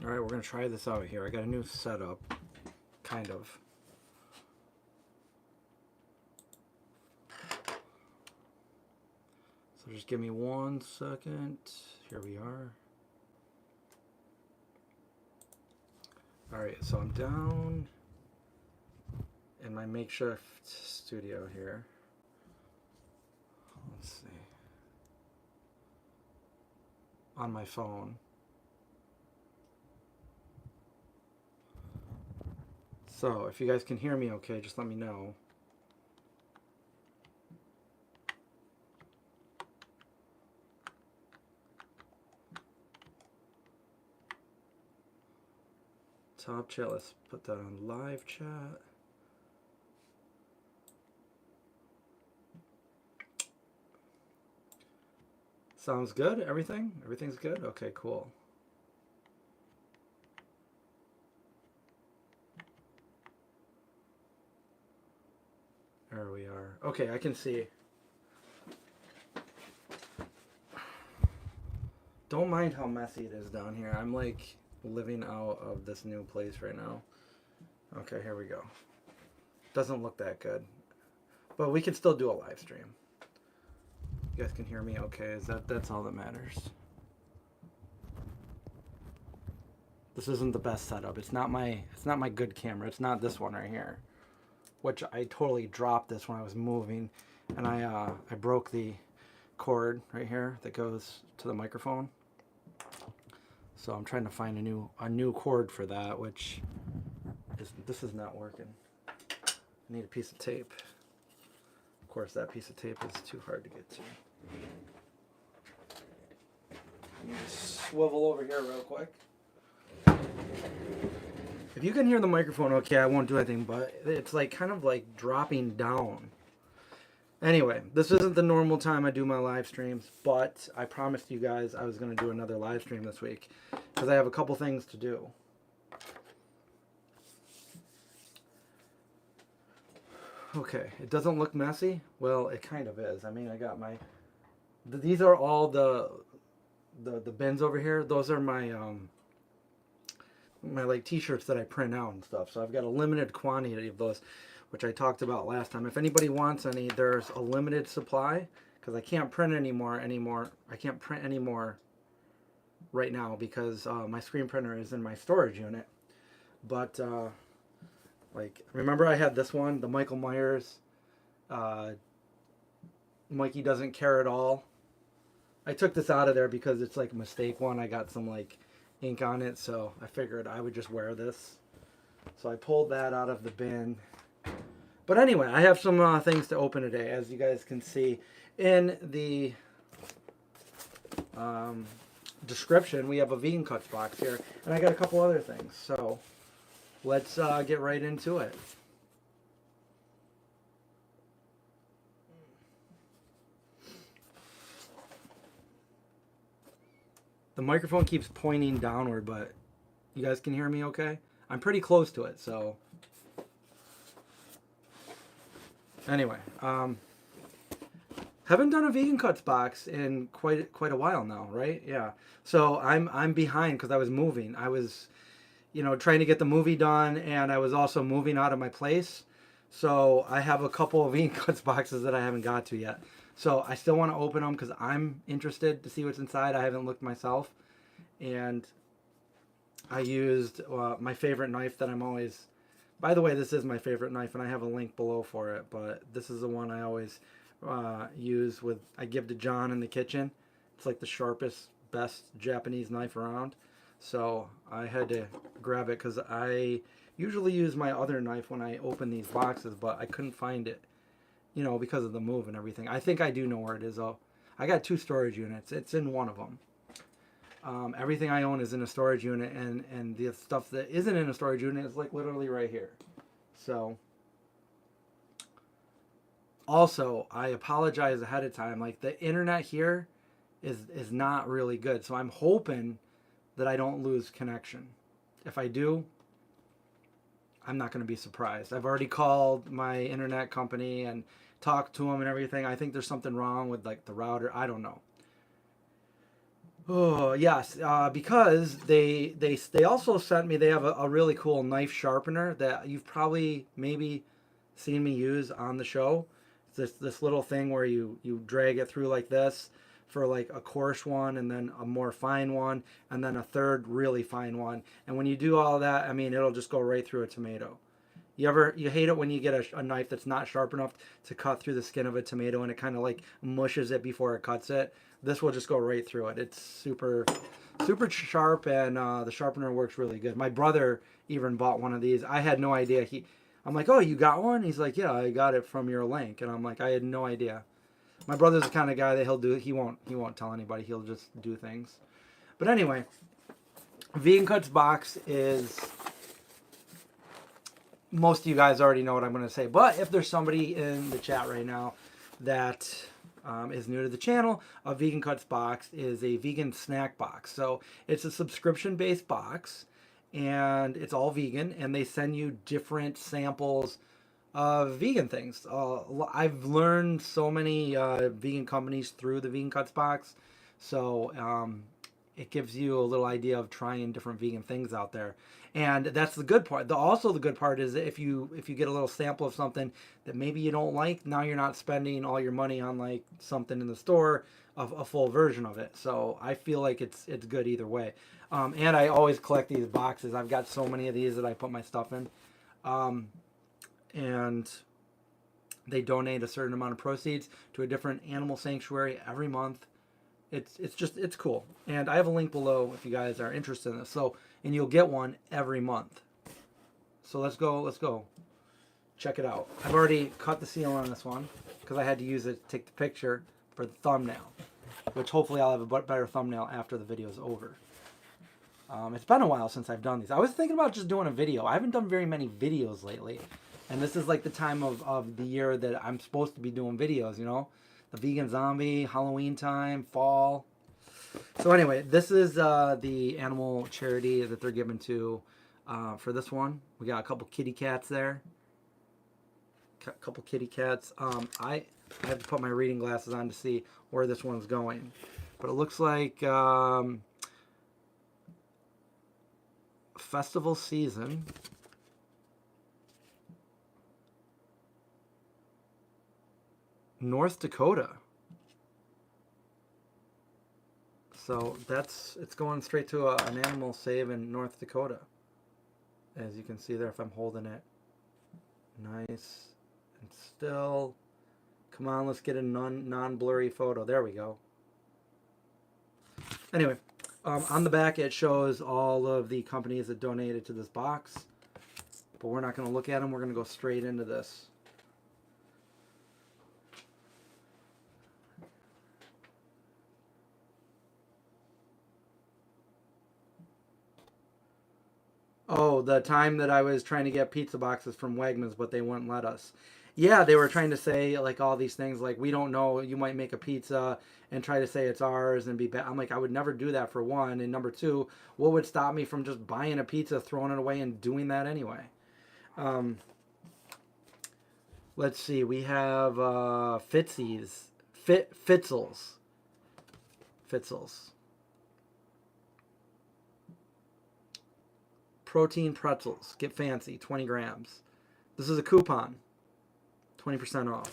Alright, we're going to try this out here. I got a new setup, kind of. So just give me 1 second. Here we are. Alright, so I'm down in my makeshift studio here. Let's see. On my phone. So, if you guys can hear me okay, just let me know. Top chat, let's put that on live chat. Sounds good? Everything? Everything's good? Okay, cool. There we are. Okay, I can see. Don't mind how messy it is down here. I'm like living out of this new place right now. Okay, here we go. Doesn't look that good. But we can still do a live stream. You guys can hear me okay? That's all that matters. This isn't the best setup. It's not my good camera. It's not this one right here. Which I totally dropped this when I was moving, and I broke the cord right here that goes to the microphone. So I'm trying to find a new cord for that, which this is not working. I need a piece of tape. Of course, that piece of tape is too hard to get to. Swivel over here real quick. If you can hear the microphone okay, I won't do anything, but it's like kind of like dropping down. Anyway, this isn't the normal time I do my live streams, but I promised you guys I was going to do another live stream this week because I have a couple things to do. Okay, it doesn't look messy. Well, it kind of is. I mean, I got my... These are all the bins over here. Those are my my like t-shirts that I print out and stuff. So I've got a limited quantity of those, which I talked about last time. If anybody wants any, there's a limited supply because I can't print anymore. I can't print anymore right now because my screen printer is in my storage unit. But like, remember I had this one, the Michael Myers, Mikey Doesn't Care at All. I took this out of there because it's like a mistake one. I got some like ink on it, so I figured I would just wear this. So I pulled that out of the bin. But anyway, I have some things to open today. As you guys can see in the description, we have a vegan cuts box here, and I got a couple other things. So let's get right into it. The microphone keeps pointing downward, but you guys can hear me okay? I'm pretty close to it, so... Anyway, haven't done a vegan cuts box in quite a while now, right? Yeah. So I'm behind because I was moving. I was, you know, trying to get the movie done, and I was also moving out of my place. So I have a couple of vegan cuts boxes that I haven't got to yet. So I still want to open them because I'm interested to see what's inside. I haven't looked myself, and I used my favorite knife that I'm always... By the way, this is my favorite knife, and I have a link below for it, but this is the one I always use with... I give to John in the kitchen. It's like the sharpest, best Japanese knife around. So I had to grab it because I usually use my other knife when I open these boxes, but I couldn't find it, you know, because of the move and everything. I think I do know where it is, though. I got 2 storage units. It's in one of them. Everything I own is in a storage unit, and the stuff that isn't in a storage unit is like literally right here. So, also, I apologize ahead of time. Like, the internet here is not really good, so I'm hoping that I don't lose connection. If I do, I'm not going to be surprised. I've already called my internet company and talked to them and everything. I think there's something wrong with like the router. I don't know. Oh yes, because they also sent me. They have a really cool knife sharpener that you've probably maybe seen me use on the show. It's this little thing where you drag it through like this for like a coarse one, and then a more fine one, and then a third really fine one. And when you do all that, I mean, it'll just go right through a tomato. You hate it when you get a knife that's not sharp enough to cut through the skin of a tomato, and it kind of like mushes it before it cuts it. This will just go right through it. It's super sharp, and the sharpener works really good. My brother even bought one of these. I had no idea. I'm like, oh, you got one? He's like, yeah, I got it from your link, and I'm like, I had no idea. My brother's the kind of guy that he'll do. He won't tell anybody. He'll just do things. But anyway, Vegan Cuts Box is, most of you guys already know what I'm going to say, but if there's somebody in the chat right now that is new to the channel, a Vegan Cuts Box is a vegan snack box. So it's a subscription-based box, and it's all vegan, and they send you different samples of vegan things. I've learned so many vegan companies through the Vegan Cuts Box, so it gives you a little idea of trying different vegan things out there. And that's the good part. Also the good part is that if you get a little sample of something that maybe you don't like, now you're not spending all your money on like something in the store of a full version of it. So I feel like it's good either way. And I always collect these boxes. I've got so many of these that I put my stuff in. And they donate a certain amount of proceeds to a different animal sanctuary every month. It's cool, and I have a link below if you guys are interested in this. So, and you'll get one every month. So let's go check it out. I've already cut the seal on this one because I had to use it to take the picture for the thumbnail, which hopefully I'll have a better thumbnail after the video is over. It's been a while since I've done these. I was thinking about just doing a video. I haven't done very many videos lately, and this is like the time of the year that I'm supposed to be doing videos, you know? The vegan zombie, Halloween time, fall. So anyway, this is the animal charity that they're giving to for this one. We got a couple kitty cats there. A couple kitty cats. I have to put my reading glasses on to see where this one's going. But it looks like festival season. North Dakota. So it's going straight to an animal save in North Dakota. As you can see there, if I'm holding it nice and still. Come on, let's get a non-blurry photo. There we go. Anyway, on the back it shows all of the companies that donated to this box. But we're not going to look at them. We're going to go straight into this. Oh, the time that I was trying to get pizza boxes from Wegmans, but they wouldn't let us. Yeah, they were trying to say like all these things like, we don't know, you might make a pizza and try to say it's ours and be bad. I'm like, I would never do that, for one. And number two, what would stop me from just buying a pizza, throwing it away, and doing that anyway? Let's see, we have Fitzels. Protein pretzels. Get fancy. 20 grams. This is a coupon. 20% off.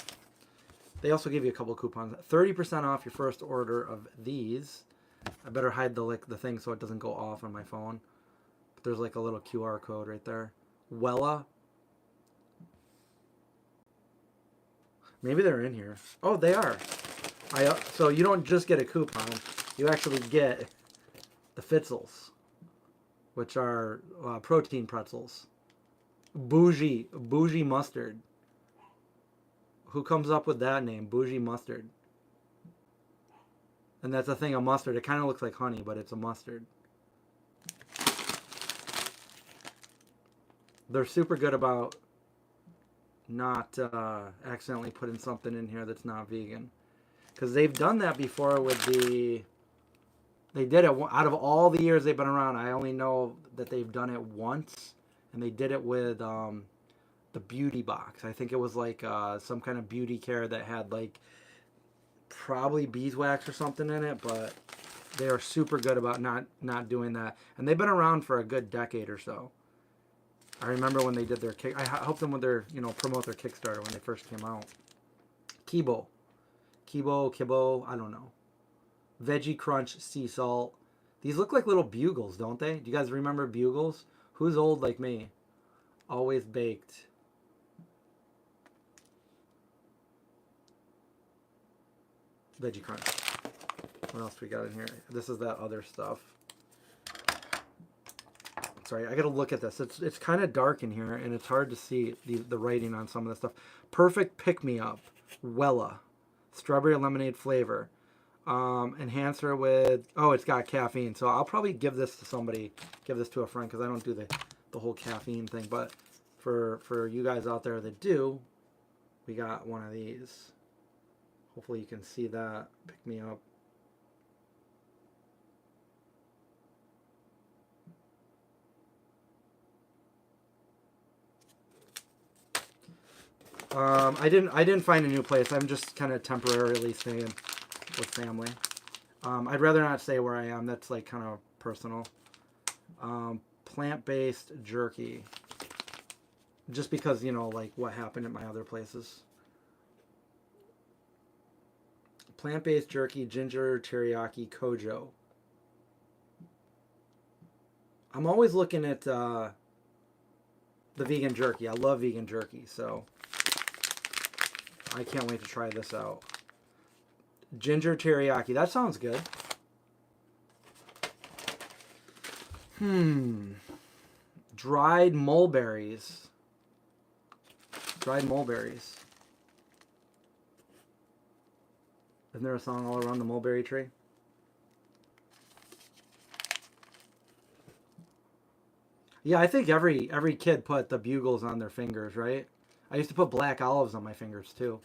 They also give you a couple of coupons. 30% off your first order of these. I better hide the thing so it doesn't go off on my phone. But there's like a little QR code right there. Wella. Maybe they're in here. Oh, they are. So you don't just get a coupon. You actually get the Fitzels, which are protein pretzels. Bougie mustard. Who comes up with that name? Bougie mustard. And that's a thing of mustard. It kind of looks like honey, but it's a mustard. They're super good about not accidentally putting something in here that's not vegan. Because they've done that before with the... They did it, out of all the years they've been around, I only know that they've done it once. And they did it with the beauty box. I think it was like some kind of beauty care that had like probably beeswax or something in it. But They are super good about not doing that, and they've been around for a good decade or so. I remember when they did their kick. I helped them with their, promote their Kickstarter when they first came out. Kibo, I don't know. Veggie Crunch Sea Salt. These look like little bugles, don't they? Do you guys remember bugles? Who's old like me? Always baked. Veggie Crunch. What else we got in here? This is that other stuff. Sorry, I gotta look at this. It's kind of dark in here, and it's hard to see the writing on some of this stuff. Perfect pick-me-up. Wella. Strawberry lemonade flavor. Enhancer with... Oh, it's got caffeine. So I'll probably give this to somebody. Give this to a friend, because I don't do the whole caffeine thing. But for you guys out there that do, we got one of these. Hopefully you can see that. Pick-me-up. I didn't find a new place. I'm just kind of temporarily staying with family. I'd rather not say where I am. That's like kind of personal. Plant-based jerky. Just because, like what happened at my other places. Plant-based jerky, ginger, teriyaki, kojo. I'm always looking at the vegan jerky. I love vegan jerky, so I can't wait to try this out. Ginger teriyaki. That sounds good. Dried mulberries. Dried mulberries. Isn't there a song all around the mulberry tree? Yeah, I think every kid put the bugles on their fingers, right? I used to put black olives on my fingers too.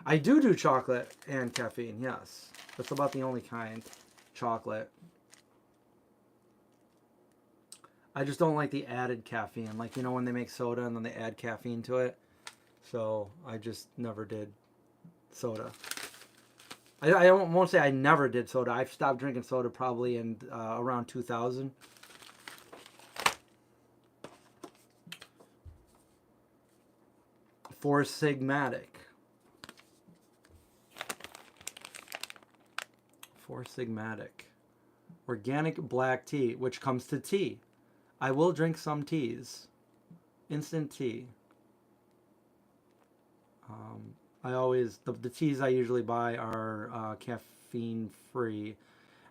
I do chocolate and caffeine, yes. That's about the only kind. Chocolate. I just don't like the added caffeine. Like, when they make soda and then they add caffeine to it. So I just never did soda. I won't say I never did soda. I've stopped drinking soda probably in around 2000. Four Sigmatic. Organic black tea, which comes to tea. I will drink some teas. Instant tea. The teas I usually buy are caffeine free.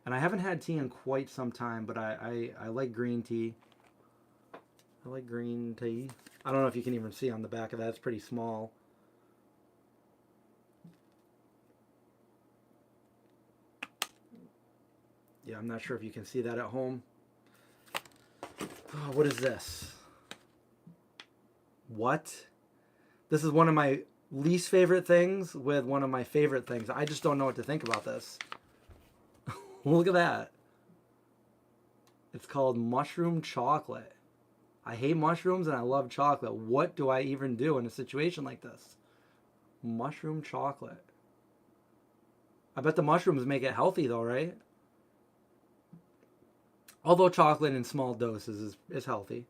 And I haven't had tea in quite some time, but I like green tea. I like green tea. I don't know if you can even see on the back of that. It's pretty small. Yeah, I'm not sure if you can see that at home. Oh, what is this? What? This is one of my least favorite things with one of my favorite things. I just don't know what to think about this. Look at that. It's called mushroom chocolate. I hate mushrooms and I love chocolate. What do I even do in a situation like this? Mushroom chocolate. I bet the mushrooms make it healthy though, right? Although chocolate in small doses is healthy.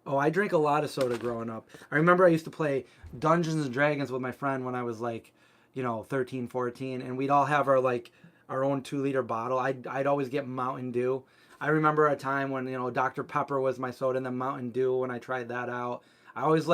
Oh, I drank a lot of soda growing up. I remember I used to play Dungeons and Dragons with my friend when I was like, 13, 14. And we'd all have our own 2-liter bottle. I'd always get Mountain Dew. I remember a time when, Dr. Pepper was my soda and then Mountain Dew when I tried that out. I always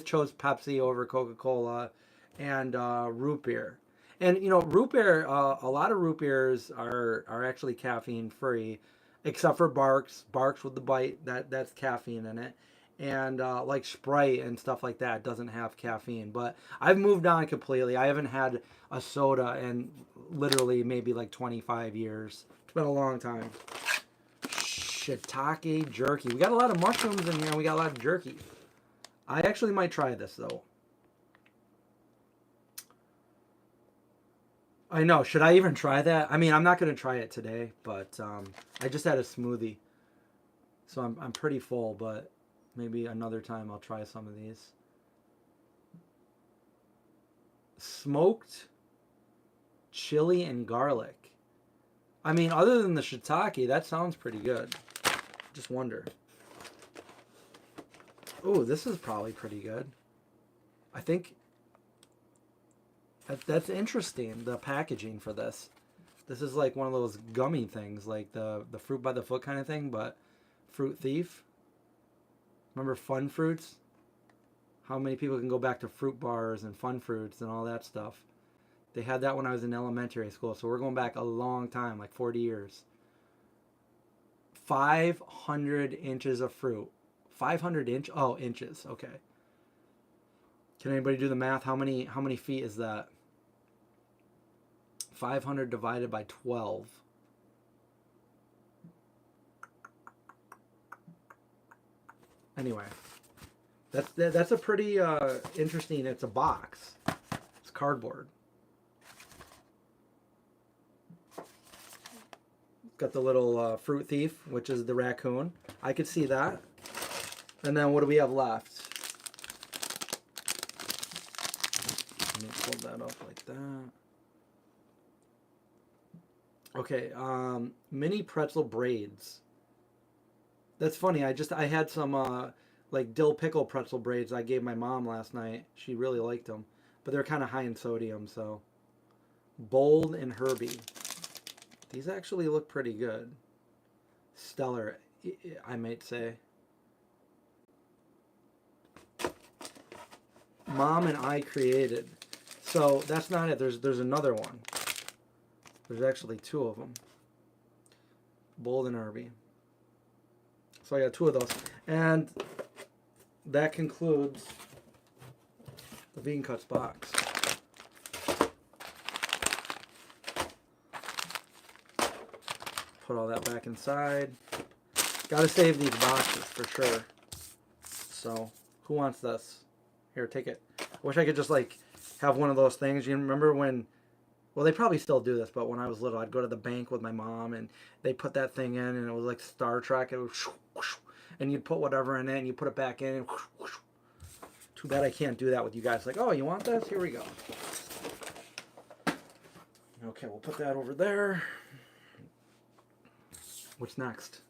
chose Pepsi over Coca-Cola and root beer. And, root beer, a lot of root beers are actually caffeine free, except for Barks with the bite, that's caffeine in it. And like Sprite and stuff like that doesn't have caffeine. But I've moved on completely. I haven't had a soda in literally maybe like 25 years. It's been a long time. Shiitake jerky. We got a lot of mushrooms in here and we got a lot of jerky. I actually might try this though. I know. Should I even try that? I mean, I'm not going to try it today, but I just had a smoothie. So I'm pretty full, but – maybe another time I'll try some of these. Smoked chili and garlic. I mean, other than the shiitake, that sounds pretty good. Just wonder. Oh, this is probably pretty good. I think that's interesting, the packaging for this. This is like one of those gummy things, like the fruit by the foot kind of thing, but Fruit Thief. Remember Fun Fruits? How many people can go back to Fruit Bars and Fun Fruits and all that stuff? They had that when I was in elementary school, so we're going back a long time, like 40 years. 500 inches of fruit. 500 inch? Oh, inches. Okay. Can anybody do the math? How many feet is that? 500 divided by 12. Anyway, that's a pretty interesting. It's a box. It's cardboard. Got the little Fruit Thief, which is the raccoon. I could see that. And then what do we have left? Let me fold that up like that. Okay, mini pretzel braids. That's funny. I had some like dill pickle pretzel braids I gave my mom last night. She really liked them, but they're kind of high in sodium. So, Bold and Herbie. These actually look pretty good. Stellar, I might say. Mom and I created. So that's not it. There's another one. There's actually two of them. Bold and Herbie. So I got two of those. And that concludes the Vegan Cuts box. Put all that back inside. Gotta save these boxes for sure. So, who wants this? Here, take it. I wish I could just like have one of those things. You remember when, well, they probably still do this, but when I was little, I'd go to the bank with my mom and they put that thing in and it was like Star Trek. It was and you'd put whatever in it and you put it back in. And too bad I can't do that with you guys. Like, oh, you want this? Here we go. Okay, we'll put that over there. What's next?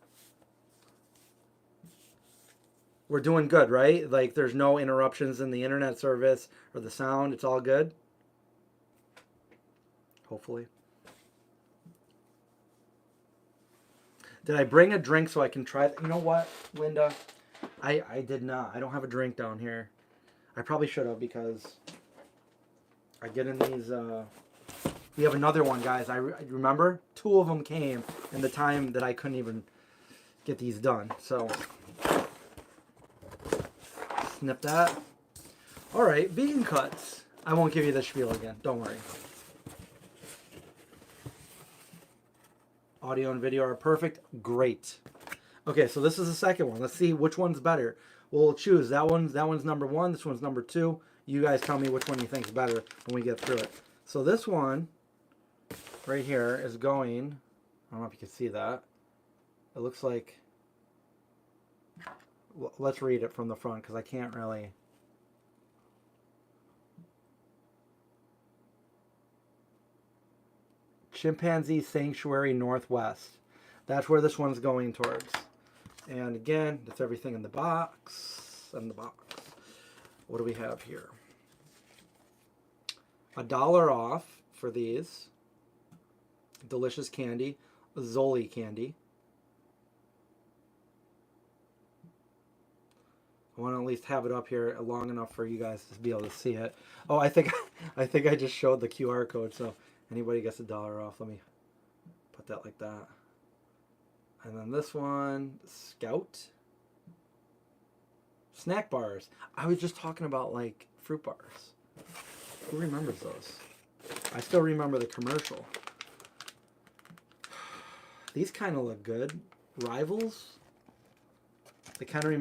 We're doing good, right? Like there's no interruptions in the internet service or the sound. It's all good. Hopefully. Did I bring a drink so I can try? You know what, Linda? I did not. I don't have a drink down here. I probably should have because I get in these. We have another one, guys. I remember 2 of them came in the time that I couldn't even get these done. So, snip that. All right, Vegan Cuts. I won't give you the spiel again. Don't worry. Audio and video are perfect. Great. Okay, so this is the second one. Let's see which one's better. We'll choose. That one's number 1. This one's number 2. You guys tell me which one you think is better when we get through it. So this one right here is going, I don't know if you can see that. It looks like, let's read it from the front because I can't really. Chimpanzee Sanctuary Northwest. That's where this one's going towards. And again, that's everything in the box. What do we have here? $1 off for these. Delicious candy. Zoie candy. I want to at least have it up here long enough for you guys to be able to see it. Oh, I think I just showed the QR code, so anybody gets $1 off. Let me put that like that. And then this one, Scout. Snack bars. I was just talking about like fruit bars. Who remembers those? I still remember the commercial. These kind of look good. Rivals. They kind of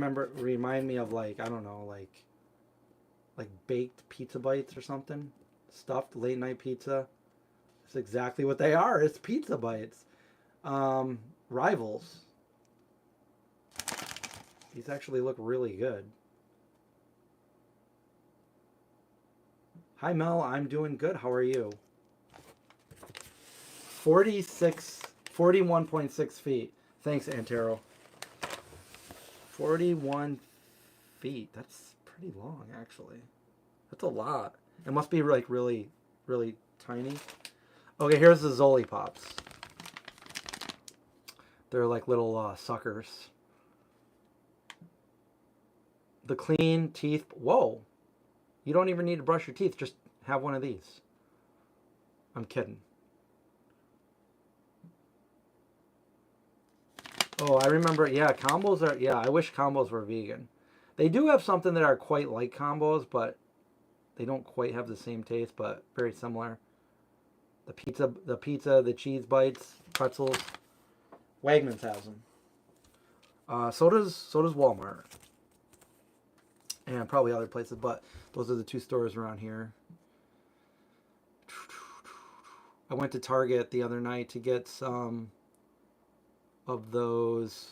remind me of like, I don't know, like baked pizza bites or something. Stuffed late night pizza. It's exactly what they are. It's pizza bites. Rivals. These actually look really good. Hi Mel, I'm doing good. How are you? 46, 41.6 feet. Thanks, Antero. 41 feet. That's pretty long, actually. That's a lot. It must be like really, really tiny. Okay, here's the zolie pops. They're like little suckers. The clean teeth. Whoa. You don't even need to brush your teeth. Just have one of these. I'm kidding. Oh, I remember. Yeah, combos are. Yeah, I wish combos were vegan. They do have something that are quite like combos, but they don't quite have the same taste, but very similar. The cheese bites, pretzels. Wegmans has them. So does Walmart, and probably other places. But those are the two stores around here. I went to Target the other night to get some of those.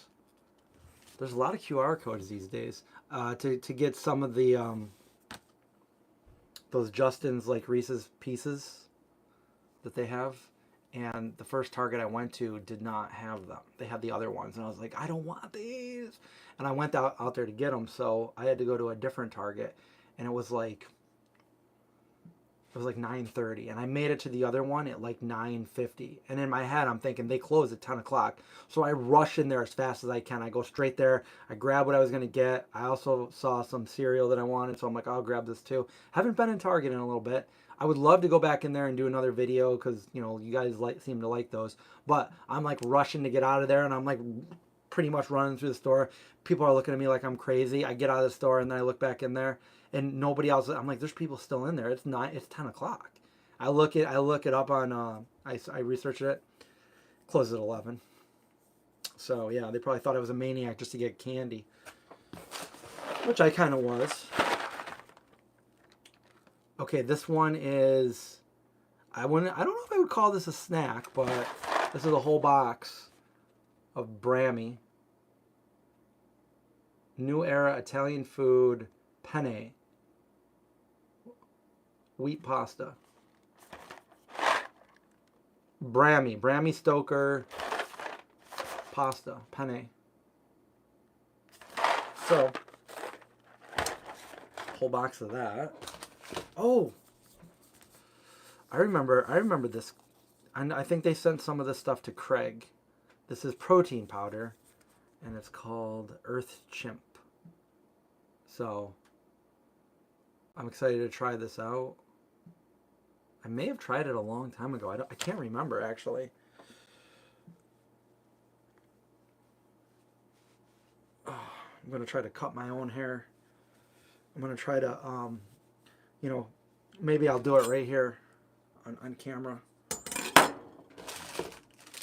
There's a lot of QR codes these days. To get some of the those Justin's like Reese's Pieces that they have. And the first Target I went to did not have them. They had the other ones. And I was like, I don't want these. And I went out there to get them. So I had to go to a different Target. And it was like 9:30. And I made it to the other one at like 9:50. And in my head, I'm thinking they close at 10 o'clock. So I rush in there as fast as I can. I go straight there. I grab what I was going to get. I also saw some cereal that I wanted. So I'm like, I'll grab this too. Haven't been in Target in a little bit. I would love to go back in there and do another video because, you know, you guys seem to like those. But I'm like rushing to get out of there, and I'm like pretty much running through the store. People are looking at me like I'm crazy. I get out of the store and then I look back in there and nobody else. I'm like, there's people still in there. It's 10 o'clock. I look it up on I researched it. Closes at 11. So yeah, they probably thought I was a maniac just to get candy, which I kind of was. Okay, this one is, I don't know if I would call this a snack, but this is a whole box of Brammy. New era Italian food, penne. Wheat pasta. Brammy Stoker pasta, penne. So, whole box of that. Oh, I remember this. And I think they sent some of this stuff to Craig. This is protein powder, and it's called Earth Chimp. So, I'm excited to try this out. I may have tried it a long time ago. I can't remember, actually. Oh, I'm going to try to cut my own hair. I'm going to try to, you know, maybe I'll do it right here on camera.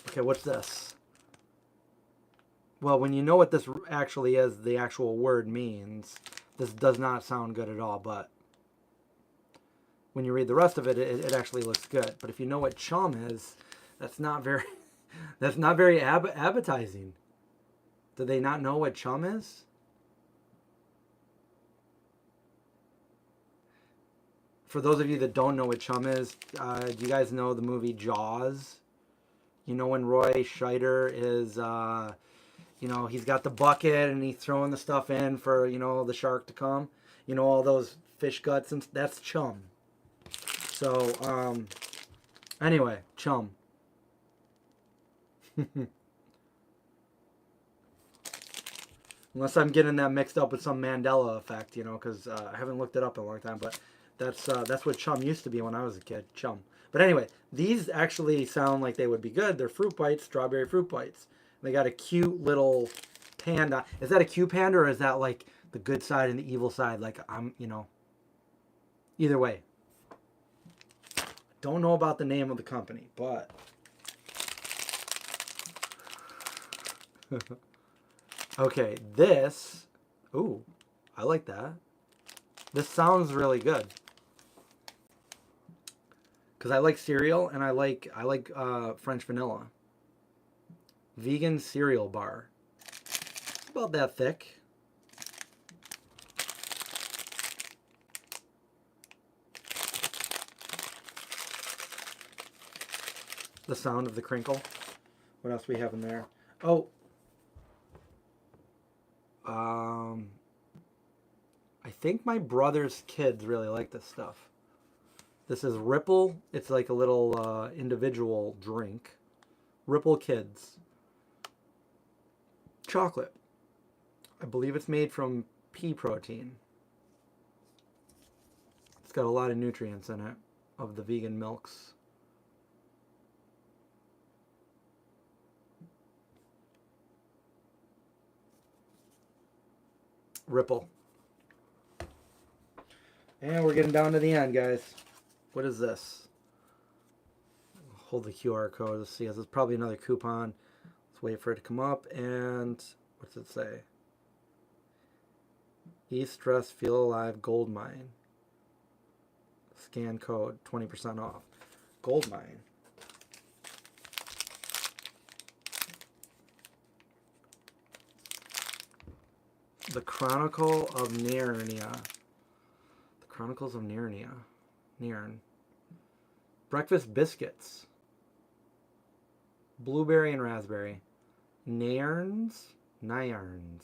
Okay, what's this? Well, when you know what this actually is, the actual word means, this does not sound good at all, but when you read the rest of it, it actually looks good. But if you know what chum is, that's not very appetizing. Do they not know what chum is? For those of you that don't know what chum is, do you guys know the movie Jaws? You know when Roy Scheider is, you know, he's got the bucket and he's throwing the stuff in for, you know, the shark to come. You know, all those fish guts, and that's chum. So, anyway, chum. Unless I'm getting that mixed up with some Mandela effect, you know, because I haven't looked it up in a long time, but that's what chum used to be when I was a kid, chum. But anyway, these actually sound like they would be good. They're fruit bites, strawberry fruit bites. They got a cute little panda. Is that a cute panda, or is that like the good side and the evil side? Like, you know, either way. Don't know about the name of the company, but okay, this, ooh, I like that. This sounds really good. Because I like cereal and I like French vanilla. Vegan cereal bar. It's about that thick. the sound of the crinkle. What else we have in there? Oh, I think my brother's kids really like this stuff. This is Ripple. It's like a little individual drink. Ripple Kids. Chocolate. I believe it's made from pea protein. It's got a lot of nutrients in it of the vegan milks. Ripple. And we're getting down to the end, guys. What is this? Hold the QR code to see. It's probably another coupon. Let's wait for it to come up. And what's it say? Eat Stress, Feel Alive, Gold Mine. Scan code, 20% off. Gold Mine. The Chronicle of Narnia. The Chronicles of Narnia. Nairn. Breakfast Biscuits. Blueberry and Raspberry. Nairns. Nairns.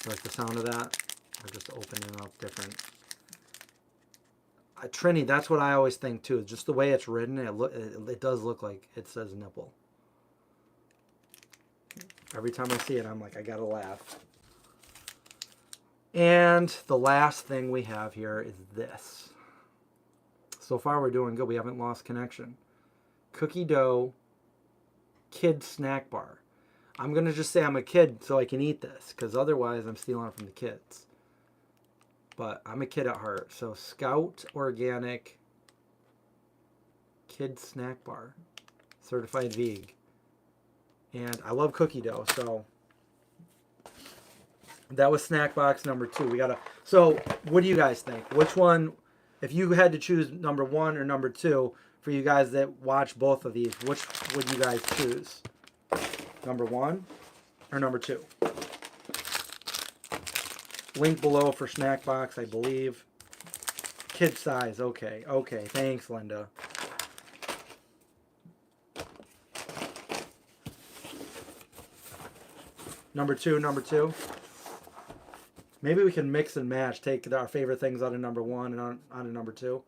You like the sound of that? Or just opening up different. Trini, that's what I always think too. Just the way it's written, it does look like it says nipple. Every time I see it, I'm like, I gotta laugh. And the last thing we have here is this. So far we're doing good. We haven't lost connection. Cookie dough kid snack bar. I'm going to just say I'm a kid so I can eat this, because otherwise I'm stealing it from the kids. But I'm a kid at heart. So Scout Organic Kid Snack Bar. Certified Veg. And I love cookie dough, so that was snack box number 2. We gotta. So what do you guys think? Which one, if you had to choose number 1 or number 2, for you guys that watch both of these, which would you guys choose? Number 1 or number 2? Link below for snack box, I believe. Kid size, okay. Okay, thanks, Linda. Number 2, number 2. Maybe we can mix and match. Take our favorite things out of number 1 and on to number 2.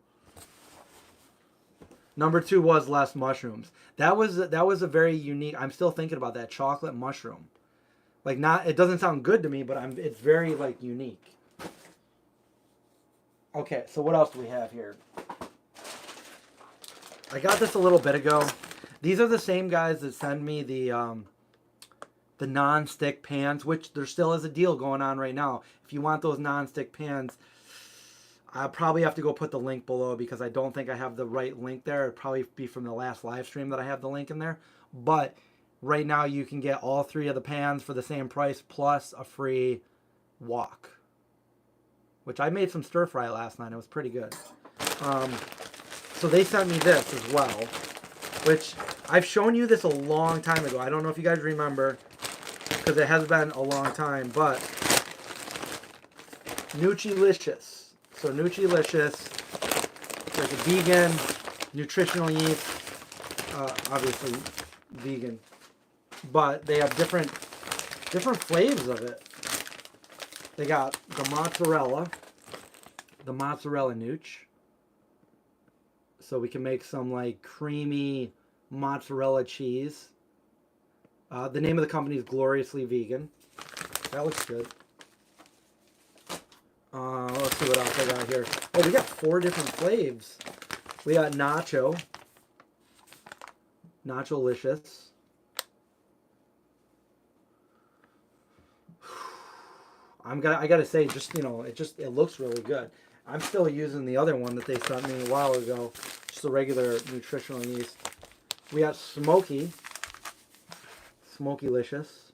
Number 2 was less mushrooms. That was a very unique. I'm still thinking about that chocolate mushroom. Like, not, it doesn't sound good to me, but it's very like unique. Okay, so what else do we have here? I got this a little bit ago. These are the same guys that send me the non-stick pans, which there still is a deal going on right now. If you want those non-stick pans, I'll probably have to go put the link below because I don't think I have the right link there. It'd probably be from the last live stream that I have the link in there. But right now you can get all 3 of the pans for the same price plus a free wok. Which I made some stir fry last night. It was pretty good. So they sent me this as well. Which I've shown you this a long time ago. I don't know if you guys remember, because it has been a long time, but Nacho Licious. So Nacho Licious, it's like a vegan, nutritional yeast, obviously vegan, but they have different flavors of it. They got the mozzarella nooch. So we can make some like creamy mozzarella cheese. The name of the company is Gloriously Vegan. That looks good. Let's see what else I got here. Oh, we got 4 different flavors. We got Nacho Licious. I gotta say, just, you know, it looks really good. I'm still using the other one that they sent me a while ago, just a regular nutritional yeast. We got Smokey Licious,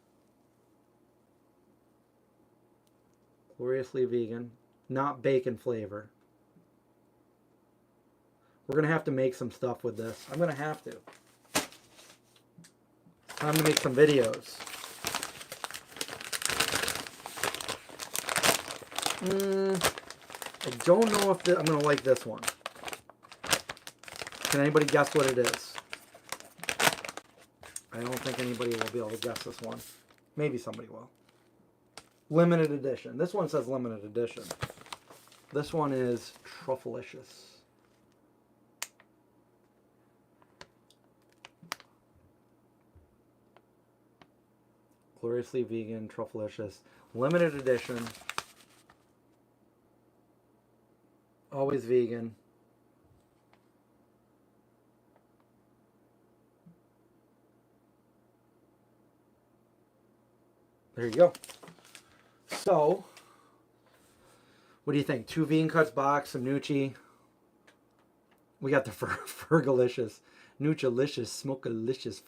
gloriously vegan, not bacon flavor. We're gonna have to make some stuff with this. I'm gonna have to. Time to make some videos. I don't know if I'm going to like this one. Can anybody guess what it is? I don't think anybody will be able to guess this one. Maybe somebody will. Limited edition. This one says limited edition. This one is Trucious. Gloriously vegan, Trucious. Limited edition. Always vegan. There you go. So, what do you think? 2 vegan cuts box, some Nucci. We got the Fergalicious, Nacho Licious, Smokey Licious,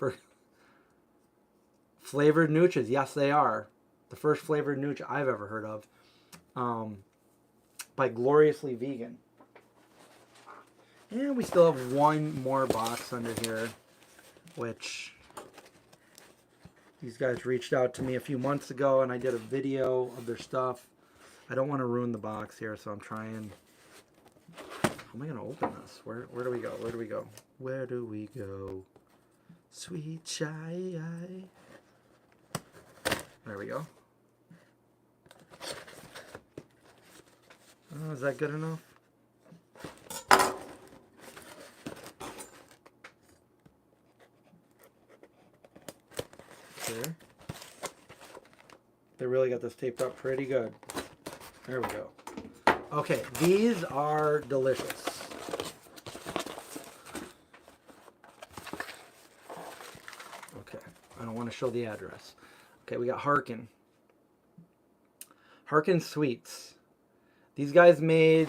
flavored Nutrias. Yes, they are. The first flavored Nutria I've ever heard of. By Gloriously Vegan. And we still have one more box under here, which these guys reached out to me a few months ago, and I did a video of their stuff. I don't want to ruin the box here, so I'm trying. How am I going to open this? Where do we go? Where do we go? Where do we go? Sweet chai. There we go. Oh, is that good enough? There. They really got this taped up pretty good. There we go. Okay, these are delicious. Okay, I don't want to show the address. Okay, we got Harkin. Harkin Sweets. These guys made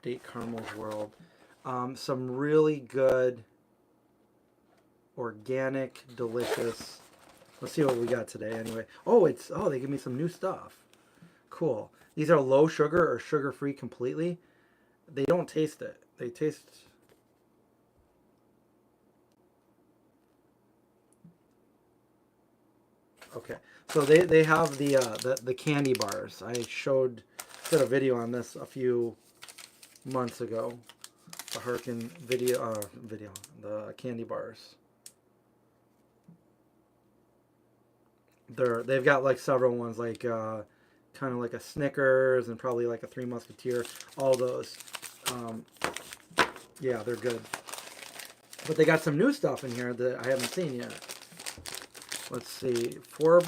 Date Caramel's World. Some really good, organic, delicious. Let's see what we got today anyway. Oh, they give me some new stuff. Cool. These are low sugar or sugar-free completely. They don't taste it. They taste... Okay. So they have the candy bars. I did a video on this a few months ago. The Harkin video, the candy bars. They've got like several ones, like kind of like a Snickers and probably like a Three Musketeer. All those, yeah, they're good. But they got some new stuff in here that I haven't seen yet. Let's see, 4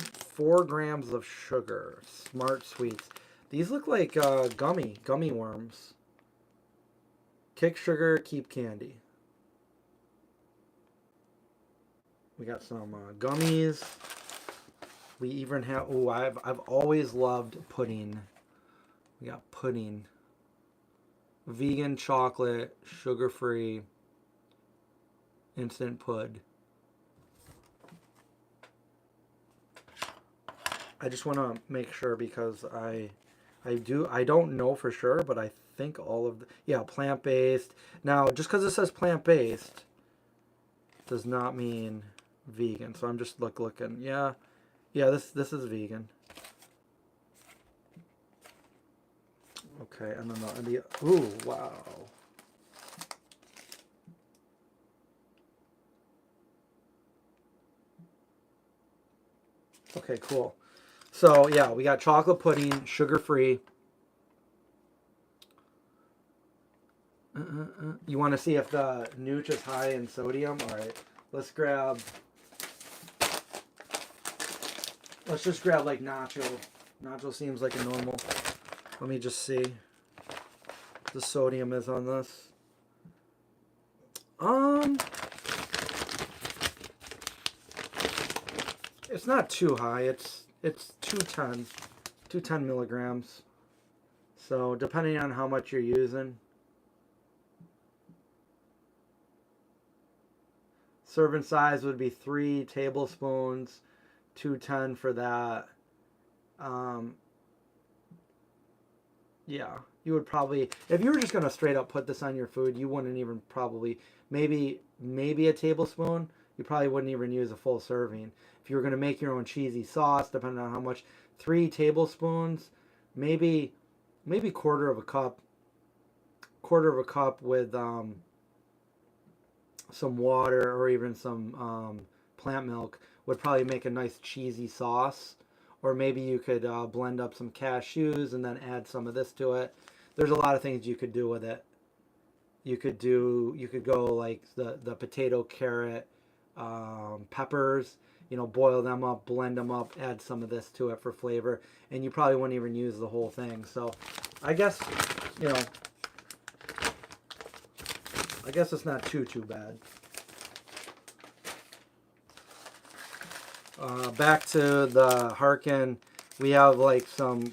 grams of sugar, Smart Sweets. These look like gummy worms. Kick sugar, keep candy. We got some gummies. We even have, oh, I've always loved pudding. We got pudding. Vegan chocolate, sugar-free, instant pud. I just want to make sure because I don't know for sure, but I think all of the, yeah, plant-based. Now, just because it says plant-based does not mean vegan. So I'm just looking. Yeah, this is vegan. Okay, and then the ooh, wow. Okay, cool. So yeah, we got chocolate pudding, sugar-free. You want to see if the Nooch is high in sodium? All right, let's just grab like Nacho. Nacho seems like a normal. Let me just see. The sodium is on this. It's not too high. It's 210 milligrams. So depending on how much you're using. Serving size would be 3 tablespoons, 210 for that. Yeah, you would probably, if you were just gonna straight up put this on your food, you wouldn't even probably, maybe a tablespoon. You probably wouldn't even use a full serving. If you were gonna make your own cheesy sauce, depending on how much, 3 tablespoons, maybe maybe quarter of a cup with some water or even some plant milk would probably make a nice cheesy sauce. Or maybe you could blend up some cashews and then add some of this to it. There's a lot of things you could do with it. You could go like the potato, carrot, peppers. You know, boil them up, blend them up, add some of this to it for flavor, and you probably wouldn't even use the whole thing. So, I guess, you know, I guess it's not too bad. Back to the Harkin, we have like some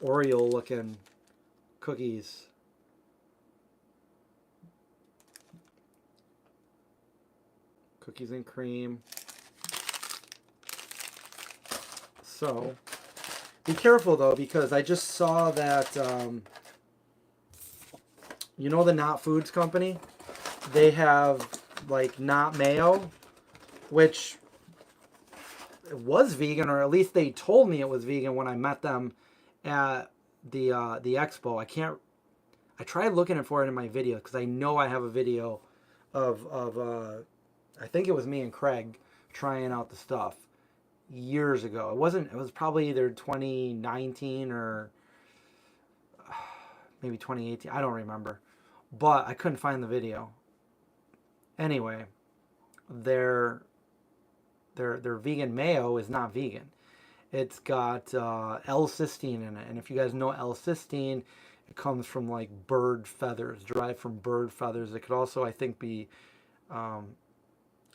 Oreo looking cookies. Cookies and cream. So, be careful though, because I just saw that, you know, the Not Foods company, they have like Not Mayo, which was vegan, or at least they told me it was vegan when I met them at the expo. I tried looking for it in my video because I know I have a video of I think it was me and Craig trying out the stuff years ago. It was probably either 2019 or maybe 2018. I don't remember, but I couldn't find the video. Anyway, their vegan mayo is not vegan. It's got L-cysteine in it, and if you guys know L-cysteine, it comes from like bird feathers, derived from bird feathers. It could also, I think, be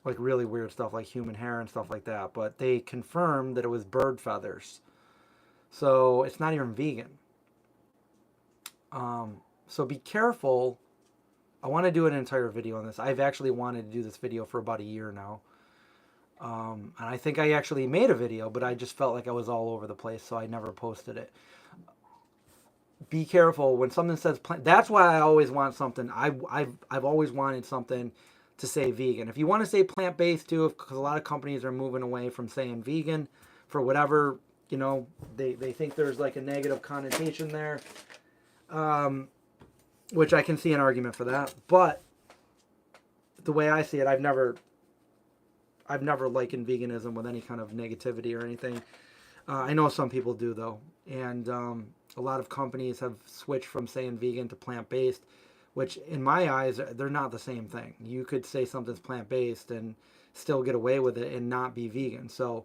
like really weird stuff like human hair and stuff like that. But they confirmed that it was bird feathers, so it's not even vegan. So be careful. I want to do an entire video on this. I've actually wanted to do this video for about a year now. And I think I actually made a video, but I just felt like I was all over the place, so I never posted it. Be careful when something says plant. That's why I always want something. I've always wanted something to say vegan. If you want to say plant-based too, because a lot of companies are moving away from saying vegan for whatever, you know, they think there's like a negative connotation there, which I can see an argument for that. But the way I see it, I've never likened veganism with any kind of negativity or anything. I know some people do though, and a lot of companies have switched from saying vegan to plant-based, which in my eyes, they're not the same thing. You could say something's plant-based and still get away with it and not be vegan. So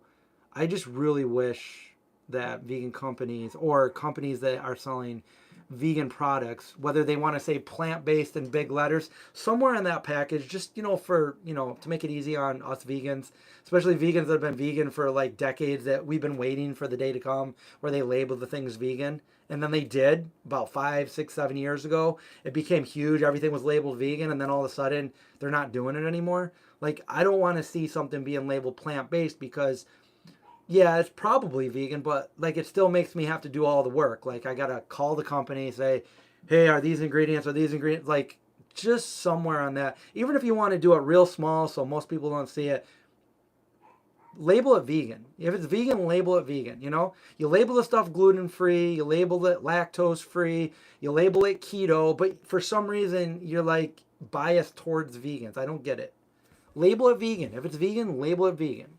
I just really wish that vegan companies or companies that are selling vegan products, whether they want to say plant-based in big letters, somewhere in that package, just, you know, for, you know, to make it easy on us vegans, especially vegans that have been vegan for like decades, that we've been waiting for the day to come where they label the things vegan. And then they did about 5, 6, 7 years ago. It became huge. Everything was labeled vegan. And then all of a sudden they're not doing it anymore. Like, I don't want to see something being labeled plant-based because, yeah, it's probably vegan, but like it still makes me have to do all the work. Like, I got to call the company, say, hey, are these ingredients, like just somewhere on that. Even if you want to do it real small so most people don't see it, label it vegan. If it's vegan, label it vegan. You know, you label the stuff gluten-free, you label it lactose-free, you label it keto, but for some reason you're like biased towards vegans. I don't get it. Label it vegan. If it's vegan, label it vegan.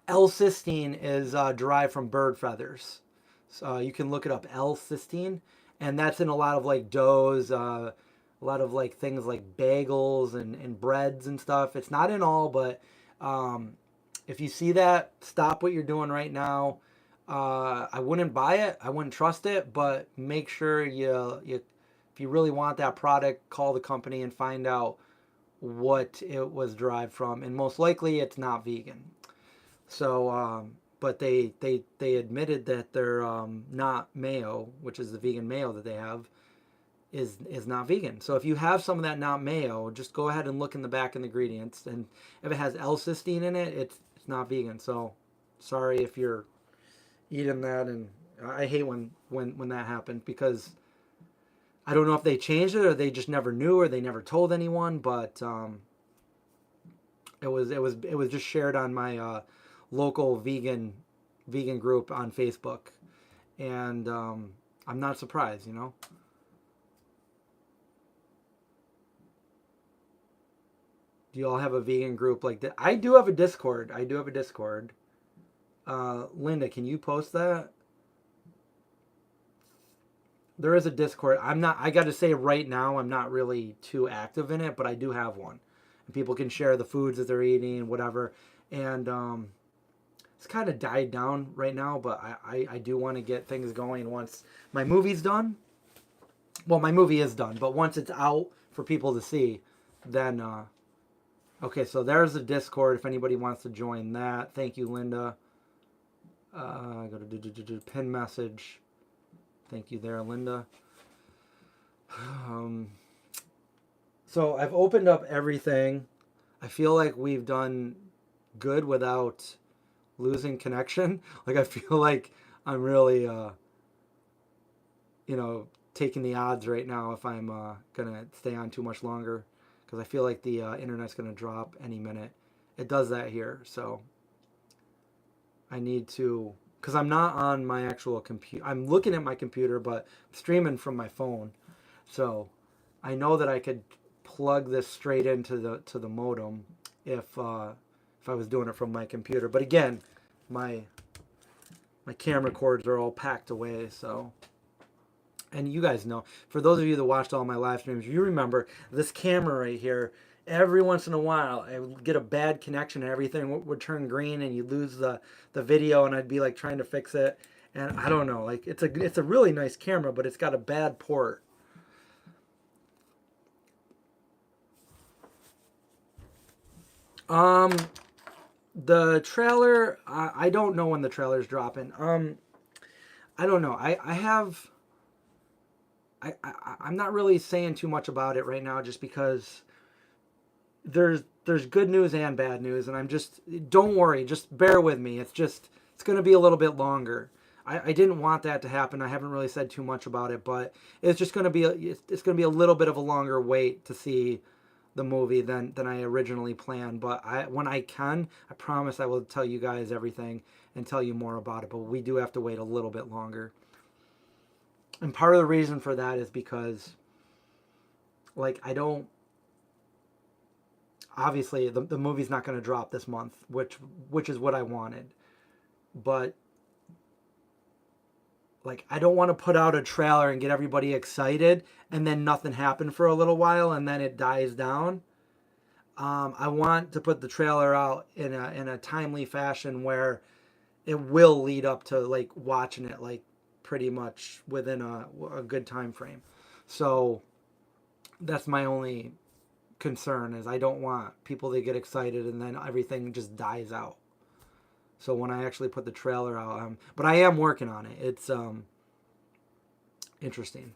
L-cysteine is derived from bird feathers. So you can look it up, L-cysteine, and that's in a lot of like doughs, a lot of like things like bagels and breads and stuff. It's not in all, but if you see that, stop what you're doing right now. I wouldn't buy it. I wouldn't trust it, but make sure you if you really want that product, call the company and find out what it was derived from. And most likely it's not vegan. So, but they admitted that their not mayo, which is the vegan mayo that they have, is not vegan. So if you have some of that not mayo, just go ahead and look in the back in the ingredients, and if it has L-cysteine in it, it's not vegan. So sorry if you're eating that, and I hate when that happens, because I don't know if they changed it or they just never knew or they never told anyone, but it was just shared on my local vegan vegan group on Facebook, and I'm not surprised, you know. Do you all have a vegan group like that? I do have a Discord. I do have a Discord. Linda, can you post that? There is a Discord. I'm not. I got to say right now, I'm not really too active in it, but I do have one, and people can share the foods that they're eating, whatever. And it's kind of died down right now, but I do want to get things going once my movie's done. Well, my movie is done, but once it's out for people to see, then okay. So there's a Discord if anybody wants to join that. Thank you, Linda. Go to pin message. Thank you there, Linda. So I've opened up everything. I feel like we've done good without losing connection. Like I feel like I'm really, you know, taking the odds right now if I'm gonna stay on too much longer, because I feel like the internet's gonna drop any minute. It does that here, so I need to, because I'm not on my actual computer. I'm looking at my computer, but streaming from my phone. So I know that I could plug this straight into the modem if I was doing it from my computer. But again, my camera cords are all packed away. So, and you guys know, for those of you that watched all my live streams, you remember this camera right here. Every once in a while, I would get a bad connection and everything would turn green and you'd lose the video, and I'd be like trying to fix it. And I don't know, like it's a really nice camera, but it's got a bad port. The trailer, I don't know when the trailer's dropping. I don't know. I'm not really saying too much about it right now, just because there's good news and bad news, and don't worry, just bear with me. It's going to be a little bit longer. I didn't want that to happen. I haven't really said too much about it, but it's just going to be it's going to be a little bit of a longer wait to see the movie than I originally planned. But when I can, I promise I will tell you guys everything and tell you more about it. But we do have to wait a little bit longer. And part of the reason for that is because, like, obviously the movie's not going to drop this month, which is what I wanted. But like, I don't want to put out a trailer and get everybody excited and then nothing happened for a little while and then it dies down. I want to put the trailer out in a timely fashion where it will lead up to like watching it like pretty much within a good time frame. So that's my only concern, is I don't want people to get excited and then everything just dies out. So when I actually put the trailer out, but I am working on it. It's interesting.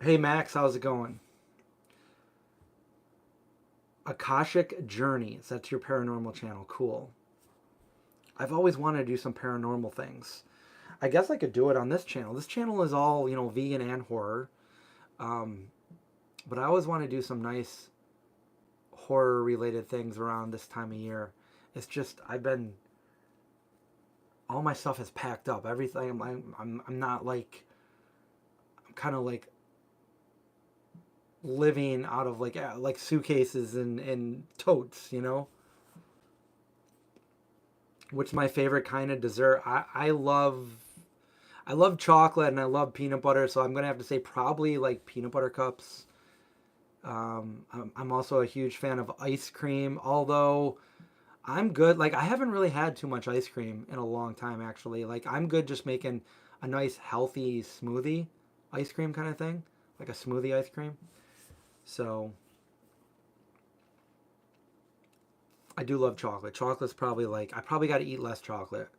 Hey Max, how's it going? Akashic Journeys, that's your paranormal channel. Cool. I've always wanted to do some paranormal things. I guess I could do it on this channel. This channel is all, you know, vegan and horror. But I always want to do some nice horror related things around this time of year. It's just all my stuff is packed up. Everything I'm not like, I'm kind of like living out of like suitcases and totes, you know. What's my favorite kind of dessert? I love chocolate and I love peanut butter, so I'm gonna have to say probably like peanut butter cups. I'm also a huge fan of ice cream, although I'm good. Like, I haven't really had too much ice cream in a long time, actually. Like, I'm good just making a nice, healthy smoothie ice cream kind of thing. Like a smoothie ice cream. So, I do love chocolate. Chocolate's probably like, I probably got to eat less chocolate.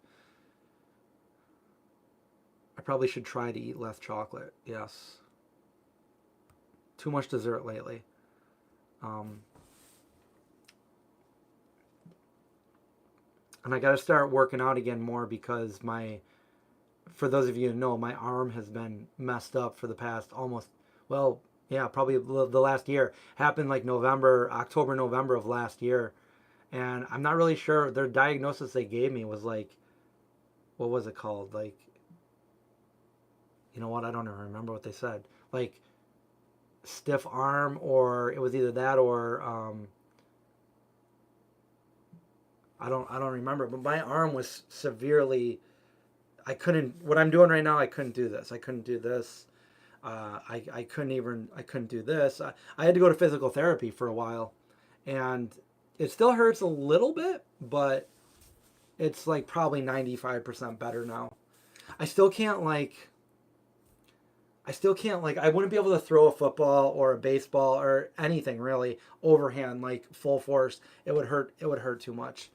I probably should try to eat less chocolate. Yes. Too much dessert lately. And I got to start working out again more, because for those of you who know, my arm has been messed up for the past probably the last year. Happened like October, November of last year. And I'm not really sure. Their diagnosis they gave me was like, what was it called? Like, you know what? I don't even remember what they said. Like stiff arm, or it was either that or I don't remember. But my arm was severely. I couldn't. What I'm doing right now, I couldn't do this. I couldn't do this. I couldn't do this. I had to go to physical therapy for a while, and it still hurts a little bit, but it's like probably 95% better now. I still can't like I wouldn't be able to throw a football or a baseball or anything really overhand like full force. It would hurt too much.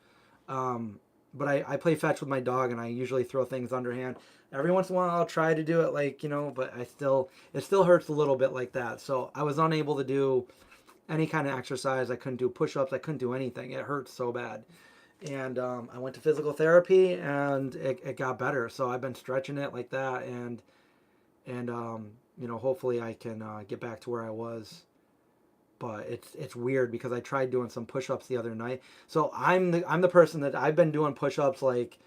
But I play fetch with my dog, and I usually throw things underhand. Every once in a while I'll try to do it like, but it still hurts a little bit like that. So I was unable to do any kind of exercise. I couldn't do push-ups. I couldn't do anything. It hurt so bad. And I went to physical therapy, and it got better. So I've been stretching it like that, and hopefully I can get back to where I was. But it's weird because I tried doing some push-ups the other night. So I'm the person that I've been doing push-ups like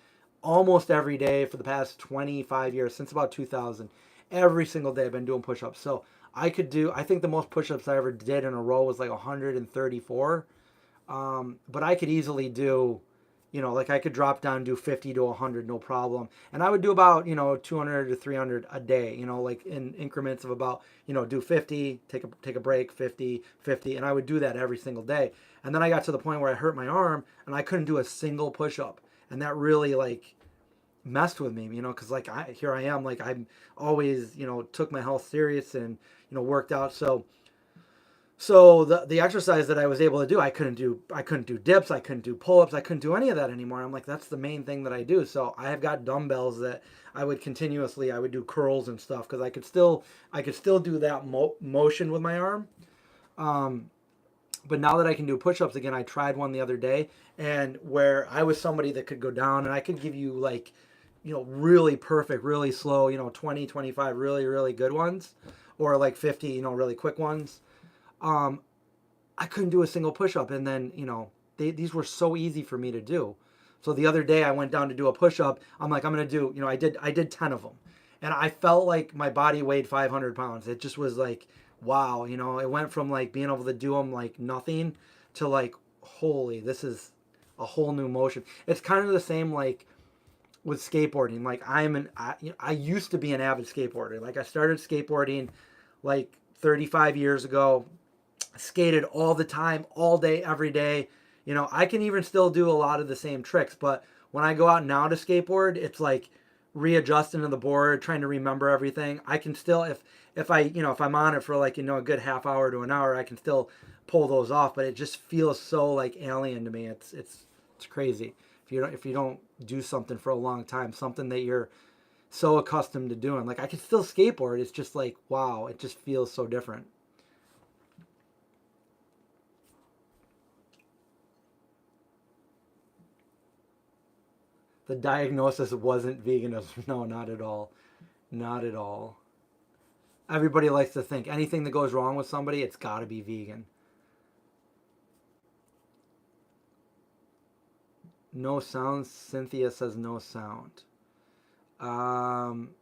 almost every day for the past 25 years, since about 2000. Every single day I've been doing push-ups. So I think the most push-ups I ever did in a row was like 134. But I could easily do, like I could drop down and do 50 to 100, no problem. And I would do about, 200 to 300 a day, like in increments of about, do 50, take a break, 50, 50. And I would do that every single day. And then I got to the point where I hurt my arm and I couldn't do a single push up. And that really like messed with me, because like here I am, like I'm always, took my health serious and, worked out. So the exercise that I was able to do, I couldn't do dips, I couldn't do pull-ups, I couldn't do any of that anymore. I'm like, that's the main thing that I do. So I have got dumbbells that I would do curls and stuff because I could still do that motion with my arm. But now that I can do push-ups again, I tried one the other day, and where I was somebody that could go down and I could give you like, really perfect, really slow, 20, 25 really, really good ones, or like 50, really quick ones. I couldn't do a single push-up, and then these were so easy for me to do. So the other day I went down to do a push-up. I'm like, I'm gonna do, I did 10 of them, and I felt like my body weighed 500 pounds. It just was like, wow, it went from like being able to do them like nothing to like, holy, this is a whole new motion. It's kind of the same like with skateboarding. Like I used to be an avid skateboarder. Like I started skateboarding like 35 years ago. Skated all the time, all day, every day. I can even still do a lot of the same tricks, but when I go out now to skateboard, it's like readjusting to the board, trying to remember everything. I can still, if I'm on it for like, a good half hour to an hour, I can still pull those off, but it just feels so like alien to me. It's crazy. If you don't do something for a long time, something that you're so accustomed to doing. Like I can still skateboard. It's just like, wow, it just feels so different. The diagnosis wasn't veganism. No, not at all. Not at all. Everybody likes to think anything that goes wrong with somebody, it's got to be vegan. No sound. Cynthia says no sound.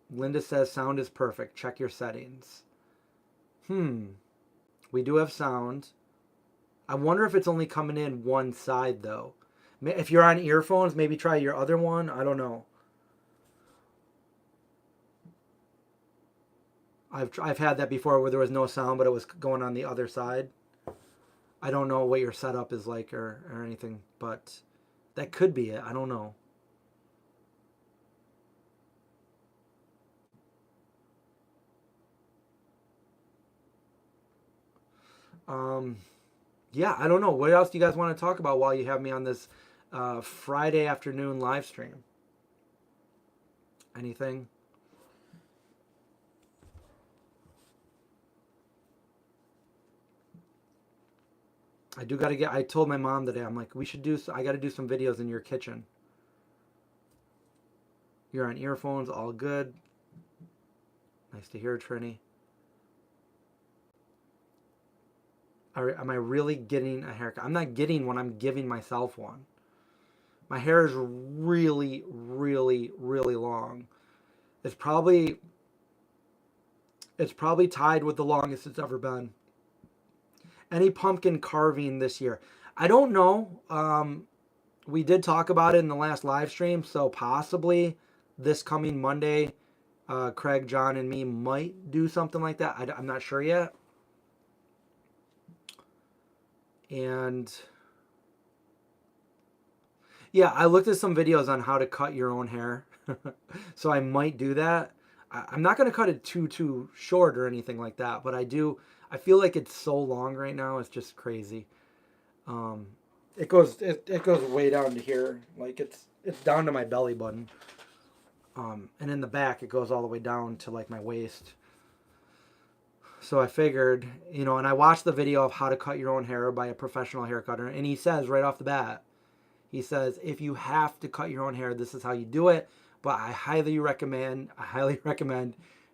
Linda says sound is perfect. Check your settings. We do have sound. I wonder if it's only coming in one side though. If you're on earphones, maybe try your other one. I don't know. I've had that before where there was no sound, but it was going on the other side. I don't know what your setup is like or anything, but that could be it. I don't know. Um, yeah, I don't know. What else do you guys want to talk about while you have me on this Friday afternoon live stream? Anything? I told my mom today, I'm like, I got to do some videos in your kitchen. You're on earphones, all good. Nice to hear, Trini. am I really getting a haircut? I'm not getting one. I'm giving myself one. My hair is really, really, really long. It's probably tied with the longest it's ever been. Any pumpkin carving this year? I don't know. We did talk about it in the last live stream, so possibly this coming Monday, Craig, John, and me might do something like that. I'm not sure yet. And yeah, I looked at some videos on how to cut your own hair. So I might do that. I'm not going to cut it too short or anything like that, but I feel like it's so long right now. It's just crazy. It goes way down to here. Like it's down to my belly button. And in the back, it goes all the way down to like my waist. So I figured, and I watched the video of how to cut your own hair by a professional hair cutter. And he says right off the bat, he says, if you have to cut your own hair, this is how you do it. But I highly recommend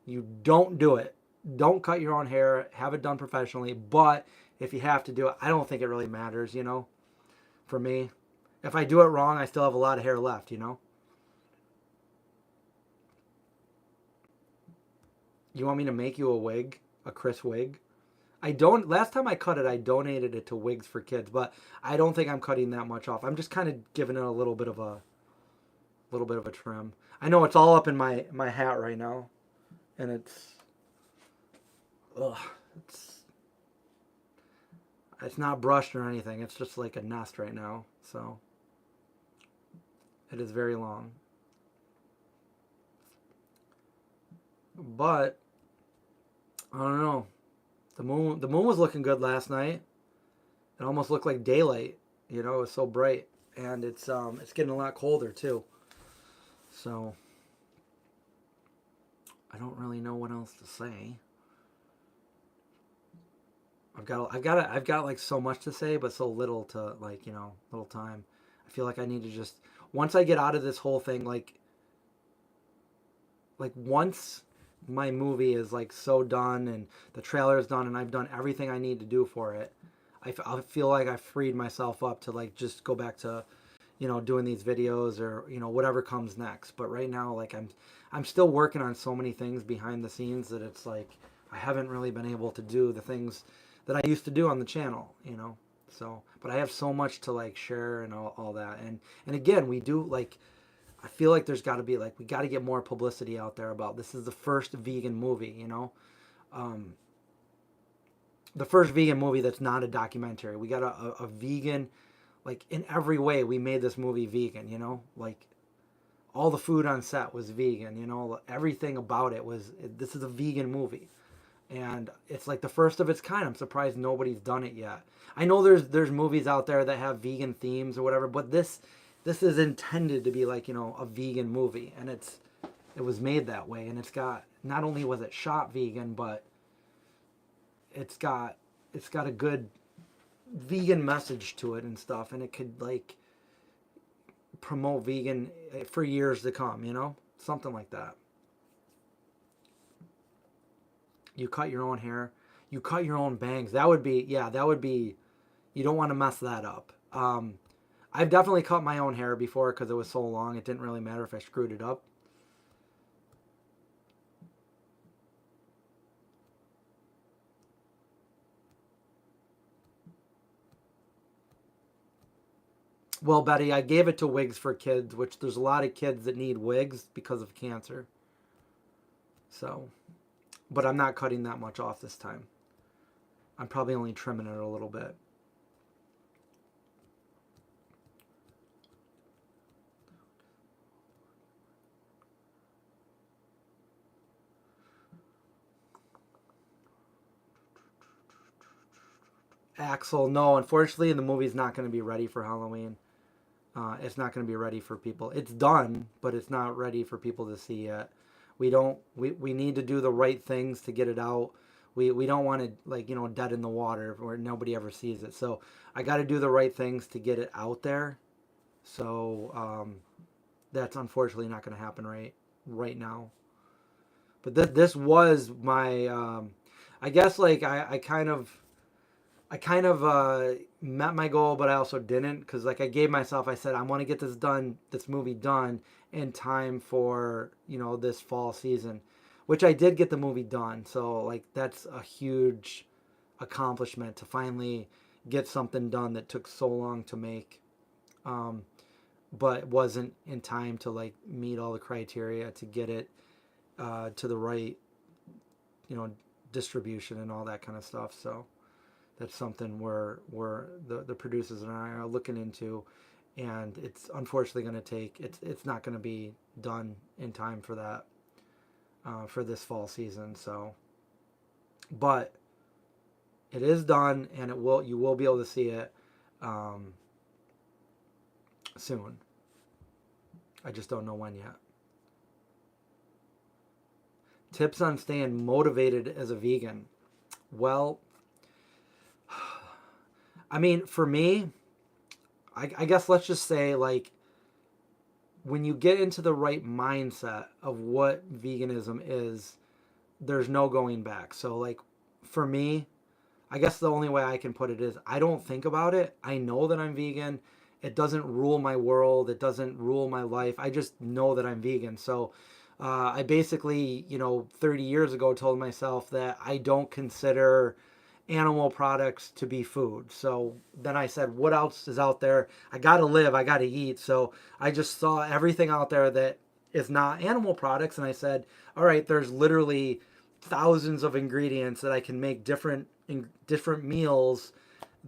you don't do it. Don't cut your own hair. Have it done professionally. But if you have to do it, I don't think it really matters, for me. If I do it wrong, I still have a lot of hair left, You want me to make you a wig? A Chris wig? Last time I cut it, I donated it to Wigs for Kids, but I don't think I'm cutting that much off. I'm just kind of giving it a little bit of a trim. I know it's all up in my hat right now, and it's not brushed or anything. It's just like a nest right now, so it is very long. But I don't know. The moon was looking good last night. It almost looked like daylight. It was so bright, and it's getting a lot colder too. So I don't really know what else to say. I've got like so much to say, but so little to little time. I feel like I need to just, once I get out of this whole thing, like once my movie is like so done and the trailer is done and I've done everything I need to do for it, I feel like I freed myself up to like just go back to doing these videos or whatever comes next. But right now, like I'm still working on so many things behind the scenes that it's like I haven't really been able to do the things that I used to do on the channel, so, but I have so much to like share and all that. And again, we do like, I feel like there's got to be like, we got to get more publicity out there about this is the first vegan movie, the first vegan movie that's not a documentary. We got a vegan, like in every way we made this movie vegan, like all the food on set was vegan, everything about it was, this is a vegan movie. And it's like the first of its kind. I'm surprised nobody's done it yet. I know there's movies out there that have vegan themes or whatever, but this is intended to be like, a vegan movie, and it was made that way, and it's got, not only was it shot vegan, but it's got a good vegan message to it and stuff, and it could like promote vegan for years to come, something like that. You cut your own hair, you cut your own bangs. That would be, you don't want to mess that up. I've definitely cut my own hair before because it was so long. It didn't really matter if I screwed it up. Well, Betty, I gave it to Wigs for Kids, which there's a lot of kids that need wigs because of cancer. So, but I'm not cutting that much off this time. I'm probably only trimming it a little bit. Axel, no, unfortunately, the movie's not going to be ready for Halloween. It's not going to be ready for people. It's done, but it's not ready for people to see yet. We need to do the right things to get it out. We don't want it like, dead in the water where nobody ever sees it. So I got to do the right things to get it out there. So that's unfortunately not going to happen right now. But this was my, I guess like I kind of, I kind of met my goal, but I also didn't, because like I gave myself, I said I want to get this movie done in time for this fall season, which I did get the movie done. So like that's a huge accomplishment to finally get something done that took so long to make, um, but wasn't in time to like meet all the criteria to get it to the right you know distribution and all that kind of stuff. So that's something we're the producers and I are looking into, and it's unfortunately going to take it's not going to be done in time for that for this fall season. So, but it is done, and you will be able to see it soon. I just don't know when yet. Tips on staying motivated as a vegan. Well, I mean, for me, I guess let's just say, like, when you get into the right mindset of what veganism is, there's no going back. So, like, for me, I guess the only way I can put it is I don't think about it. I know that I'm vegan. It doesn't rule my world. It doesn't rule my life. I just know that I'm vegan. So, I basically, 30 years ago told myself that I don't consider animal products to be food. So then I said, what else is out there? I got to live, I got to eat. So I just saw everything out there that is not animal products. And I said, all right, there's literally thousands of ingredients that I can make different meals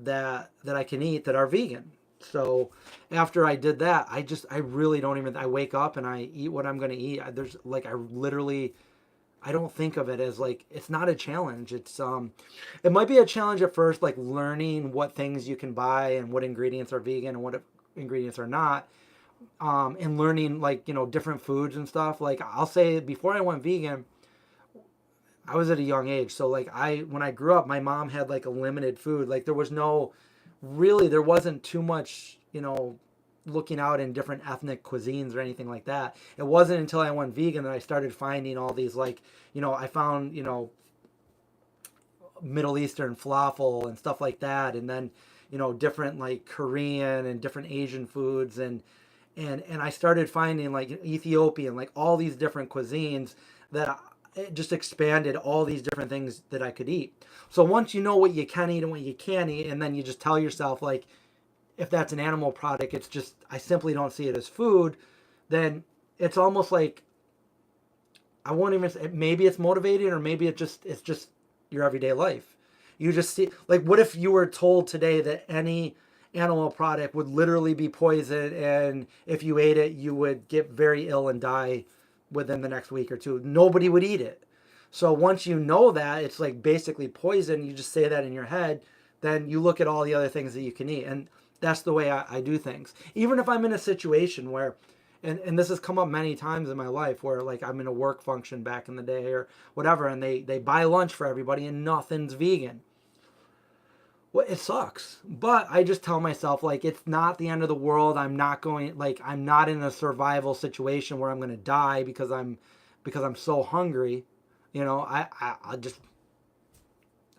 that I can eat that are vegan. So after I did that, I really don't even, I wake up and I eat what I'm going to eat. I don't think of it as like, it's not a challenge. It might be a challenge at first, like learning what things you can buy and what ingredients are vegan and what ingredients are not. And learning like, different foods and stuff. Like I'll say before I went vegan, I was at a young age. So like when I grew up, my mom had like a limited food. Like there wasn't too much, looking out in different ethnic cuisines or anything like that. It wasn't until I went vegan that I started finding all these like, I found, Middle Eastern falafel and stuff like that. And then, different like Korean and different Asian foods. And I started finding like Ethiopian, like all these different cuisines that it just expanded all these different things that I could eat. So once you know what you can eat and what you can't eat, and then you just tell yourself like, if that's an animal product, it's just, I simply don't see it as food, then it's almost like, I won't even say, maybe it's motivating, or maybe it's just your everyday life. You just see, like, what if you were told today that any animal product would literally be poison, and if you ate it, you would get very ill and die within the next week or two? Nobody would eat it. So once you know that it's like basically poison, you just say that in your head, then you look at all the other things that you can eat. And that's the way I do things. Even if I'm in a situation where, and this has come up many times in my life, where like I'm in a work function back in the day or whatever, and they buy lunch for everybody and nothing's vegan. Well, it sucks. But I just tell myself like, it's not the end of the world. I'm not in a survival situation where I'm going to die because I'm so hungry.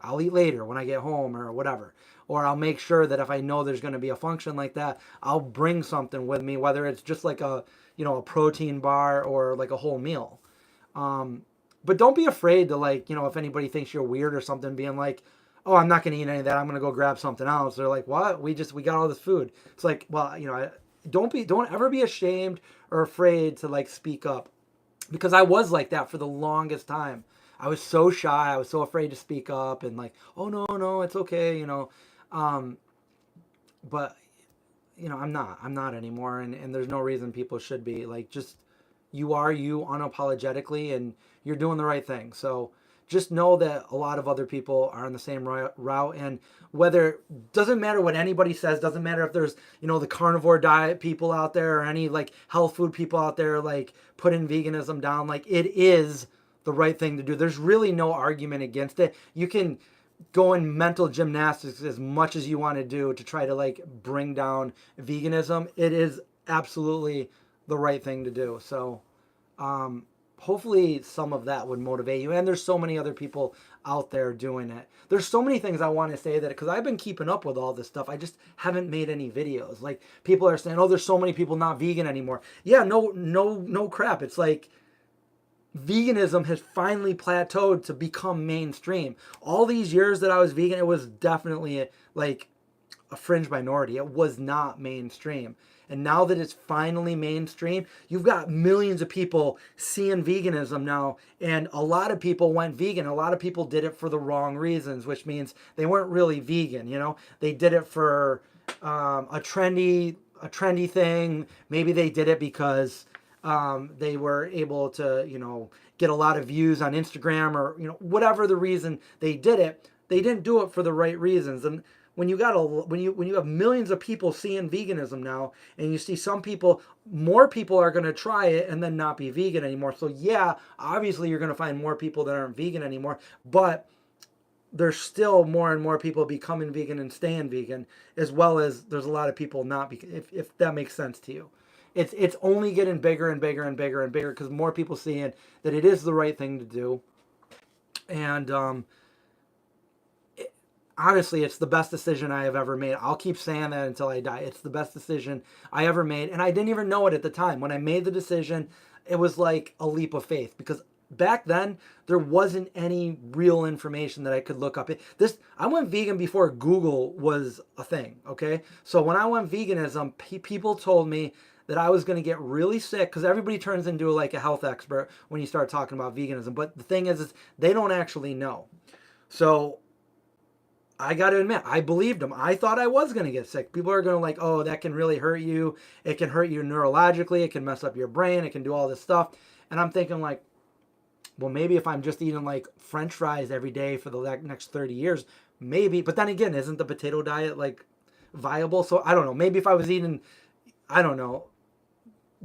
I'll eat later when I get home or whatever. Or I'll make sure that if I know there's going to be a function like that, I'll bring something with me, whether it's just like a protein bar or like a whole meal. But don't be afraid to like, if anybody thinks you're weird or something, being like, oh, I'm not going to eat any of that, I'm going to go grab something else. They're like, what? We got all this food. It's like, well, don't ever be ashamed or afraid to like speak up. Because I was like that for the longest time. I was so shy. I was so afraid to speak up and like, oh no, it's okay, but I'm not anymore. And there's no reason people should be. Like, just, you are you unapologetically, and you're doing the right thing. So just know that a lot of other people are on the same route. And doesn't matter what anybody says, doesn't matter if there's, the carnivore diet people out there or any like health food people out there, like putting veganism down, like it is the right thing to do. There's really no argument against it. You can go in mental gymnastics as much as you want to do to try to like bring down veganism. It is absolutely the right thing to do. So, hopefully some of that would motivate you. And there's so many other people out there doing it. There's so many things I want to say that, because I've been keeping up with all this stuff, I just haven't made any videos. Like, people are saying, oh, there's so many people not vegan anymore. Yeah, no crap. It's like, veganism has finally plateaued to become mainstream. All these years that I was vegan, it was definitely like a fringe minority. It was not mainstream. And now that it's finally mainstream, you've got millions of people seeing veganism now. And a lot of people went vegan. A lot of people did it for the wrong reasons, which means they weren't really vegan. You know, they did it for a trendy thing. Maybe they did it because they were able to, get a lot of views on Instagram, or, whatever the reason they did it. They didn't do it for the right reasons. And when you have millions of people seeing veganism now, and you see more people are going to try it and then not be vegan anymore. So yeah, obviously you're going to find more people that aren't vegan anymore, but there's still more and more people becoming vegan and staying vegan, as well as there's a lot of people not, if that makes sense to you. It's only getting bigger and bigger and bigger and bigger, because more people seeing that it is the right thing to do. And honestly, it's the best decision I have ever made. I'll keep saying that until I die. It's the best decision I ever made. And I didn't even know it at the time. When I made the decision, it was like a leap of faith, because back then there wasn't any real information that I could look up. I went vegan before Google was a thing, okay? So when I went veganism, people told me that I was going to get really sick, because everybody turns into like a health expert when you start talking about veganism. But the thing is they don't actually know. So I got to admit, I believed them. I thought I was going to get sick. People are going to like, oh, that can really hurt you. It can hurt you neurologically. It can mess up your brain. It can do all this stuff. And I'm thinking like, well, maybe if I'm just eating like French fries every day for the next 30 years, maybe. But then again, isn't the potato diet like viable? So I don't know. Maybe if I was eating, I don't know,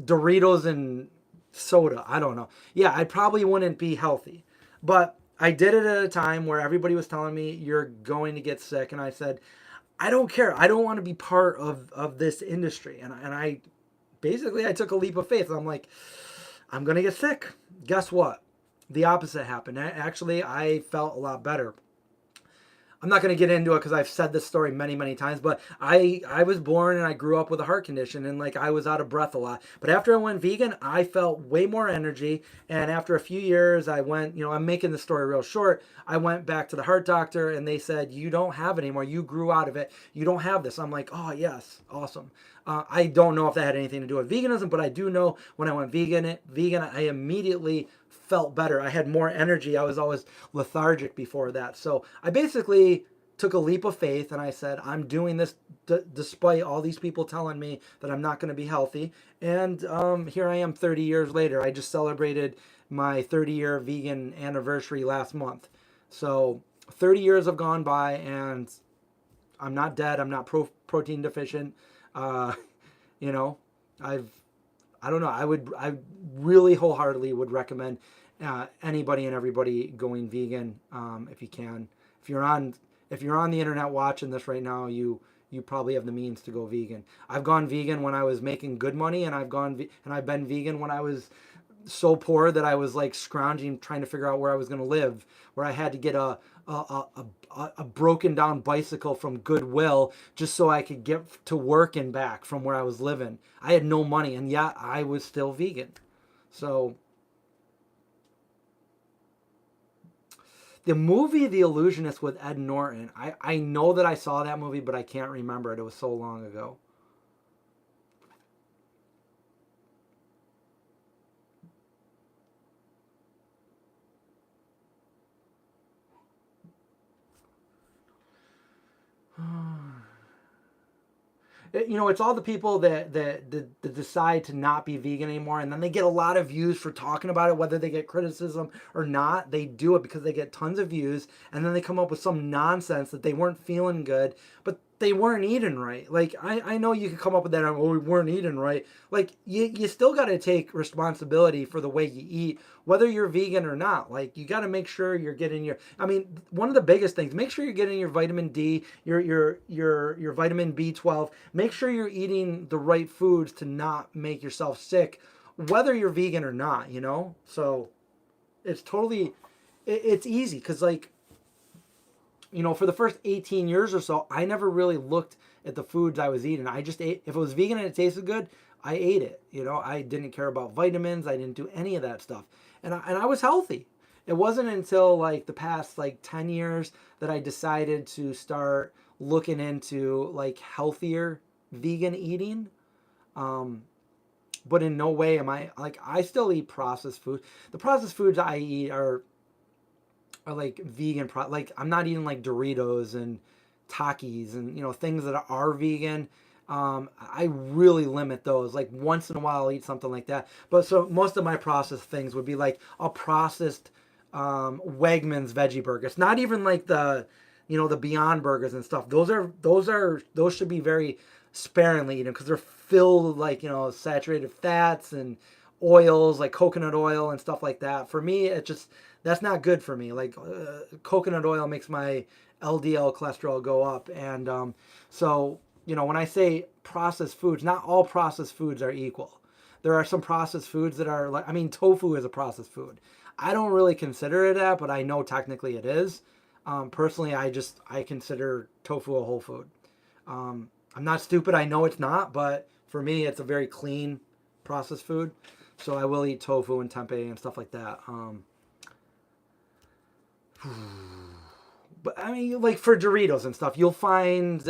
Doritos and soda, I don't know. Yeah, I probably wouldn't be healthy. But I did it at a time where everybody was telling me you're going to get sick. And I said, I don't care. I don't want to be part of this industry. And I basically, I took a leap of faith. I'm like, I'm going to get sick. Guess what? The opposite happened. Actually, I felt a lot better. I'm not going to get into it because I've said this story many, many times, but I was born and I grew up with a heart condition, and like I was out of breath a lot. But after I went vegan, I felt way more energy. And after a few years, I went, I'm making the story real short. I went back to the heart doctor and they said, you don't have it anymore. You grew out of it. You don't have this. I'm like, oh yes, awesome. I don't know if that had anything to do with veganism, but I do know when I went vegan, I immediately felt better. I had more energy. I was always lethargic before that. So I basically took a leap of faith and I said, I'm doing this despite all these people telling me that I'm not going to be healthy. And here I am 30 years later. I just celebrated my 30-year vegan anniversary last month. So 30 years have gone by and I'm not dead. I'm not protein deficient. I don't know. I really wholeheartedly would recommend anybody and everybody going vegan if you can. If you're on the internet watching this right now, you probably have the means to go vegan. I've gone vegan when I was making good money, and I've been vegan when I was so poor that I was like scrounging, trying to figure out where I was going to live, where I had to get a broken down bicycle from Goodwill just so I could get to work and back from where I was living. I had no money, and yet I was still vegan. So the movie The Illusionist with Ed Norton, I know that I saw that movie, but I can't remember it. It was so long ago. It's all the people that decide to not be vegan anymore, and then they get a lot of views for talking about it, whether they get criticism or not. They do it because they get tons of views, and then they come up with some nonsense that they weren't feeling good, but they weren't eating right. Like, I know you could come up with that, oh, we weren't eating right. Like, you still got to take responsibility for the way you eat, whether you're vegan or not. Like, you got to make sure you're getting one of the biggest things, make sure you're getting your vitamin D, your vitamin B12. Make sure you're eating the right foods to not make yourself sick whether you're vegan or not, So it's totally, it's easy because, like, for the first 18 years or so, I never really looked at the foods I was eating. I just ate. If it was vegan and it tasted good, I ate it. I didn't care about vitamins. I didn't do any of that stuff. And I was healthy. It wasn't until like the past like 10 years that I decided to start looking into like healthier vegan eating. But in no way am I like, I still eat processed food. The processed foods I eat are like vegan like I'm not eating like Doritos and Takis and things that are vegan. I really limit those. Like once in a while I'll eat something like that. But so most of my processed things would be like a processed Wegmans veggie burgers. Not even like the Beyond Burgers and stuff. Those should be very sparingly eaten because they're filled with like saturated fats and oils like coconut oil and stuff like that. For me, that's not good for me. Like coconut oil makes my LDL cholesterol go up, and so when I say processed foods, not all processed foods are equal. There are some processed foods that are like, I mean, tofu is a processed food. I don't really consider it that, but I know technically it is. Personally, I consider tofu a whole food. I'm not stupid. I know it's not, but for me, it's a very clean processed food. So I will eat tofu and tempeh and stuff like that. But I mean, like for Doritos and stuff, you'll find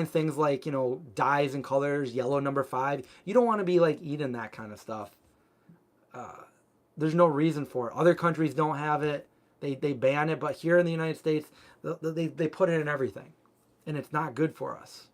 things like dyes and colors, yellow number 5. You don't want to be like eating that kind of stuff. There's no reason for it. Other countries don't have it. They ban it, but here in the United States, they put it in everything, and it's not good for us.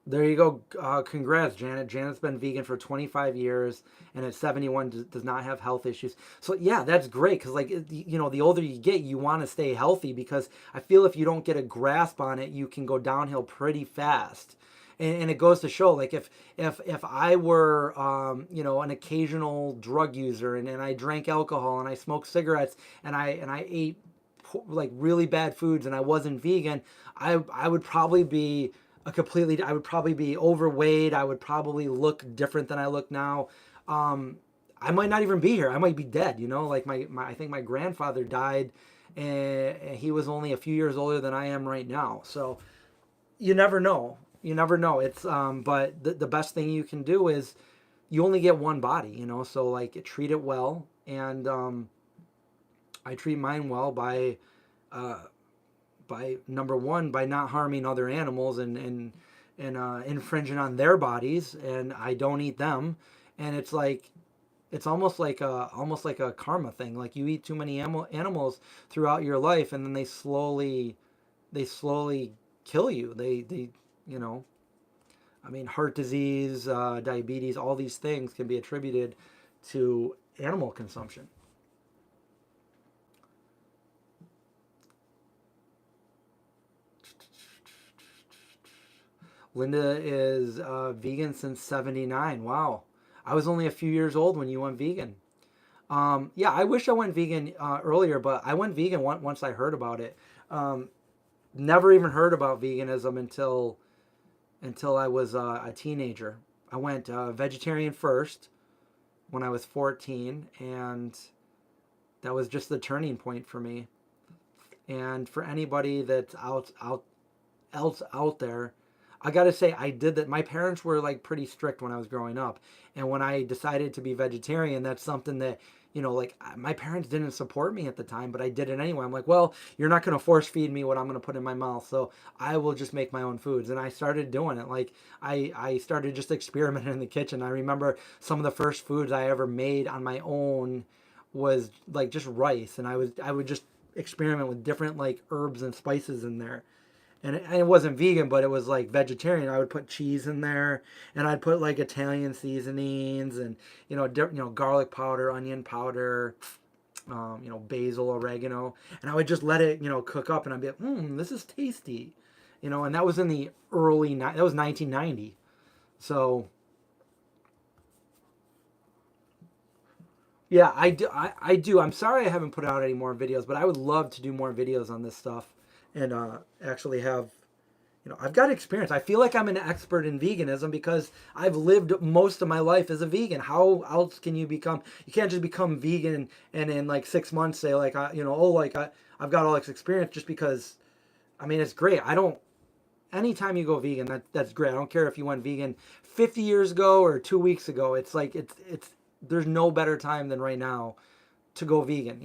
There you go. Congrats, Janet. Janet's been vegan for 25 years, and at 71 does not have health issues. So yeah, that's great because like the older you get, you want to stay healthy because I feel if you don't get a grasp on it, you can go downhill pretty fast. And it goes to show, like if I were an occasional drug user and I drank alcohol and I smoked cigarettes and I ate like really bad foods and I wasn't vegan, I would probably be I would probably be overweight. I would probably look different than I look now. I might not even be here. I might be dead. Like I think my grandfather died, and he was only a few years older than I am right now. So you never know. You never know. It's but the best thing you can do is you only get one body. So like treat it well, and I treat mine well by number one, by not harming other animals and infringing on their bodies, and I don't eat them. And it's like it's almost like a karma thing. Like you eat too many animals throughout your life, and then they slowly kill you. They I mean, heart disease, diabetes, all these things can be attributed to animal consumption. Linda is vegan since 79. Wow. I was only a few years old when you went vegan. Yeah, I wish I went vegan earlier, but I went vegan once I heard about it. Never even heard about veganism until I was a teenager. I went vegetarian first when I was 14, and that was just the turning point for me. And for anybody that's else out there, I gotta say, I did that. My parents were like pretty strict when I was growing up, and when I decided to be vegetarian, that's something that like my parents didn't support me at the time, but I did it anyway. I'm like, well, you're not gonna force feed me what I'm gonna put in my mouth, so I will just make my own foods. And I started doing it. Like I started just experimenting in the kitchen. I remember some of the first foods I ever made on my own was like just rice, and I would just experiment with different like herbs and spices in there, and it wasn't vegan, but it was like vegetarian. I would put cheese in there, and I'd put like Italian seasonings, and garlic powder, onion powder, basil, oregano, and I would just let it cook up, and I'd be like, this is tasty, and that was in the that was 1990, so Yeah, I do. I do. I'm sorry I haven't put out any more videos, but I would love to do more videos on this stuff and actually have, I've got experience. I feel like I'm an expert in veganism because I've lived most of my life as a vegan. How else can you become? You can't just become vegan and in like 6 months say like, I've got all this experience just because. I mean, it's great. I don't. Anytime you go vegan, that's great. I don't care if you went vegan 50 years ago or 2 weeks ago. It's like it's. There's no better time than right now to go vegan.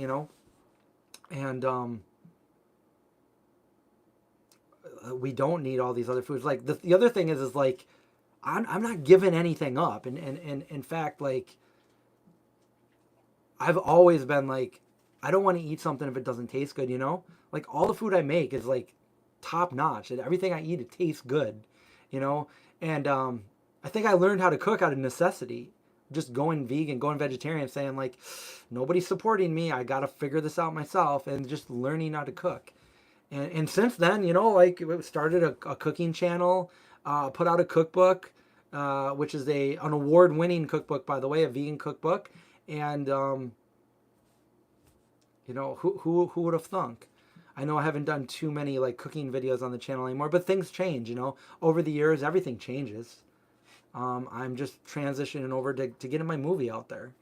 And we don't need all these other foods. Like the other thing is like I'm not giving anything up. And in fact, like I've always been like, I don't want to eat something if it doesn't taste good. Like all the food I make is like top notch, and everything I eat, it tastes good, you know. And I think I learned how to cook out of necessity, just going vegan, going vegetarian, saying like, nobody's supporting me. I got to figure this out myself, and just learning how to cook. And since then, like we started a cooking channel, put out a cookbook, which is an award-winning cookbook, by the way, a vegan cookbook. And who would have thunk? I know I haven't done too many like cooking videos on the channel anymore, but things change. Over the years, everything changes. I'm just transitioning over to getting my movie out there.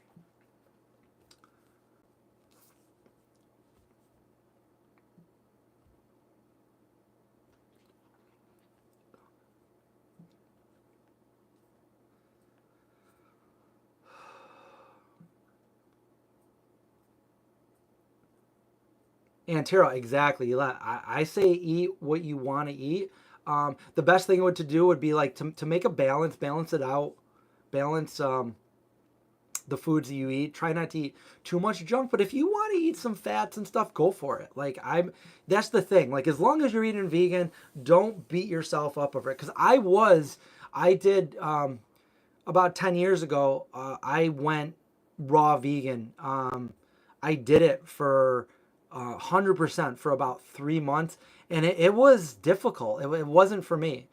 And Tara, exactly. I say eat what you want to eat. The best thing to do would be like to make a balance it out, balance the foods that you eat. Try not to eat too much junk, but if you want to eat some fats and stuff, go for it. Like that's the thing. Like as long as you're eating vegan, don't beat yourself up over it. Because I did about 10 years ago. I went raw vegan. I did it for 100% for about 3 months, and it was difficult. It wasn't for me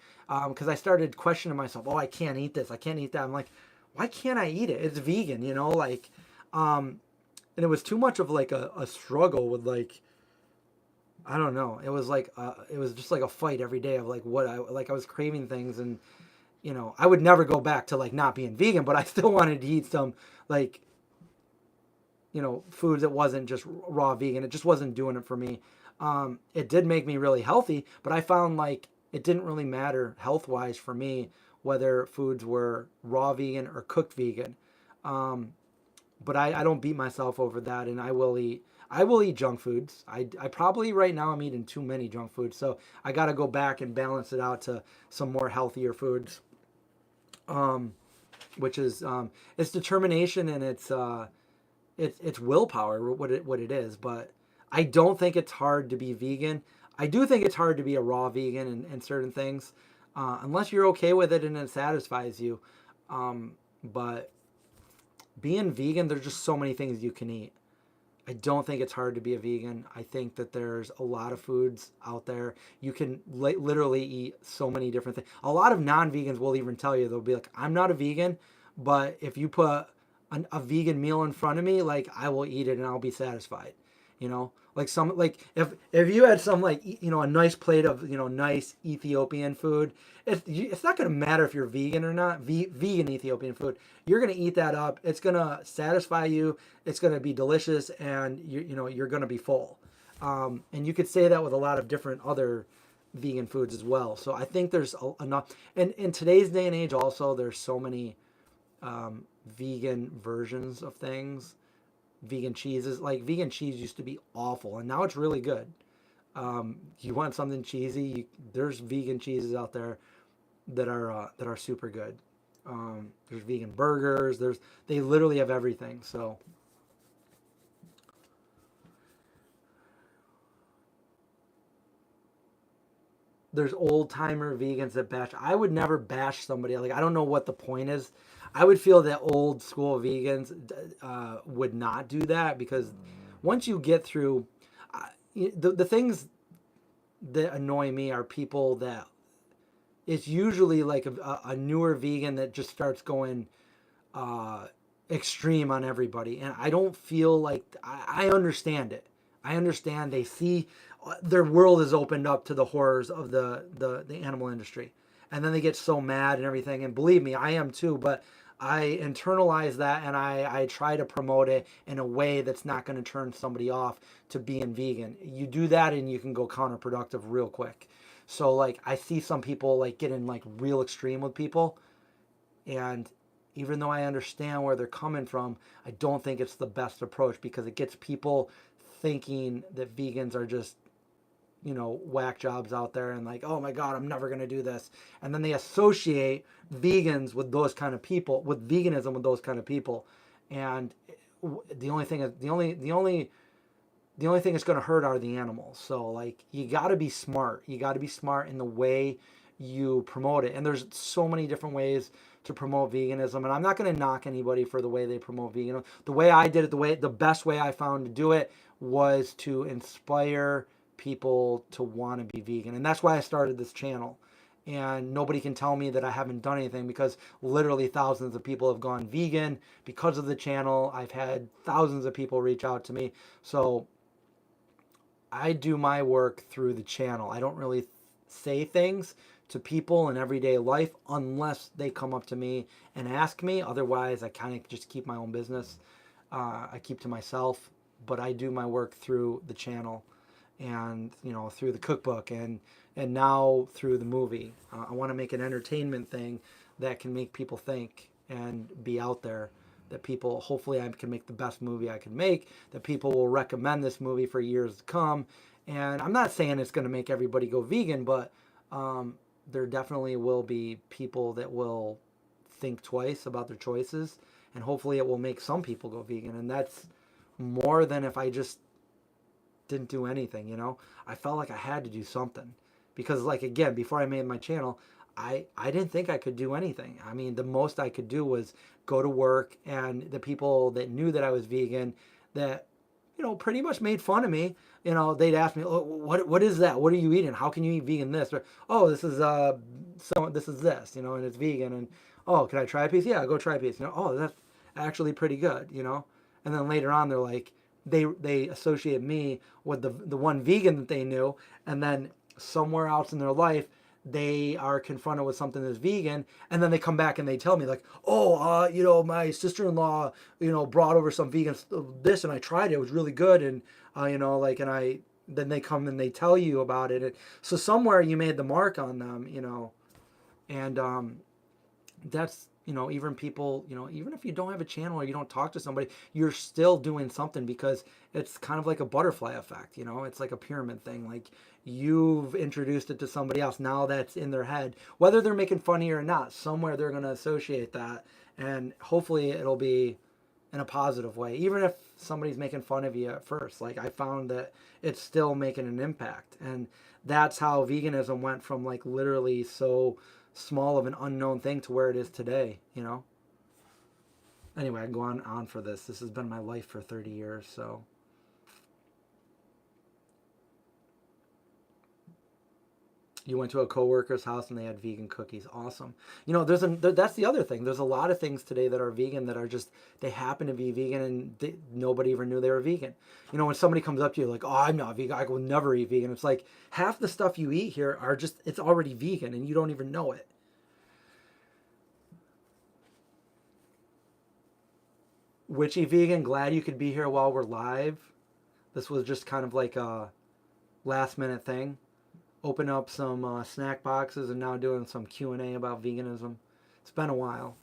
because I started questioning myself. Oh, I can't eat this. I can't eat that. I'm like, why can't I eat it? It's vegan, like, and it was too much of like a struggle with like, I don't know. It was like it was just like a fight every day of like what I was craving things, and I would never go back to like not being vegan, but I still wanted to eat some like foods that wasn't just raw vegan. It just wasn't doing it for me. It did make me really healthy, but I found like it didn't really matter health wise for me whether foods were raw vegan or cooked vegan. But I don't beat myself over that, and I will eat junk foods. I probably right now I'm eating too many junk foods, so I got to go back and balance it out to some more healthier foods. Which is it's determination, and it's willpower what it is. But I don't think it's hard to be vegan. I do think it's hard to be a raw vegan and certain things, unless you're okay with it and it satisfies you. But being vegan, there's just so many things you can eat. I don't think it's hard to be a vegan. I think that there's a lot of foods out there. You can literally eat so many different things. A lot of non-vegans will even tell you, they'll be like, I'm not a vegan, but if you put a vegan meal in front of me, like I will eat it and I'll be satisfied. Like if you had some like a nice plate of nice Ethiopian food, it's not gonna matter if you're vegan or not. Vegan Ethiopian food, you're gonna eat that up. It's gonna satisfy you. It's gonna be delicious, and you're gonna be full. And you could say that with a lot of different other vegan foods as well. So I think there's enough. And in today's day and age, also there's so many vegan versions of things. Vegan cheeses, like vegan cheese used to be awful, and now it's really good. You want something cheesy, there's vegan cheeses out there that are super good. There's vegan burgers. They literally have everything. So there's old timer vegans that bash. I would never bash somebody. Like I don't know what the point is. I would feel that old school vegans would not do that, because once you get through the things that annoy me are people that it's usually like a newer vegan that just starts going extreme on everybody. And I don't feel like I understand it. I understand they see their world is opened up to the horrors of the animal industry. And then they get so mad and everything. And believe me, I am too. But I internalize that and I try to promote it in a way that's not going to turn somebody off to being vegan. You do that and you can go counterproductive real quick. So like I see some people like getting like real extreme with people, and even though I understand where they're coming from, I don't think it's the best approach because it gets people thinking that vegans are just, whack jobs out there and like, oh my God, I'm never going to do this. And then they associate vegans with those kind of people, with veganism with those kind of people. And the only thing is, the only thing that's going to hurt are the animals. So like you got to be smart. You got to be smart in the way you promote it. And there's so many different ways to promote veganism. And I'm not going to knock anybody for the way they promote veganism. The way I did it, the best way I found to do it was to inspire people to want to be vegan. And that's why I started this channel. And nobody can tell me that I haven't done anything because literally thousands of people have gone vegan because of the channel. I've had thousands of people reach out to me. So I do my work through the channel. I don't really say things to people in everyday life unless they come up to me and ask me. Otherwise, I kind of just keep my own business. I keep to myself, but I do my work through the channel and, through the cookbook and now through the movie. I want to make an entertainment thing that can make people think and be out there. That people, hopefully I can make the best movie I can make, that people will recommend this movie for years to come. And I'm not saying it's going to make everybody go vegan, but there definitely will be people that will think twice about their choices. And hopefully it will make some people go vegan. And that's more than if I just didn't do anything, I felt like I had to do something. Because like, again, before I made my channel, I didn't think I could do anything. I mean, the most I could do was go to work, and the people that knew that I was vegan, that, pretty much made fun of me. They'd ask me, oh, what is that? What are you eating? How can you eat vegan this? Or, oh, this is this, and it's vegan. And, oh, can I try a piece? Yeah, go try a piece. Oh, that's actually pretty good, And then later on, they're like, they associate me with the one vegan that they knew, and then somewhere else in their life, they are confronted with something that's vegan, and then they come back and they tell me like, oh, my sister-in-law, brought over some vegan this, and I tried it. It was really good, and then they come and they tell you about it. And so somewhere you made the mark on them, and that's, even people, even if you don't have a channel or you don't talk to somebody, you're still doing something because it's kind of like a butterfly effect, it's like a pyramid thing. Like you've introduced it to somebody else. Now that's in their head, whether they're making fun of you or not, somewhere they're going to associate that. And hopefully it'll be in a positive way, even if somebody's making fun of you at first. Like I found that it's still making an impact. And that's how veganism went from like literally so small of an unknown thing to where it is today, Anyway, I can go on for this. This has been my life for 30 years, so. You went to a coworker's house and they had vegan cookies. Awesome. That's the other thing. There's a lot of things today that are vegan that are just, they happen to be vegan and nobody ever knew they were vegan. When somebody comes up to you like, oh, I'm not vegan, I will never eat vegan. It's like half the stuff you eat here are just, it's already vegan and you don't even know it. Witchy Vegan, glad you could be here while we're live. This was just kind of like a last minute thing. Open up some snack boxes and now doing some Q&A about veganism. It's been a while.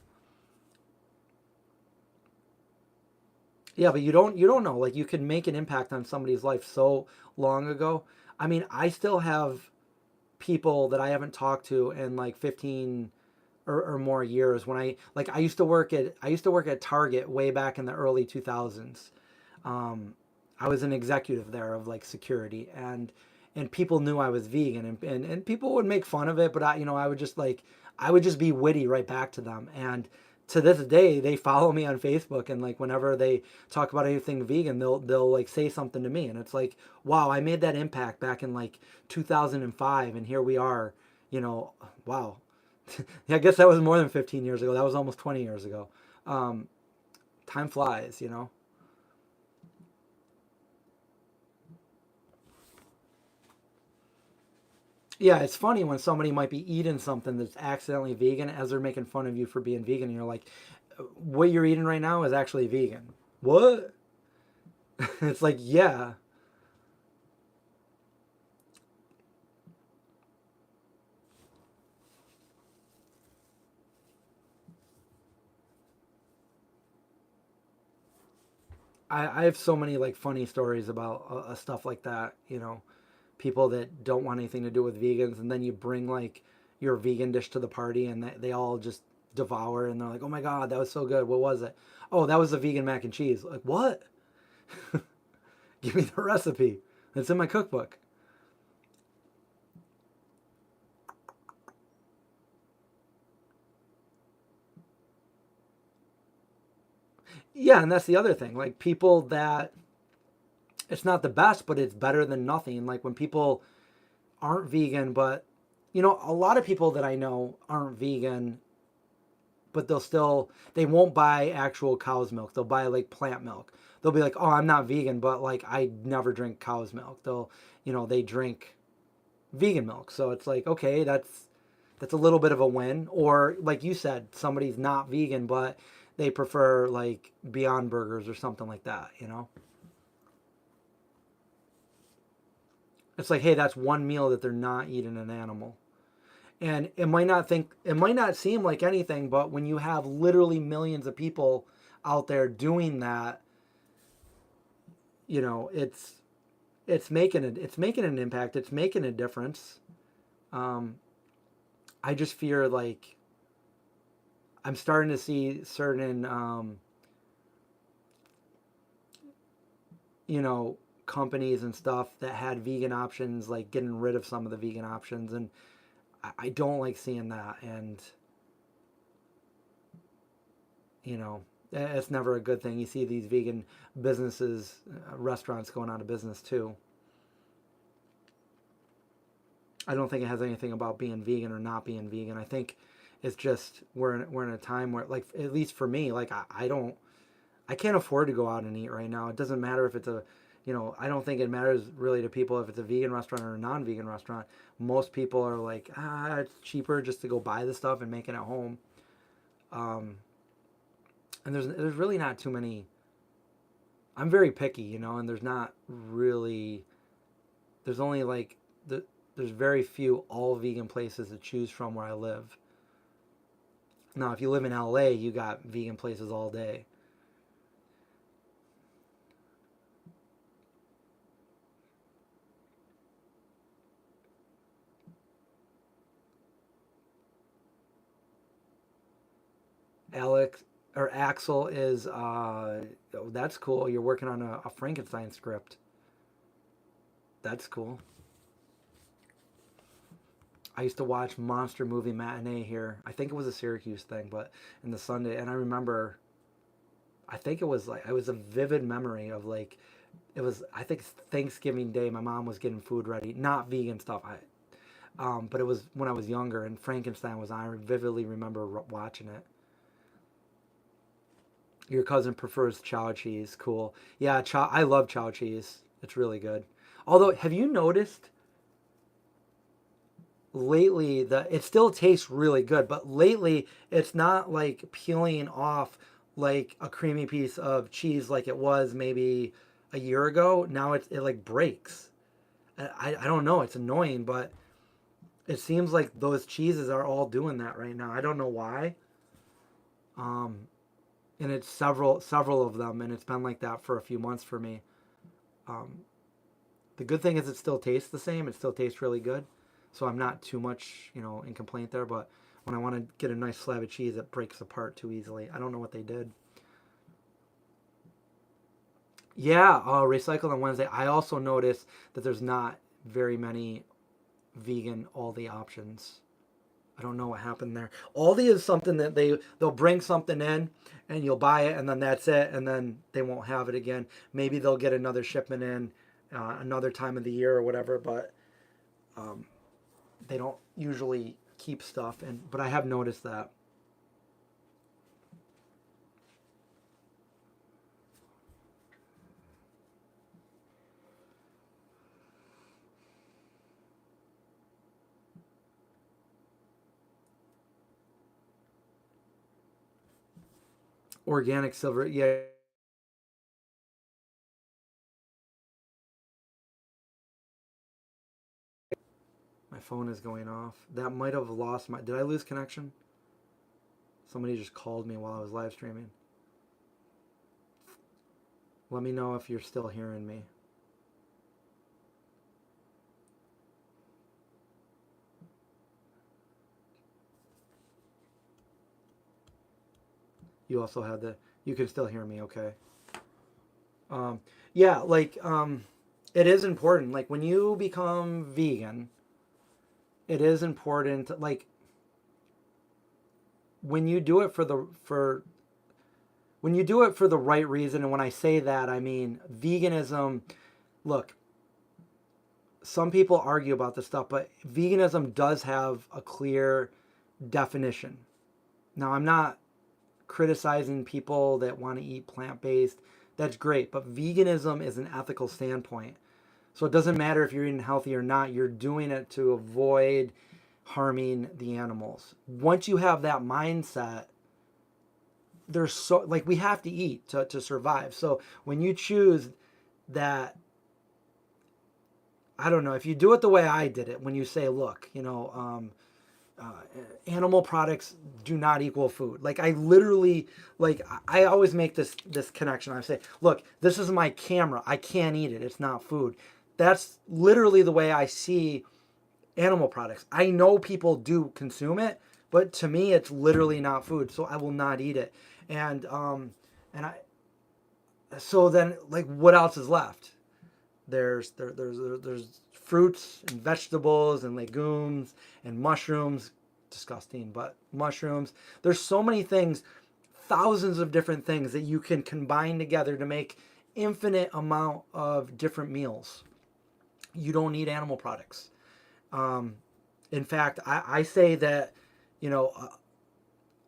Yeah, but you don't know. Like you can make an impact on somebody's life so long ago. I mean, I still have people that I haven't talked to in like 15 or more years. When I used to work at Target way back in the early 2000s. I was an executive there of like security, and people knew I was vegan, and people would make fun of it, but I would just be witty right back to them. And to this day, they follow me on Facebook, and like whenever they talk about anything vegan, they'll like say something to me, and it's like, wow, I made that impact back in like 2005, and here we are, wow. I guess that was more than 15 years ago. That was almost 20 years ago. Time flies, you know. Yeah, it's funny when somebody might be eating something that's accidentally vegan as they're making fun of you for being vegan, and you're like, what you're eating right now is actually vegan. What? It's like, yeah. I have so many like funny stories about stuff like that, you know, people that don't want anything to do with vegans, and then you bring like your vegan dish to the party, and they all just devour, and they're like, oh my god, that was so good. What was it? Oh, that was the vegan mac and cheese. Like, what? Give me the recipe. It's in my cookbook. Yeah, and that's the other thing. Like people that it's not the best, but it's better than nothing. Like when people aren't vegan, but you know, a lot of people that I know aren't vegan, but they won't buy actual cow's milk. They'll buy like plant milk. They'll be like, "Oh, I'm not vegan, but like I never drink cow's milk." They drink vegan milk. So it's like, okay, that's a little bit of a win. Or like you said, somebody's not vegan, but they prefer like Beyond Burgers or something like that, you know? It's like, hey, that's one meal that they're not eating an animal. And it might not seem like anything, but when you have literally millions of people out there doing that, you know, it's making an impact. It's making a difference. Um, I just fear like I'm starting to see certain you know, companies and stuff that had vegan options like getting rid of some of the vegan options, and I don't like seeing that. And you know, it's never a good thing. You see these vegan businesses, restaurants going out of business too. I don't think it has anything about being vegan or not being vegan. I think it's just we're in a time where like at least for me, like I can't afford to go out and eat right now. It doesn't matter if it's a, you know, I don't think it matters really to people if it's a vegan restaurant or a non-vegan restaurant. Most people are like, it's cheaper just to go buy the stuff and make it at home. Um, and there's really not too many. I'm very picky, you know, and there's not really. There's only like there's very few all vegan places to choose from where I live. Now, if you live in LA, you got vegan places all day. Alex or Axel is oh, that's cool. You're working on a Frankenstein script. That's cool. I used to watch Monster Movie Matinee here. I think it was a Syracuse thing, but in the Sunday, and I remember. I think it was like it was a vivid memory of like it was. I think Thanksgiving Day. My mom was getting food ready, not vegan stuff. But it was when I was younger, and Frankenstein was on. I vividly remember watching it. Your cousin prefers chow cheese. Cool. Yeah, I love chow cheese. It's really good. Although, have you noticed lately that it still tastes really good, but lately it's not like peeling off like a creamy piece of cheese like it was maybe a year ago. Now it like breaks. I don't know. It's annoying, but it seems like those cheeses are all doing that right now. I don't know why. Um, and it's several of them, and it's been like that for a few months for me. Um, the good thing is it still tastes the same. It still tastes really good, so I'm not too much in complaint there. But when I want to get a nice slab of cheese, it breaks apart too easily. I don't know what they did. Yeah, recycled on Wednesday. I also noticed that there's not very many vegan Aldi options. I don't know what happened there. Aldi is something that they'll bring something in and you'll buy it and then that's it and then they won't have it again. Maybe they'll get another shipment in another time of the year or whatever, but um, they don't usually keep stuff. And but I have noticed that. Organic silver. Yeah. My phone is going off. That might have lost my... Did I lose connection? Somebody just called me while I was live streaming. Let me know if you're still hearing me. You also had the... You can still hear me, okay. Yeah, like, it is important. Like, when you become vegan, it is important, like, when you do it for the... When you do it for the right reason, and when I say that, I mean veganism. Look, some people argue about this stuff, but veganism does have a clear definition. Now, I'm not criticizing people that want to eat plant-based. That's great, but veganism is an ethical standpoint. So it doesn't matter if you're eating healthy or not, you're doing it to avoid harming the animals. Once you have that mindset, there's so, like, we have to eat to survive. So when you choose that, I don't know, if you do it the way I did it, when you say, look, animal products do not equal food. Like, I literally, like, I always make this connection. I say, look, this is my camera. I can't eat it. It's not food. That's literally the way I see animal products. I know people do consume it, but to me, it's literally not food. So I will not eat it. So then, like, what else is left? There's fruits and vegetables and legumes and mushrooms. Disgusting, but mushrooms. There's so many things, thousands of different things that you can combine together to make infinite amount of different meals. You don't need animal products. In fact, I say that,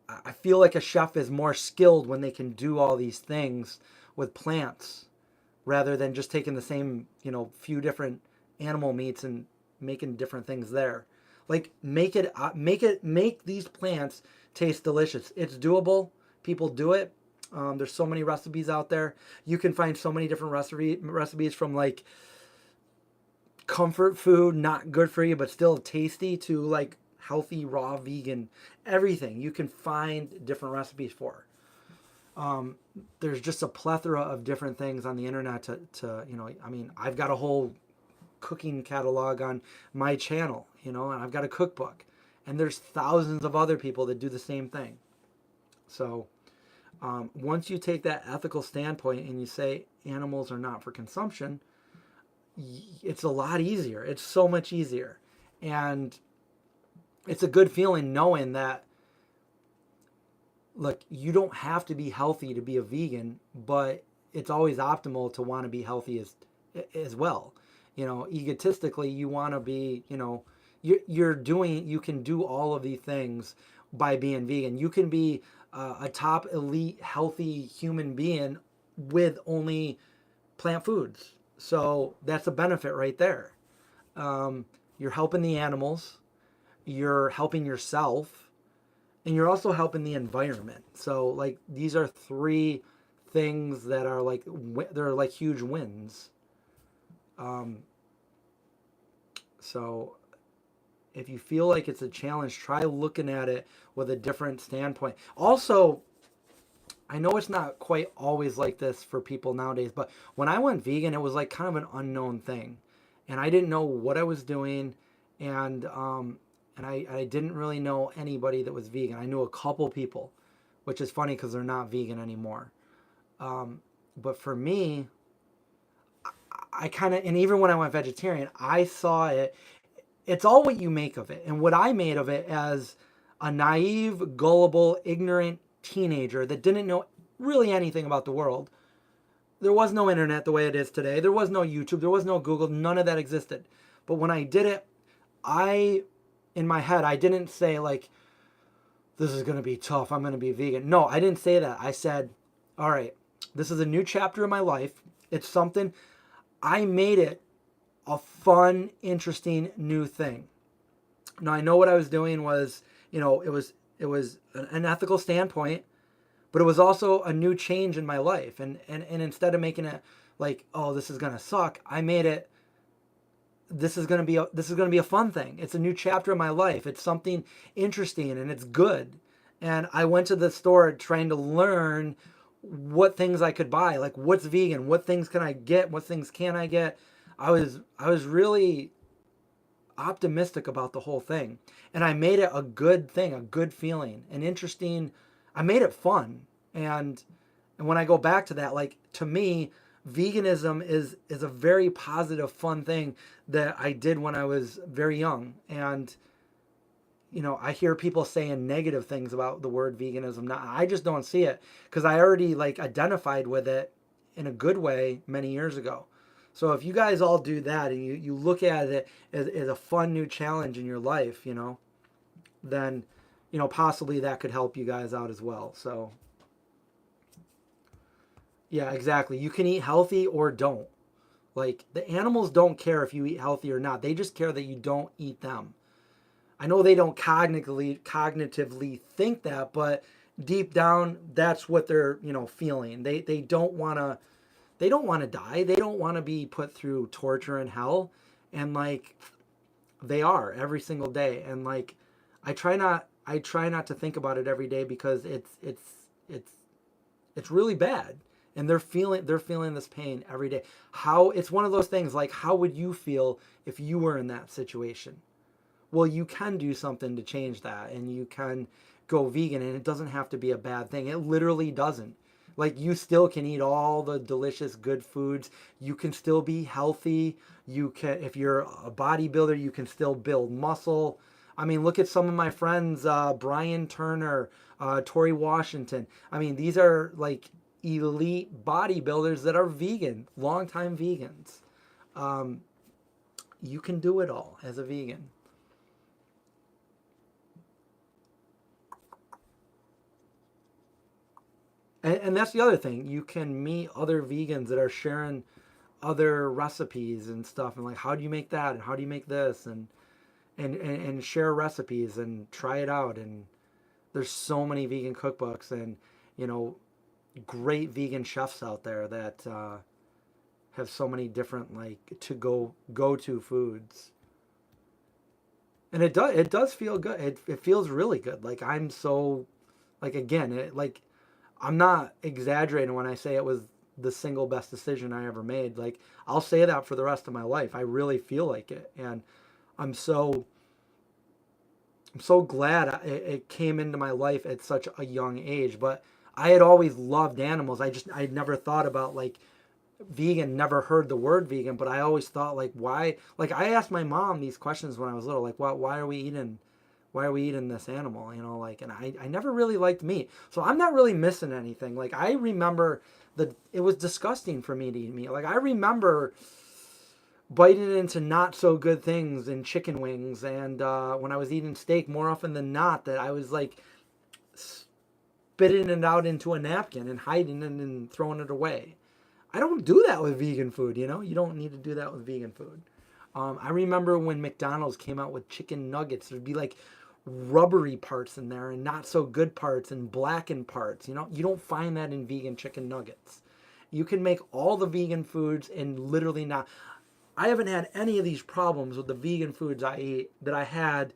I feel like a chef is more skilled when they can do all these things with plants rather than just taking the same, few different animal meats and making different things there. Like, make these plants taste delicious. It's doable. People do it. There's so many recipes out there. You can find so many different recipes from, like, comfort food, not good for you, but still tasty, to, like, healthy, raw, vegan, everything. You can find different recipes for. There's just a plethora of different things on the internet to I've got a whole cooking catalog on my channel, and I've got a cookbook, and there's thousands of other people that do the same thing. So once you take that ethical standpoint and you say animals are not for consumption, it's a lot easier. It's so much easier. And it's a good feeling knowing that, look, you don't have to be healthy to be a vegan, but it's always optimal to want to be healthy as well. Egotistically, you want to be, you can do all of these things by being vegan. You can be a top elite healthy human being with only plant foods. So that's a benefit right there. You're helping the animals, you're helping yourself, and you're also helping the environment. So, like, these are three things that are like, they're like huge wins. So if you feel like it's a challenge, try looking at it with a different standpoint. Also, I know it's not quite always like this for people nowadays, but when I went vegan, it was like kind of an unknown thing, and I didn't know what I was doing, and I didn't really know anybody that was vegan. I knew a couple people, which is funny because they're not vegan anymore. But for me, I kind of, and even when I went vegetarian, I saw it. It's all what you make of it, and what I made of it as a naive, gullible, ignorant teenager that didn't know really anything about the world. There was no internet the way it is today. There was no YouTube. There was no Google. None of that existed. But when I did it, in my head, I didn't say, like, this is going to be tough. I'm going to be vegan. No, I didn't say that. I said, all right, this is a new chapter in my life. It's something. I made it a fun, interesting, new thing. Now, I know what I was doing was, it was an ethical standpoint, but it was also a new change in my life. And instead of making it like, oh, this is gonna suck, I made it, this is gonna be a fun thing. It's a new chapter of my life. It's something interesting and it's good. And I went to the store trying to learn what things I could buy, like what's vegan, what things can I get, what things can I get. I was really optimistic about the whole thing, and I made it a good thing, a good feeling, an interesting. I made it fun, and when I go back to that, like to me, veganism is a very positive, fun thing that I did when I was very young, and I hear people saying negative things about the word veganism. Now, I just don't see it because I already like identified with it in a good way many years ago. So if you guys all do that and you look at it as a fun new challenge in your life, then, possibly that could help you guys out as well. So, yeah, exactly. You can eat healthy or don't. Like, the animals don't care if you eat healthy or not. They just care that you don't eat them. I know they don't cognitively think that, but deep down, that's what they're feeling. They don't want to die. They don't want to be put through torture and hell, and like they are every single day. And like I try not to think about it every day because it's really bad, and they're feeling this pain every day. How it's one of those things like how would you feel if you were in that situation? Well, you can do something to change that, and you can go vegan, and it doesn't have to be a bad thing. It literally doesn't. Like, you still can eat all the delicious good foods. You can still be healthy. You can, if you're a bodybuilder, you can still build muscle. I mean, look at some of my friends, Brian Turner, Tori Washington. I mean, these are like elite bodybuilders that are vegan, longtime vegans. Um, you can do it all as a vegan. And that's the other thing. You can meet other vegans that are sharing other recipes and stuff, and like, how do you make that, and how do you make this, and share recipes and try it out. And there's so many vegan cookbooks, and you know, great vegan chefs out there that have so many different like to go to foods. And it does feel good. It feels really good. Like I'm so like again it like I'm not exaggerating when I say it was the single best decision I ever made. Like I'll say that for the rest of my life. I really feel like it, and I'm so I'm so glad it came into my life at such a young age. But I had always loved animals. I never thought about like vegan. Never heard the word vegan, but I always thought like why? Like I asked my mom these questions when I was little. Like why are we eating? Why are we eating this animal? You know, like, and I never really liked meat. So I'm not really missing anything. Like, I remember it was disgusting for me to eat meat. Like, I remember biting into not so good things in chicken wings. And when I was eating steak, more often than not, that I was like spitting it out into a napkin and hiding it and throwing it away. I don't do that with vegan food, you know? You don't need to do that with vegan food. I remember when McDonald's came out with chicken nuggets, there'd be like rubbery parts in there and not so good parts and blackened parts. You know, you don't find that in vegan chicken nuggets. You can make all the vegan foods and literally not. I haven't had any of these problems with the vegan foods I ate that I had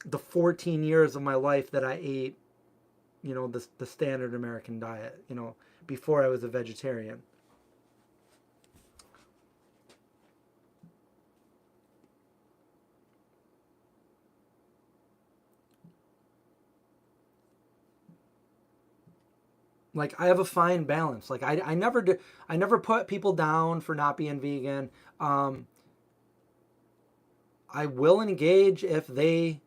the 14 years of my life that I ate, you know, the standard American diet, you know, before I was a vegetarian. Like I have a fine balance. Like I never do. I never put people down for not being vegan. Um, I will engage if they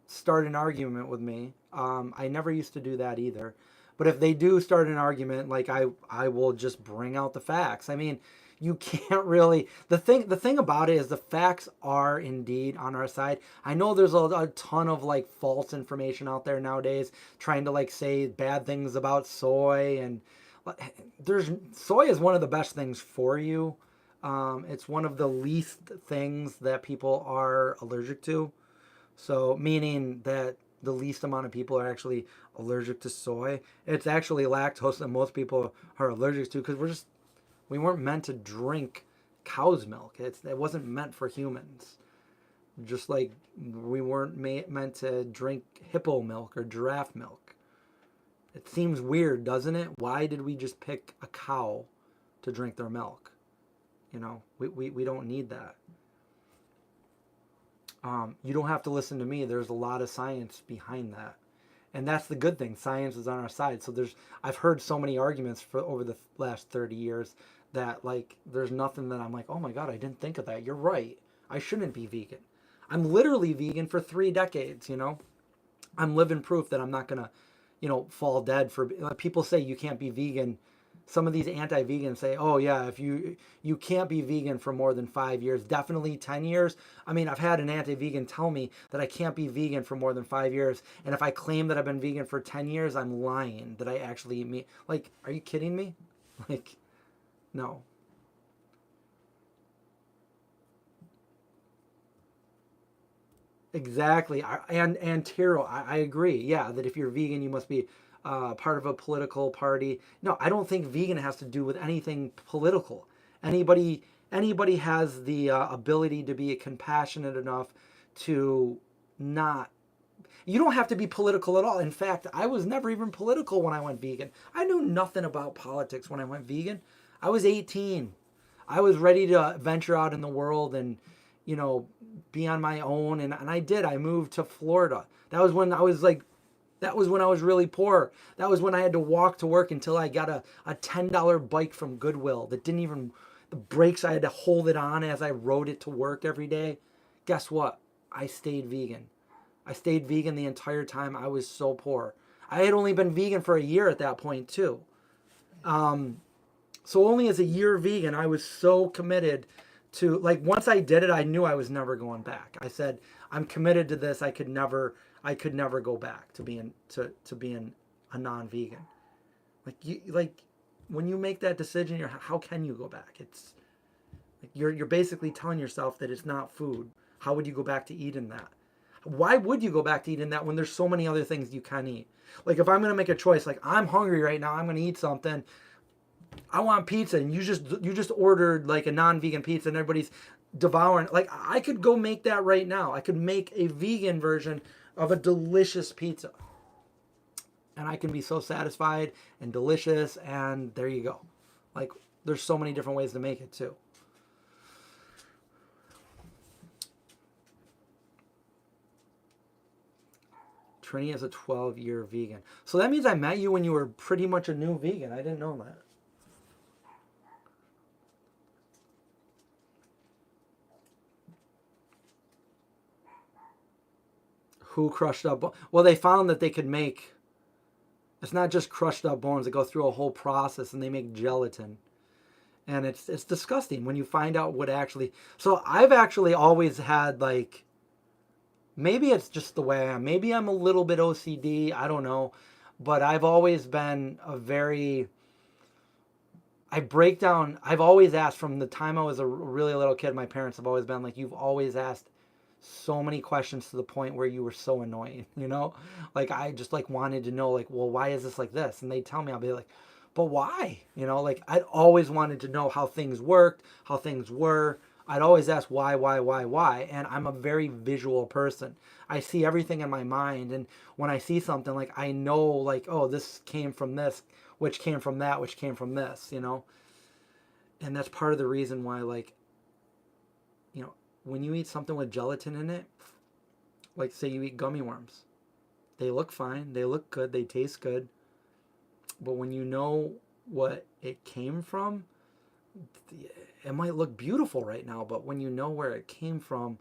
start an argument with me. I never used to do that either. But if they do start an argument, like I will just bring out the facts. I mean, you can't really the thing about it is the facts are indeed on our side. I know there's a ton of like false information out there nowadays trying to like say bad things about soy, and there's soy is one of the best things for you. It's one of the least things that people are allergic to. So meaning that the least amount of people are actually allergic to soy. It's actually lactose that most people are allergic to, because we weren't meant to drink cow's milk. It wasn't meant for humans. Just like we weren't meant to drink hippo milk or giraffe milk. It seems weird, doesn't it? Why did we just pick a cow to drink their milk? You know, we don't need that. You don't have to listen to me. There's a lot of science behind that. And that's the good thing. Science is on our side. So I've heard so many arguments for over the last 30 years that, like, there's nothing that I'm like, oh my God, I didn't think of that. You're right. I shouldn't be vegan. I'm literally vegan for 3 decades, you know. I'm living proof that I'm not going to, you know, fall dead for, people say you can't be vegan. Some of these anti-vegans say, oh yeah, if you can't be vegan for more than 5 years, definitely 10 years. I mean, I've had an anti-vegan tell me that I can't be vegan for more than 5 years. And if I claim that I've been vegan for 10 years, I'm lying that I actually eat meat. Like, are you kidding me? Like, no. Exactly. And Tiro, I agree. Yeah, that if you're vegan, you must be part of a political party. No, I don't think vegan has to do with anything political. Anybody has the ability to be compassionate enough to not. You don't have to be political at all. In fact, I was never even political when I went vegan. I knew nothing about politics when I went vegan. I was 18. I was ready to venture out in the world and, you know, be on my own. And I did. I moved to Florida. That was when I was like, that was when I was really poor. That was when I had to walk to work until I got a $10 bike from Goodwill that didn't even, the brakes, I had to hold it on as I rode it to work every day. Guess what? I stayed vegan. I stayed vegan the entire time. I was so poor. I had only been vegan for a year at that point too. So only as a year vegan, I was so committed to, like, once I did it, I knew I was never going back. I said, I'm committed to this. I could never go back to being a non-vegan. Like when you make that decision, how can you go back? It's like you're basically telling yourself that it's not food. How would you go back to eating that? Why would you go back to eating that when there's so many other things you can eat? Like, if I'm going to make a choice, like, I'm hungry right now, I'm going to eat something. I want pizza, and you just ordered like a non-vegan pizza and everybody's devouring. Like, I could go make that right now. I could make a vegan version of a delicious pizza. And I can be so satisfied and delicious, and there you go. Like, there's so many different ways to make it too. Trini is a 12-year vegan. So that means I met you when you were pretty much a new vegan. I didn't know that. Who crushed up? Well, they found that they could make, it's not just crushed up bones. They go through a whole process and they make gelatin. And it's disgusting when you find out what actually. So I've actually always had, like, maybe it's just the way I am. Maybe I'm a little bit OCD. I don't know. But I've always been I've always asked from the time I was a really little kid. My parents have always been like, you've always asked so many questions to the point where you were so annoying, you know? Like, I just, like, wanted to know, like, well, why is this like this? And they tell me, I'll be like, but why? You know, like, I'd always wanted to know how things worked, how things were. I'd always ask why. And I'm a very visual person. I see everything in my mind. And when I see something, like, I know, like, oh, this came from this, which came from that, which came from this, you know? And that's part of the reason why, like, you know, when you eat something with gelatin in it, like, say you eat gummy worms, they look fine, they look good, they taste good. But when you know what it came from, it might look beautiful right now, but when you know where it came from,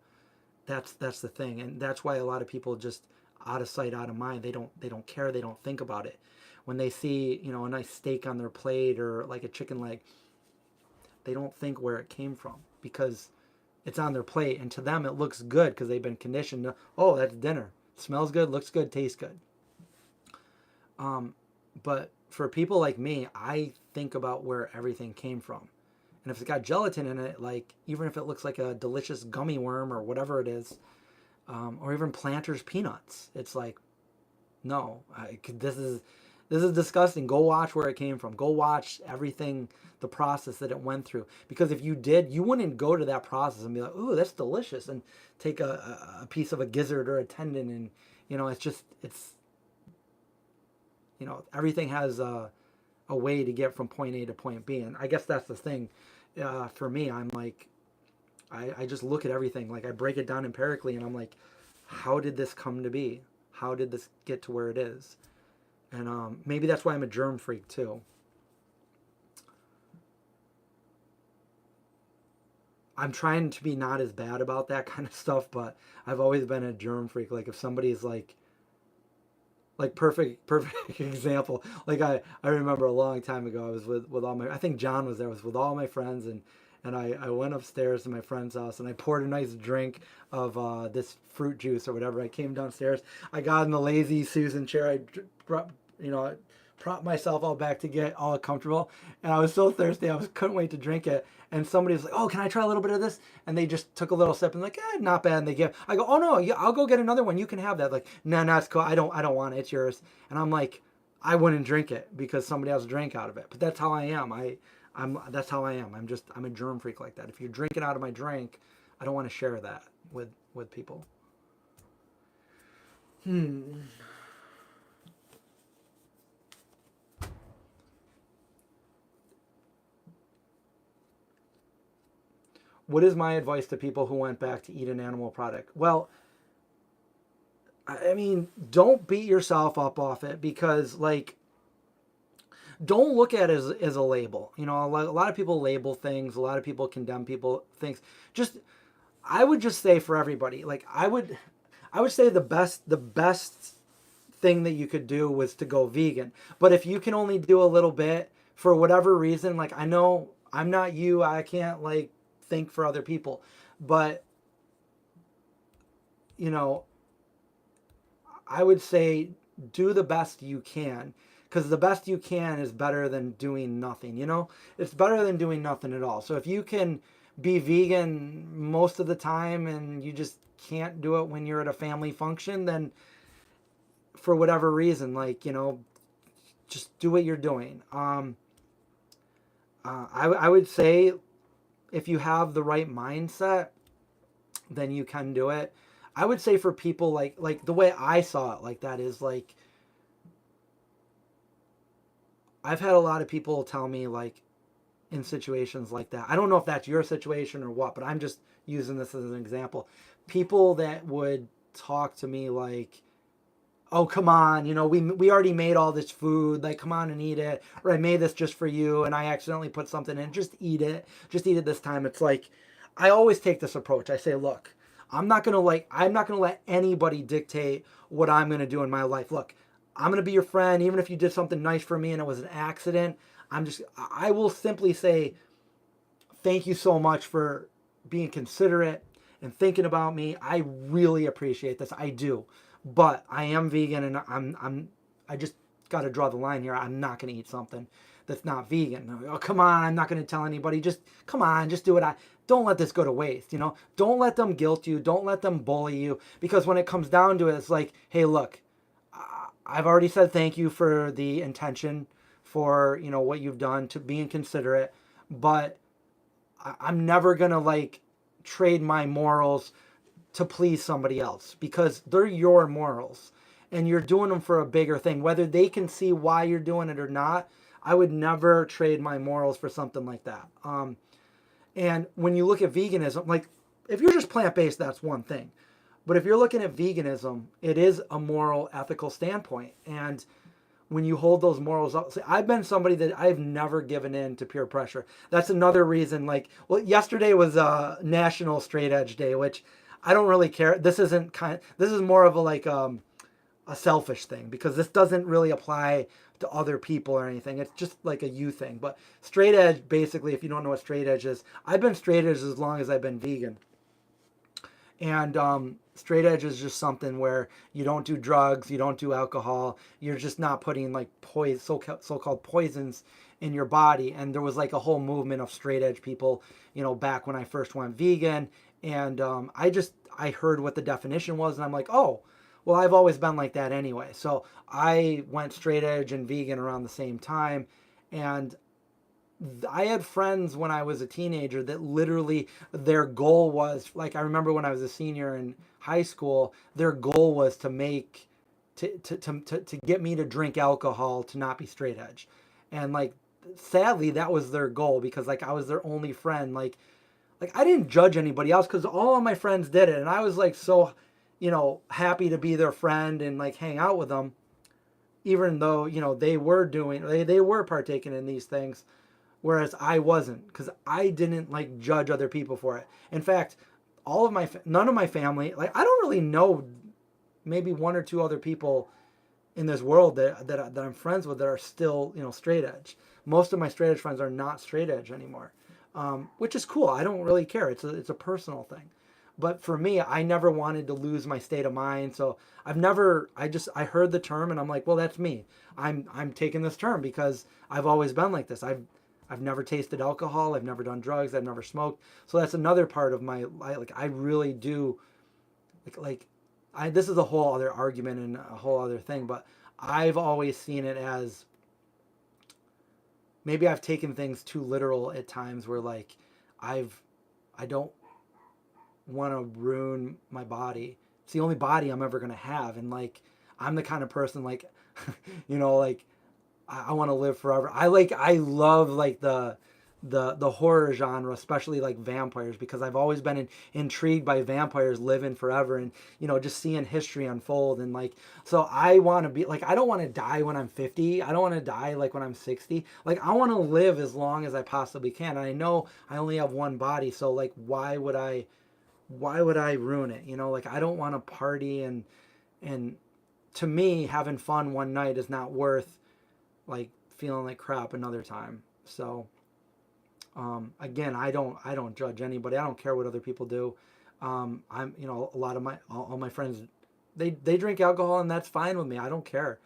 that's the thing. And that's why a lot of people just out of sight, out of mind. They don't care, they don't think about it. When they see, you know, a nice steak on their plate or like a chicken leg, they don't think where it came from because it's on their plate, and to them it looks good because they've been conditioned to, oh, that's dinner. Smells good, looks good, tastes good. But for people like me, I think about where everything came from. And if it's got gelatin in it, like, even if it looks like a delicious gummy worm or whatever it is, or even Planters peanuts, it's like, No, this is disgusting. Go watch where it came from. Go watch everything, the process that it went through. Because if you did, you wouldn't go to that process and be like, "Ooh, that's delicious," and take a piece of a gizzard or a tendon, and it's everything has a way to get from point A to point B, and I guess that's the thing. For me, I'm like, I just look at everything, like I break it down empirically, and I'm like, how did this come to be? How did this get to where it is? And maybe that's why I'm a germ freak too. I'm trying to be not as bad about that kind of stuff, but I've always been a germ freak. Like if somebody's like perfect example. Like I remember a long time ago, I was with all my, I think John was there, I was with all my friends, and I went upstairs to my friend's house and I poured a nice drink of this fruit juice or whatever. I came downstairs, I got in the lazy Susan chair, I propped myself all back to get all comfortable, and I was so thirsty, couldn't wait to drink it. And somebody was like, "Oh, can I try a little bit of this?" And they just took a little sip and like, not bad. And I go, "Oh no, yeah, I'll go get another one. You can have that." Like, no, it's cool. I don't want it. It's yours. And I'm like, I wouldn't drink it because somebody else drank out of it. But that's how I am. That's how I am. I'm a germ freak like that. If you're drinking out of my drink, I don't want to share that with people. What is my advice to people who went back to eat an animal product? Well, I mean, don't beat yourself up off it, because like, don't look at it as a label. A lot of people label things. A lot of people condemn things. I would just say for everybody, like I would say the best thing that you could do was to go vegan. But if you can only do a little bit for whatever reason, like I know I'm not you, I can't like think for other people, but I would say do the best you can, because the best you can is better than doing nothing. It's better than doing nothing at all. So if you can be vegan most of the time and you just can't do it when you're at a family function, then for whatever reason, like just do what you're doing. I would say if you have the right mindset, then you can do it. I would say for people like the way I saw it like that is like, I've had a lot of people tell me like in situations like that. I don't know if that's your situation or what, but I'm just using this as an example. People that would talk to me like, "Oh, come on, we already made all this food, like come on and eat it, or I made this just for you and I accidentally put something in, just eat it this time." It's like, I always take this approach. I say, look, I'm not going to let anybody dictate what I'm going to do in my life. Look, I'm going to be your friend. Even if you did something nice for me and it was an accident, I will simply say, thank you so much for being considerate and thinking about me. I really appreciate this. I do. But I am vegan, and I just got to draw the line here. I'm not going to eat something that's not vegan. Oh, come on, I'm not going to tell anybody. Just come on, just do it. Don't let this go to waste. Don't let them guilt you. Don't let them bully you, because when it comes down to it, it's like, hey, look, I've already said thank you for the intention, for what you've done, to being considerate, but I'm never gonna like trade my morals to please somebody else, because they're your morals and you're doing them for a bigger thing, whether they can see why you're doing it or not. I would never trade my morals for something like that. And when you look at veganism, like if you're just plant-based, that's one thing. But if you're looking at veganism, it is a moral, ethical standpoint. And when you hold those morals up, see, I've been somebody that I've never given in to peer pressure. That's another reason, like, well, yesterday was National Straight Edge Day, which I don't really care. This is more of a selfish thing, because this doesn't really apply to other people or anything. It's just like a you thing. But straight edge, basically, if you don't know what straight edge is, I've been straight edge as long as I've been vegan. And straight edge is just something where you don't do drugs, you don't do alcohol, you're just not putting like so-called poisons in your body. And there was like a whole movement of straight edge people, back when I first went vegan. And I heard what the definition was, and I'm like, oh, Well, I've always been like that anyway. So I went straight edge and vegan around the same time. And I had friends when I was a teenager that literally their goal was, like, I remember when I was a senior in high school, their goal was to make, to get me to drink alcohol to not be straight edge. And like, sadly, that was their goal because like I was their only friend. Like I didn't judge anybody else because all of my friends did it. And I was like so, happy to be their friend and like hang out with them, even though, they were doing, they were partaking in these things. Whereas I wasn't, because I didn't like judge other people for it. In fact, none of my family, like I don't really know, maybe one or two other people in this world that I'm friends with that are still, straight edge. Most of my straight edge friends are not straight edge anymore, which is cool. I don't really care. It's a personal thing. But for me, I never wanted to lose my state of mind. So I heard the term and I'm like, well, that's me. I'm taking this term because I've always been like this. I've never tasted alcohol. I've never done drugs. I've never smoked. So that's another part of I really do this is a whole other argument and a whole other thing, but I've always seen it as maybe I've taken things too literal at times where like I don't want to ruin my body. It's the only body I'm ever going to have. And like, I'm the kind of person like, like I want to live forever. I love like the horror genre, especially like vampires, because I've always been intrigued by vampires living forever and, just seeing history unfold. And like, so I want to be like, I don't want to die when I'm 50. I don't want to die like when I'm 60. Like, I want to live as long as I possibly can. And I know I only have one body. So like, why would I ruin it? Like I don't want to party and to me, having fun one night is not worth like feeling like crap another time. So, again, I don't judge anybody. I don't care what other people do. I'm, a lot of all my friends, they drink alcohol and that's fine with me. I don't care.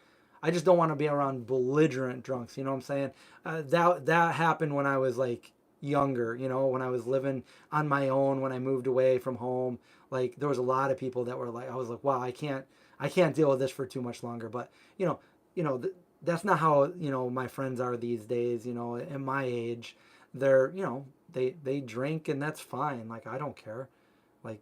I just don't want to be around belligerent drunks. You know what I'm saying? That happened when I was like younger, when I was living on my own, when I moved away from home. Like there was a lot of people that were like, I was like, wow, I can't deal with this for too much longer. But, that's not how, my friends are these days, at my age. They're, they drink and that's fine. Like, I don't care. Like,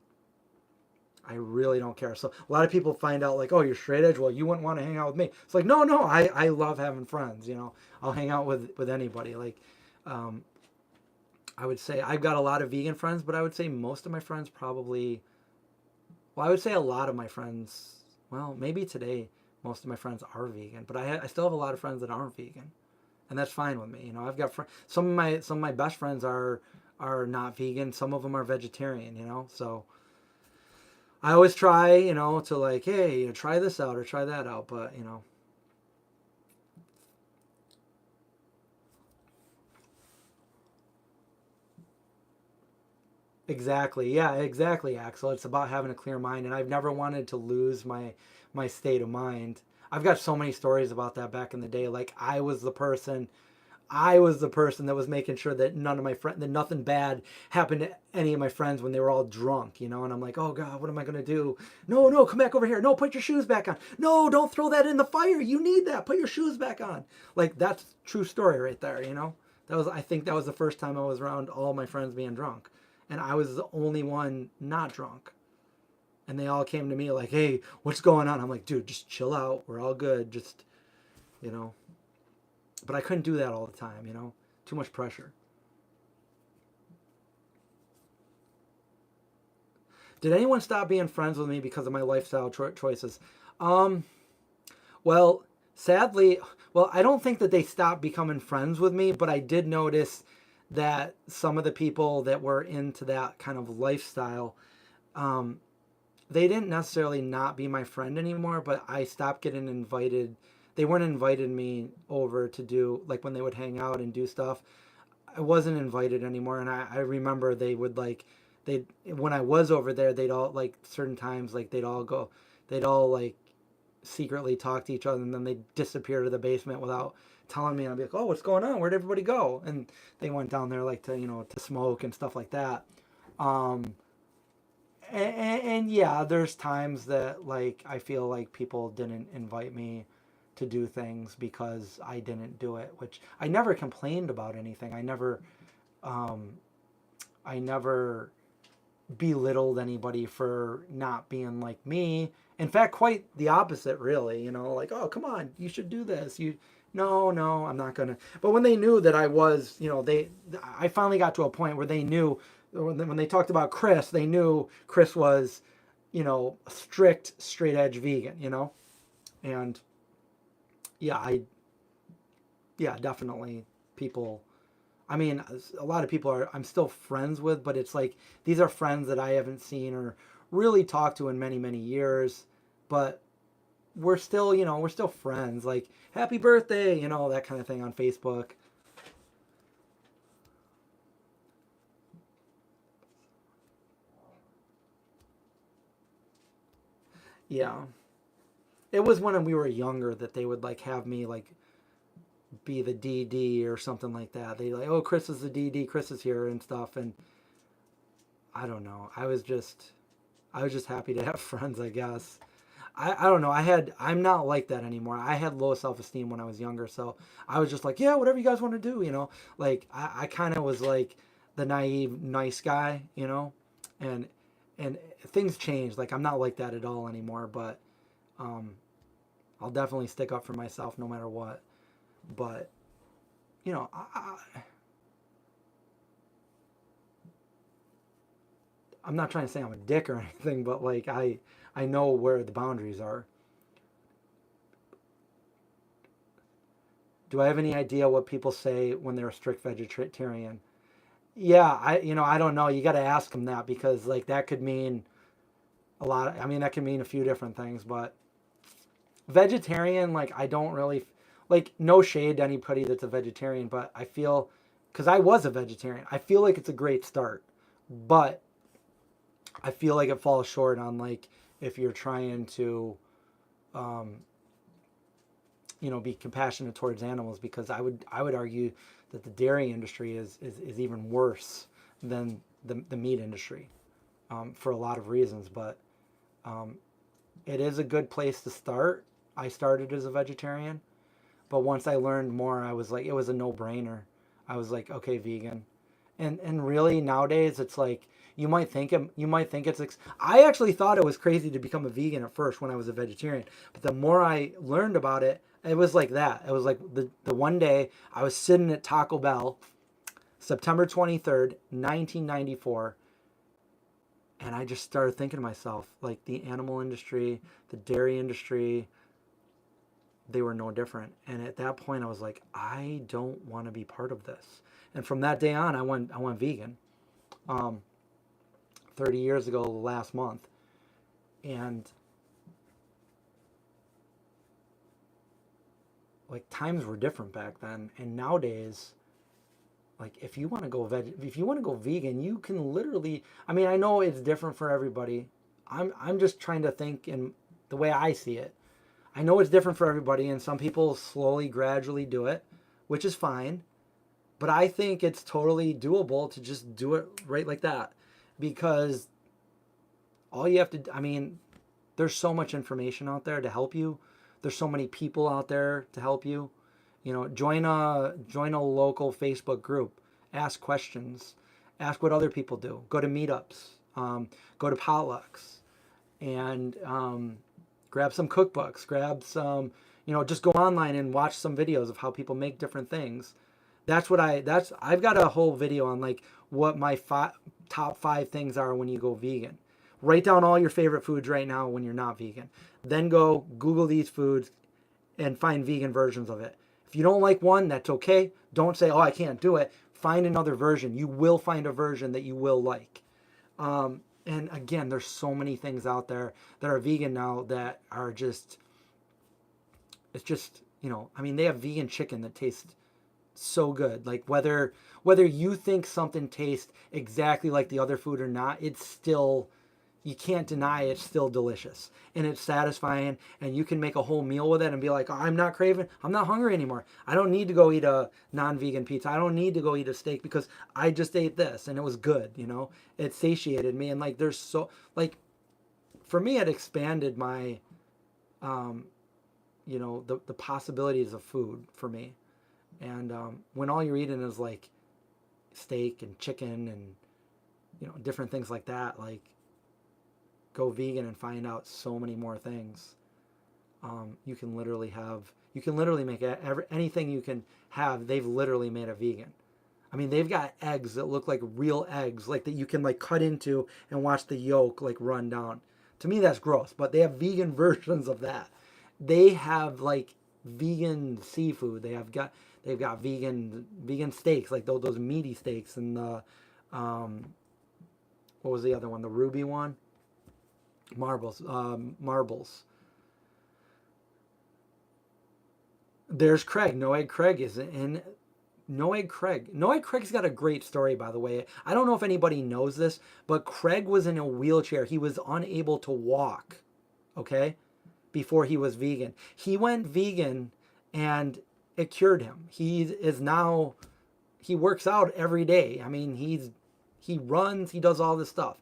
I really don't care. So a lot of people find out like, oh, you're straight edge. Well, you wouldn't want to hang out with me. It's like, no, I love having friends. I'll hang out with anybody. Like, I would say I've got a lot of vegan friends, but I would say most of my friends probably, well, I would say a lot of my friends, well, maybe today, most of my friends are vegan, but I still have a lot of friends that aren't vegan. And that's fine with me. I've got some of my best friends are not vegan. Some of them are vegetarian. So I always try, to like, hey, try this out or try that out. But exactly, yeah, exactly, Axel. It's about having a clear mind, and I've never wanted to lose my state of mind. I've got so many stories about that back in the day. Like I was the person that was making sure that none of my friends, that nothing bad happened to any of my friends when they were all drunk, and I'm like, oh God, what am I going to do? No, no, come back over here. No, put your shoes back on. No, don't throw that in the fire. You need that. Put your shoes back on. Like, that's true story right there. I think that was the first time I was around all my friends being drunk. And I was the only one not drunk. And they all came to me like, hey, what's going on? I'm like, dude, just chill out. We're all good. Just, you know. But I couldn't do that all the time. Too much pressure. Did anyone stop being friends with me because of my lifestyle choices? Um, well, sadly, I don't think that they stopped becoming friends with me, but I did notice that some of the people that were into that kind of lifestyle, um, they didn't necessarily not be my friend anymore, but I stopped getting invited. They weren't inviting me over to do, like when they would hang out and do stuff. I wasn't invited anymore. And I remember they would like, when I was over there, they'd all like certain times, like they'd all like secretly talk to each other and then they'd disappear to the basement without telling me. And I'd be like, oh, what's going on? Where'd everybody go? And they went down there like to smoke and stuff like that. Um, and yeah, there's times that like I feel like people didn't invite me to do things because I didn't do it, which I never complained about anything. Um, I never belittled anybody for not being like me. In fact, quite the opposite, really. You know, like, oh, come on, you should do this. No, I'm not gonna. But when they knew that I was, you know, I finally got to a point where they knew when they talked about Chris, they knew Chris was, you know, strict, straight edge vegan. You know, and yeah, yeah, definitely people. I mean, a lot of people I'm still friends with, but it's like these are friends that I haven't seen or really talked to in many, many years. But we're still, you know, we're still friends. Like, happy birthday, you know, that kind of thing on Facebook. Yeah. It was when we were younger that they would like have me like be the DD or something like that. They like, oh, Chris is the DD, Chris is here and stuff. And I don't know. I was just happy to have friends, I guess. I don't know. I'm not like that anymore. I had low self esteem when I was younger, so I was just like, yeah, whatever you guys want to do, you know. Like I kind of was like the naive, nice guy, you know, and and things changed. Like I'm not like that at all anymore. But um, I'll definitely stick up for myself no matter what. But you know, I'm not trying to say I'm a dick or anything, but like I know where the boundaries are. Do I have any idea what people say when they're a strict vegetarian? Yeah, I don't know. You got to ask them that because like that could mean a lot. I mean, that can mean a few different things, but vegetarian, like I don't really like no shade to anybody that's a vegetarian, but I feel because I was a vegetarian, I feel like it's a great start, but I feel like it falls short on like if you're trying to um, be compassionate towards animals because I would argue that the dairy industry is even worse than the meat industry for a lot of reasons. But um, it is a good place to start. I started as a vegetarian, but once I learned more, I was like, it was a no brainer. I was like, okay, vegan, and really nowadays it's like you might think I actually thought it was crazy to become a vegan at first when I was a vegetarian, but the more I learned about it, it was like that. It was like the one day I was sitting at Taco Bell, September 23rd, 1994, and I just started thinking to myself, like the animal industry, the dairy industry, they were no different. And at that point I was like, I don't want to be part of this. And from that day on I went vegan. Um, 30 years ago last month. And like times were different back then. And nowadays, like if you want to go vegan, you can literally, I mean, I know it's different for everybody. I'm just trying to think in the way I see it. I know it's different for everybody and some people slowly gradually do it, which is fine. But I think it's totally doable to just do it right like that because all you have to, I mean, there's so much information out there to help you. There's so many people out there to help you. You know, join a local Facebook group. Ask questions. Ask what other people do. Go to meetups. Go to potlucks, and grab some cookbooks. Grab some. Just go online and watch some videos of how people make different things. I've got a whole video on like what my top 5 things are when you go vegan. Write down all your favorite foods right now when you're not vegan. Then go Google these foods and find vegan versions of it. If you don't like one, that's okay. Don't say, oh, I can't do it. Find another version. You will find a version that you will like. And again, there's so many things out there that are vegan now that are just, it's just, I mean, they have vegan chicken that tastes so good. Like whether you think something tastes exactly like the other food or not, it's still you can't deny it's still delicious and it's satisfying, and you can make a whole meal with it and be like, oh, I'm not craving, I'm not hungry anymore. I don't need to go eat a non-vegan pizza. I don't need to go eat a steak because I just ate this and it was good, you know? It satiated me, and like there's so like for me it expanded my you know, the possibilities of food for me. And when all you're eating is like steak and chicken and, you know, different things like that, like go vegan and find out so many more things. You can literally make anything you can have, they've literally made a vegan. I mean, they've got eggs that look like real eggs, like that you can like cut into and watch the yolk like run down. To me, that's gross, but they have vegan versions of that. They have like vegan seafood. They've got vegan steaks, like those meaty steaks, and the what was the other one? The ruby one? Marbles. There's Craig. No Egg Craig is in. No Egg Craig. No Egg Craig's got a great story, by the way. I don't know if anybody knows this, but Craig was in a wheelchair. He was unable to walk, okay, before he was vegan. He went vegan and it cured him. He works out every day. I mean, he runs, he does all this stuff.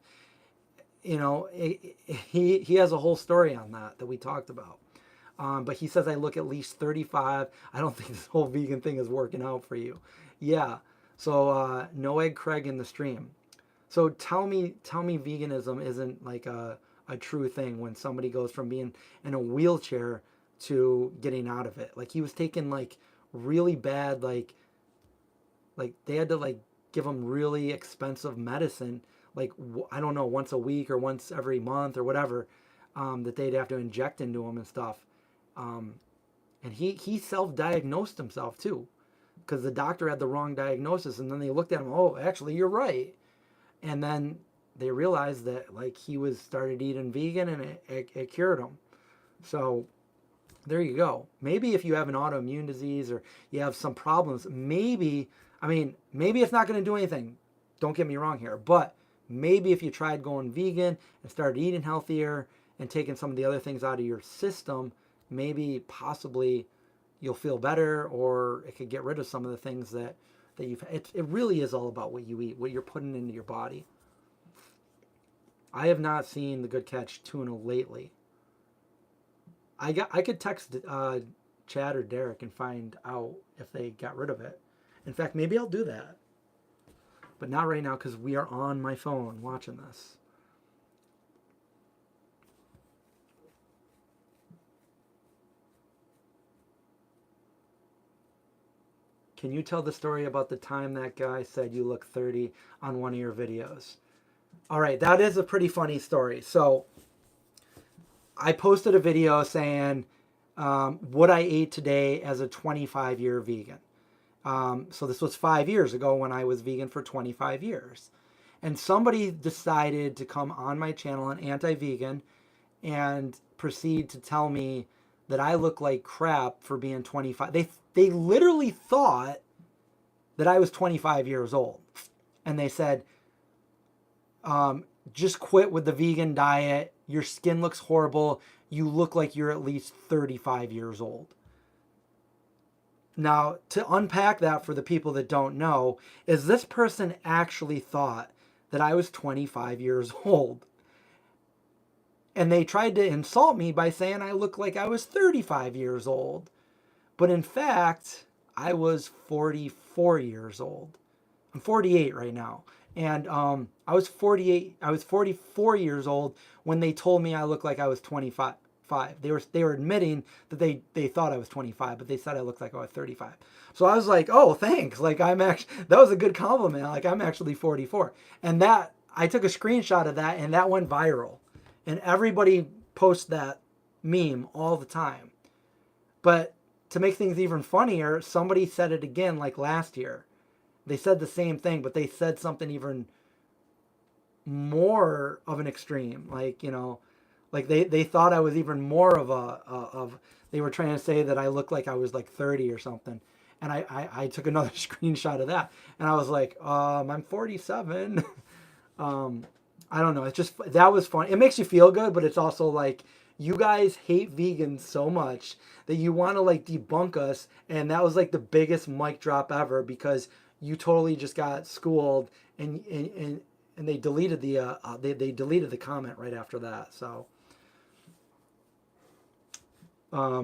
You know, he has a whole story on that we talked about. But he says I look at least 35. I don't think this whole vegan thing is working out for you. Yeah. So No Egg Craig in the stream. So tell me veganism isn't like a true thing when somebody goes from being in a wheelchair to getting out of it. Like he was taking like really bad, like they had to like give him really expensive medicine, like I don't know, once a week or once every month or whatever, that they'd have to inject into him and stuff. And he self-diagnosed himself too, because the doctor had the wrong diagnosis, and then they looked at him, oh, actually you're right. And then they realized that like he started eating vegan and it cured him. So there you go. Maybe if you have an autoimmune disease or you have some problems, maybe it's not going to do anything. Don't get me wrong here, but maybe if you tried going vegan and started eating healthier and taking some of the other things out of your system, maybe possibly you'll feel better, or it could get rid of some of the things that you've. It really is all about what you eat, what you're putting into your body. I have not seen the Good Catch tuna lately. I could text Chad or Derek and find out if they got rid of it. In fact, maybe I'll do that. But not right now because we are on my phone watching this. Can you tell the story about the time that guy said you look 30 on one of your videos? All right, that is a pretty funny story. So I posted a video saying what I ate today as a 25-year vegan. So this was 5 years ago when I was vegan for 25 years. And somebody decided to come on my channel, an anti-vegan, and proceed to tell me that I look like crap for being 25. They literally thought that I was 25 years old. And they said, just quit with the vegan diet. Your skin looks horrible. You look like you're at least 35 years old. Now, to unpack that for the people that don't know, is this person actually thought that I was 25 years old. And they tried to insult me by saying I look like I was 35 years old. But in fact, I was 44 years old. I'm 48 right now. And I was 44 years old when they told me I looked like I was 25. They were admitting that they thought I was 25, but they said I looked like I was 35. So I was like, oh, thanks. Like that was a good compliment. Like I'm actually 44. And that I took a screenshot of that and that went viral. And everybody posts that meme all the time. But to make things even funnier, somebody said it again like last year. They said the same thing, but they said something even more of an extreme. Like, you know, like they thought I was even more of they were trying to say that I looked like I was like 30 or something. And I took another screenshot of that. And I was like, I'm 47. I don't know. It's just, that was fun. It makes you feel good, but it's also like, you guys hate vegans so much that you want to like debunk us. And that was like the biggest mic drop ever, because you totally just got schooled, and they deleted the they deleted the comment right after that. So why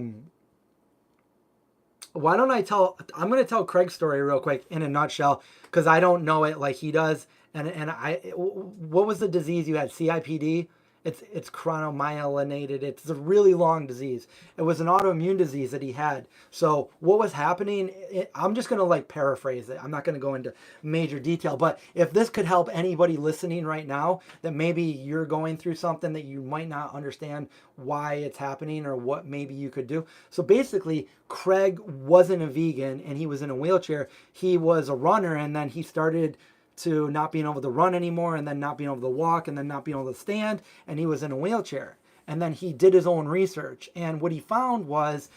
don't I'm going to tell Craig's story real quick in a nutshell, because I don't know it like he does. What was the disease you had? CIPD? It's chronomyelinated. It's a really long disease. It was an autoimmune disease that he had. So what was happening, I'm just going to like paraphrase it. I'm not going to go into major detail, but if this could help anybody listening right now, that maybe you're going through something that you might not understand why it's happening or what maybe you could do. So basically, Craig wasn't a vegan and he was in a wheelchair. He was a runner, and then he started to not being able to run anymore, and then not being able to walk, and then not being able to stand, and he was in a wheelchair. And then he did his own research, and what he found was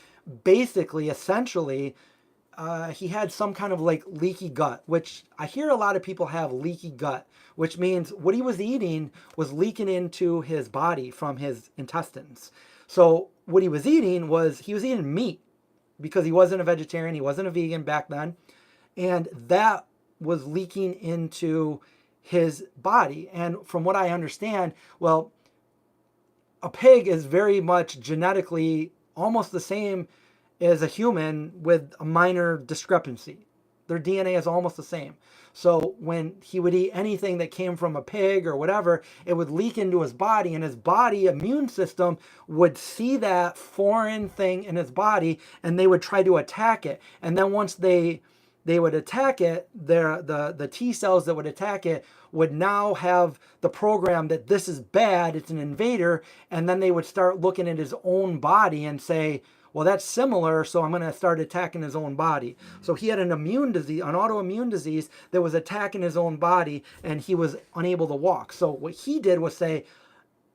basically, essentially, he had some kind of like leaky gut, which I hear a lot of people have leaky gut, which means what he was eating was leaking into his body from his intestines. So what he was eating meat, because he wasn't a vegetarian, he wasn't a vegan back then, and that was leaking into his body. And from what I understand, well, a pig is very much genetically almost the same as a human with a minor discrepancy. Their DNA is almost the same. So when he would eat anything that came from a pig or whatever, it would leak into his body, and his body immune system would see that foreign thing in his body, and they would try to attack it. And then once they would attack it, the T cells that would attack it would now have the program that this is bad, it's an invader, and then they would start looking at his own body and say, well, that's similar, so I'm going to start attacking his own body. So he had an autoimmune disease that was attacking his own body, and he was unable to walk. So what he did was say,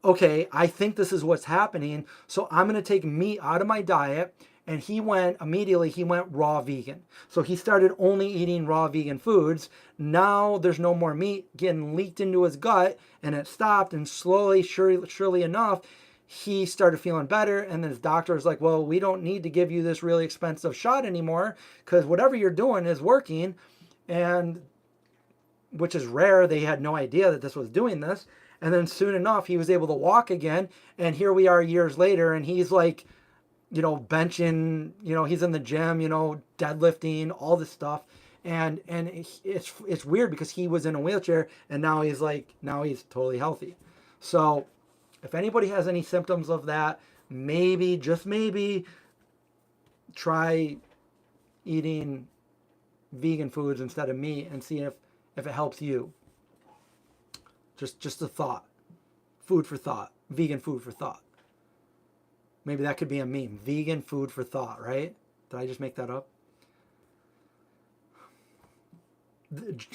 okay, I think this is what's happening, so I'm going to take meat out of my diet. And he went raw vegan. So he started only eating raw vegan foods. Now there's no more meat getting leaked into his gut, and it stopped. And slowly, surely enough, he started feeling better. And then his doctor was like, well, we don't need to give you this really expensive shot anymore, because whatever you're doing is working. And which is rare. They had no idea that this was doing this. And then soon enough, he was able to walk again. And here we are years later, and he's like, benching, he's in the gym, deadlifting, all this stuff. And it's weird, because he was in a wheelchair, and now he's totally healthy. So if anybody has any symptoms of that, maybe, just maybe, try eating vegan foods instead of meat and see if it helps you. Just a thought. Food for thought. Vegan food for thought. Maybe that could be a meme. Vegan food for thought, right? Did I just make that up?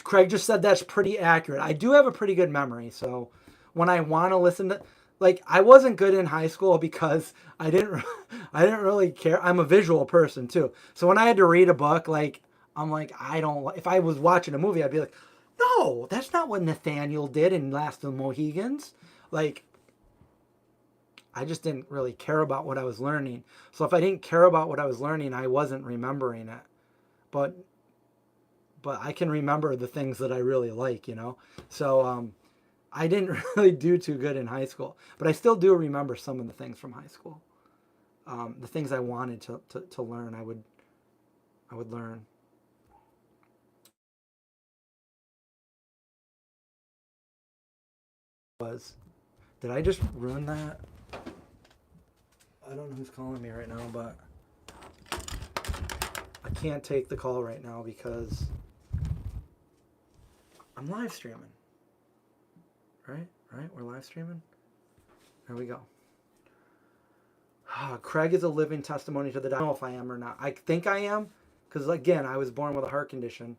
Craig just said that's pretty accurate. I do have a pretty good memory. So when I want to listen to, like, I wasn't good in high school because I didn't really care. I'm a visual person too. So when I had to read a book, like, I'm like, if I was watching a movie, I'd be like, no, that's not what Nathaniel did in Last of the Mohegans. Like, I just didn't really care about what I was learning. So if I didn't care about what I was learning, I wasn't remembering it. But I can remember the things that I really like, So I didn't really do too good in high school. But I still do remember some of the things from high school. The things I wanted to learn, I would learn. Did I just ruin that? I don't know who's calling me right now, but I can't take the call right now because I'm live streaming. Right? We're live streaming. There we go. Craig is a living testimony to the. I don't know if I am or not. I think I am, because again, I was born with a heart condition,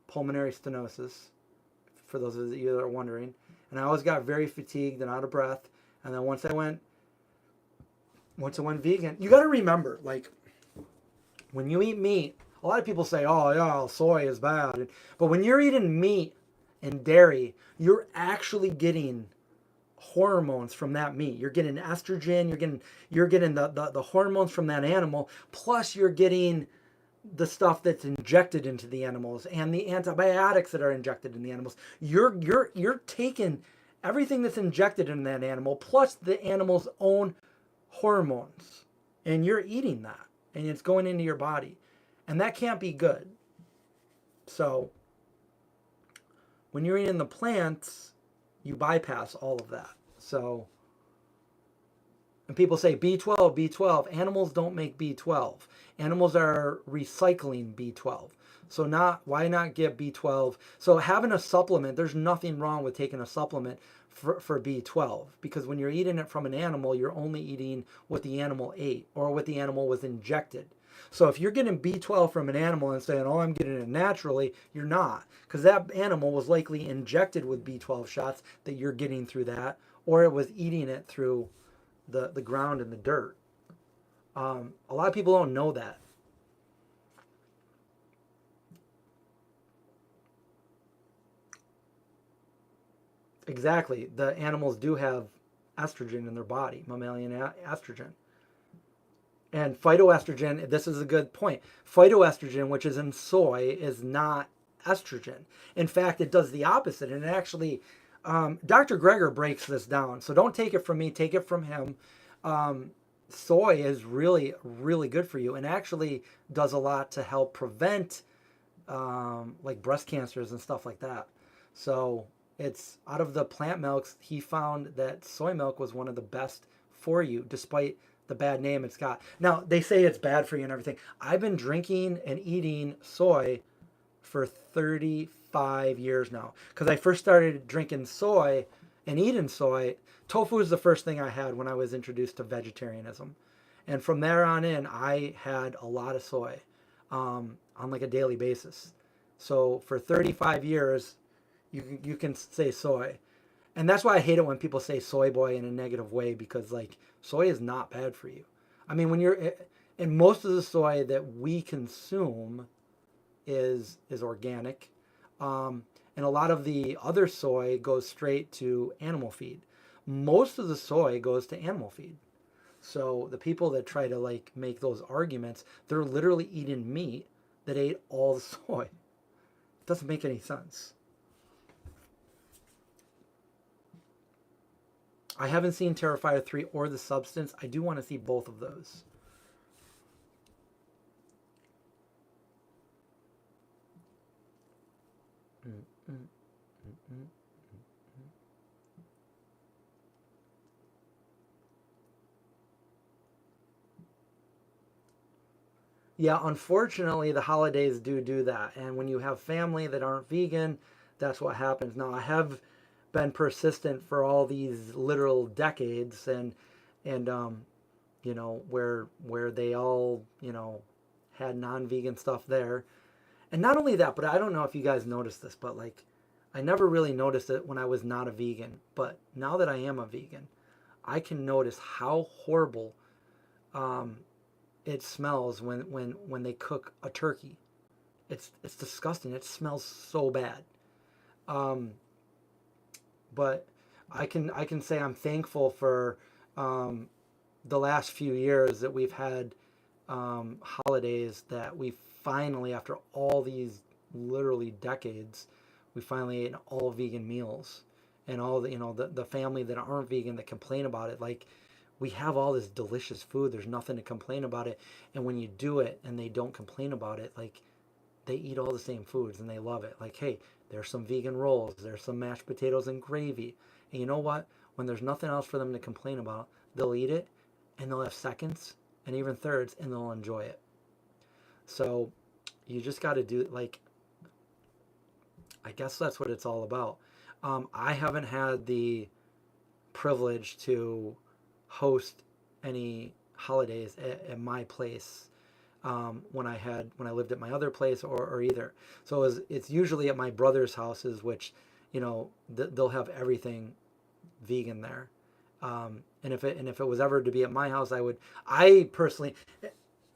pulmonary stenosis, for those of you that are wondering. And I always got very fatigued and out of breath. And then once I went vegan, you got to remember, like, when you eat meat, a lot of people say, oh yeah, soy is bad. But when you're eating meat and dairy, you're actually getting hormones from that meat. You're getting estrogen, you're getting the hormones from that animal, plus you're getting the stuff that's injected into the animals and the antibiotics that are injected in the animals. You're taking everything that's injected in that animal plus the animal's own hormones, and you're eating that, and it's going into your body, and that can't be good. So when you're eating the plants, you bypass all of that. So, and people say B12, B12. Animals don't make B12. Animals are recycling B12. So why not get B12? So having a supplement, there's nothing wrong with taking a supplement for B12, because when you're eating it from an animal, you're only eating what the animal ate or what the animal was injected. So if you're getting B12 from an animal and saying, oh, I'm getting it naturally, you're not, because that animal was likely injected with B12 shots that you're getting through that, or it was eating it through the ground and the dirt. A lot of people don't know that. Exactly. The animals do have estrogen in their body, mammalian estrogen. And phytoestrogen, this is a good point. Phytoestrogen, which is in soy, is not estrogen. In fact, it does the opposite. And it actually, Dr. Greger breaks this down. So don't take it from me, take it from him. Soy is really, really good for you and actually does a lot to help prevent like breast cancers and stuff like that. So it's out of the plant milks, he found that soy milk was one of the best for you, despite the bad name it's got. Now, they say it's bad for you and everything. I've been drinking and eating soy for 35 years now. Because I first started drinking soy and eating soy. Tofu is the first thing I had when I was introduced to vegetarianism. And from there on in, I had a lot of soy on like a daily basis. So for 35 years, you can say soy. And that's why I hate it when people say soy boy in a negative way, because like soy is not bad for you. I mean, when you're, and most of the soy that we consume is organic. And a lot of the other soy goes straight to animal feed. Most of the soy goes to animal feed. So the people that try to like make those arguments, they're literally eating meat that ate all the soy. It doesn't make any sense. I haven't seen Terrifier 3 or The Substance. I do want to see both of those. Yeah, unfortunately, the holidays do that. And when you have family that aren't vegan, that's what happens. Now, I have been persistent for all these literal decades, and you know, where they all, you know, had non-vegan stuff there. And not only that, but I don't know if you guys noticed this, but like I never really noticed it when I was not a vegan. But now that I am a vegan, I can notice how horrible um, it smells when they cook a turkey. It's disgusting. It smells so bad. Um, but I can say I'm thankful for um, the last few years that we've had holidays that we finally, after all these literally decades, we finally ate all vegan meals, and all the, you know, the family that aren't vegan that complain about it, like we have all this delicious food, there's nothing to complain about it. And when you do it and they don't complain about it, like they eat all the same foods and they love it. Like, hey, there's some vegan rolls, there's some mashed potatoes and gravy, and you know what, when there's nothing else for them to complain about, they'll eat it, and they'll have seconds and even thirds, and they'll enjoy it. So you just got to do, like, I guess that's what it's all about. I haven't had the privilege to host any holidays at my place when I lived at my other place, or either. So it's usually at my brother's houses, which, you know, they'll have everything vegan there. And if it was ever to be at my house, I personally,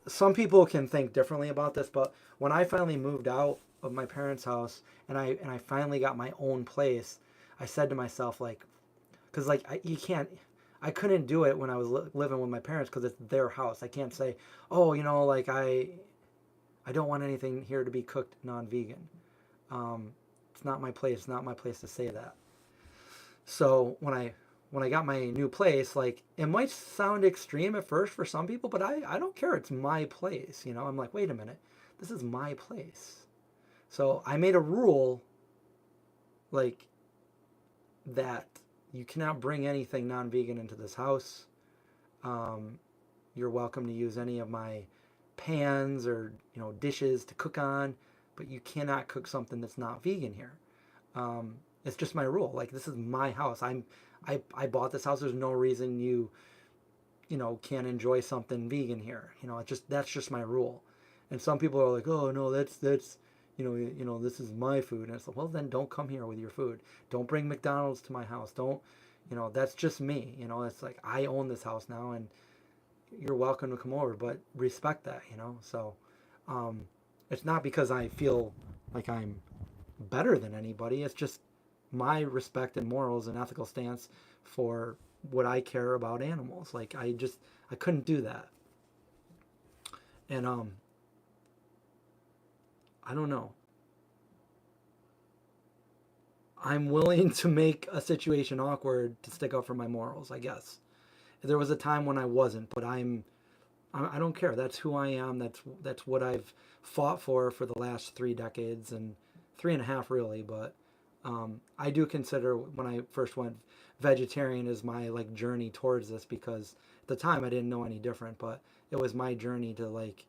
some people can think differently about this, but when I finally moved out of my parents' house and I finally got my own place, I said to myself, like, because like I couldn't do it when I was living with my parents because it's their house. I can't say, oh, like I don't want anything here to be cooked non-vegan. It's not my place. It's not my place to say that. So when I got my new place, like it might sound extreme at first for some people, but I don't care. It's my place. I'm like, wait a minute, this is my place. So I made a rule like that you cannot bring anything non-vegan into this house. You're welcome to use any of my pans or dishes to cook on, but you cannot cook something that's not vegan here. It's just my rule. Like, this is my house. I bought this house. There's no reason you can't enjoy something vegan here. That's just my rule. And some people are like, oh no, that's this is my food. And it's like, well, then don't come here with your food. Don't bring McDonald's to my house. Don't, that's just me. It's like, I own this house now, and you're welcome to come over, but respect that. So it's not because I feel like I'm better than anybody. It's just my respect and morals and ethical stance for what I care about animals. Like, I couldn't do that. And I don't know. I'm willing to make a situation awkward to stick up for my morals, I guess. There was a time when I wasn't, but I don't care. That's who I am. That's what I've fought for the last 3 decades, and 3.5 really. But I do consider when I first went vegetarian as my like journey towards this, because at the time I didn't know any different, but it was my journey to like,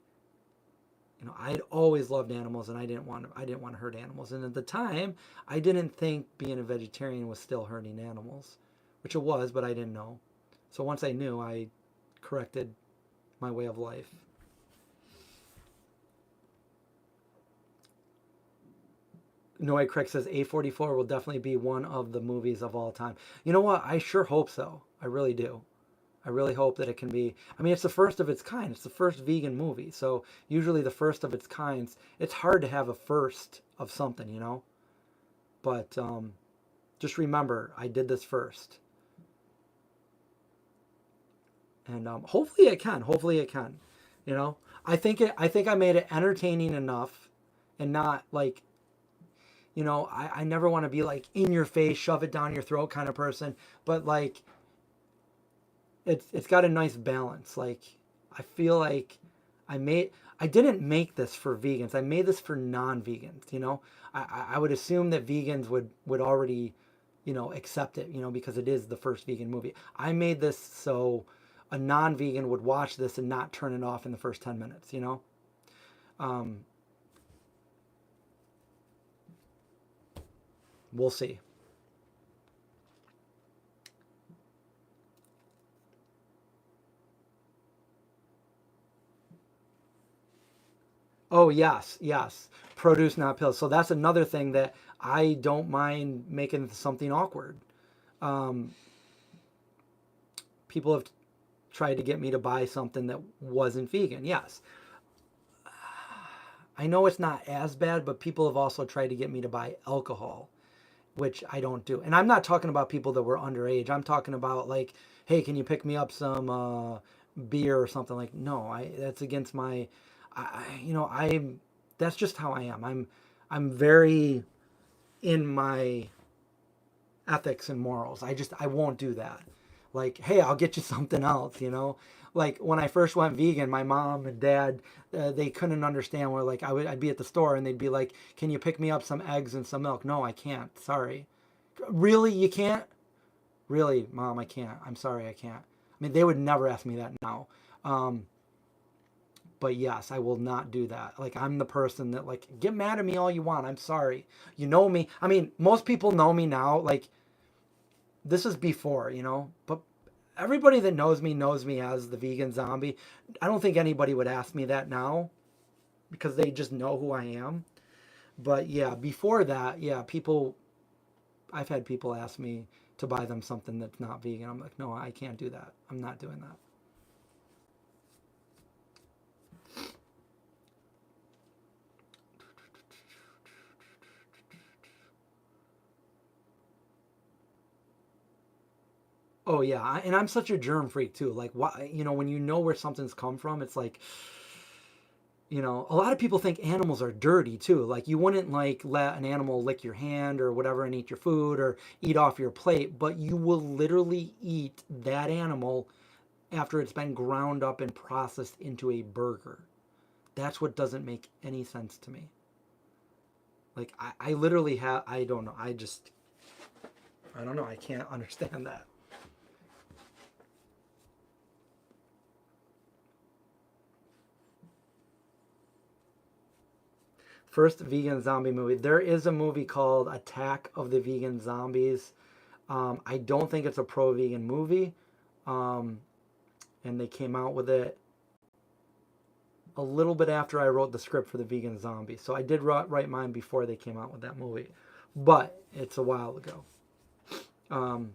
I'd always loved animals, and I didn't want to hurt animals. And at the time, I didn't think being a vegetarian was still hurting animals, which it was, but I didn't know. So once I knew, I corrected my way of life. Noe Craig says A44 will definitely be one of the movies of all time. You know what? I sure hope so. I really do. I really hope that it can be. I mean, it's the first of its kind. It's the first vegan movie. So usually the first of its kinds, it's hard to have a first of something, But just remember, I did this first. And hopefully it can. Hopefully it can. I think I made it entertaining enough, and not like, I never want to be like in your face, shove it down your throat kind of person. But like, it's got a nice balance. Like, I feel like I didn't make this for vegans. I made this for non-vegans. I would assume that vegans would already accept it, because it is the first vegan movie. I made this so a non-vegan would watch this and not turn it off in the first 10 minutes. We'll see. Oh, yes, yes. Produce, not pills. So that's another thing that I don't mind making something awkward. People have tried to get me to buy something that wasn't vegan. Yes. I know it's not as bad, but people have also tried to get me to buy alcohol, which I don't do. And I'm not talking about people that were underage. I'm talking about like, hey, can you pick me up some beer or something? Like, no, that's against my, that's just how I am. I'm very in my ethics and morals. I won't do that. Like, hey, I'll get you something else, Like, when I first went vegan, my mom and dad, they couldn't understand where, like, I'd be at the store and they'd be like, can you pick me up some eggs and some milk? No, I can't. Sorry. Really? You can't? Really, Mom, I can't. I'm sorry, I can't. I mean, they would never ask me that now. But yes, I will not do that. Like, I'm the person that, like, get mad at me all you want. I'm sorry. You know me. I mean, most people know me now. Like, this is before, but everybody that knows me as the vegan zombie. I don't think anybody would ask me that now, because they just know who I am. But yeah, before that, yeah, I've had people ask me to buy them something that's not vegan. I'm like, no, I can't do that. I'm not doing that. Oh yeah, and I'm such a germ freak too. Like, why, when you know where something's come from, it's like, a lot of people think animals are dirty too. Like, you wouldn't like let an animal lick your hand or whatever and eat your food or eat off your plate, but you will literally eat that animal after it's been ground up and processed into a burger. That's what doesn't make any sense to me. Like, I literally have, I don't know. I don't know. I can't understand that. First vegan zombie movie. There is a movie called Attack of the Vegan Zombies. I don't think it's a pro vegan movie. Um, and they came out with it a little bit after I wrote the script for the vegan zombie. So I did write mine before they came out with that movie. But it's a while ago. Um,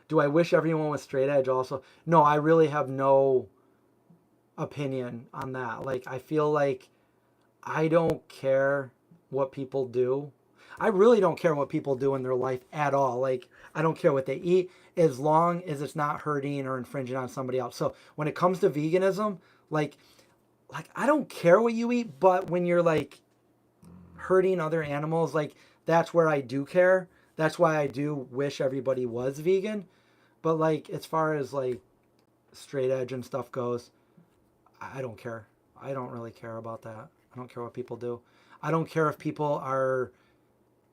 do I wish everyone was straight edge also? No, I really have no opinion on that. Like, I feel like I don't care what people do. I really don't care what people do in their life at all. Like, I don't care what they eat as long as it's not hurting or infringing on somebody else. So when it comes to veganism, like I don't care what you eat, but when you're like hurting other animals, like that's where I do care. That's why I do wish everybody was vegan. But like as far as like straight edge and stuff goes, I don't care. I don't really care about that. I don't care what people do. I don't care if people are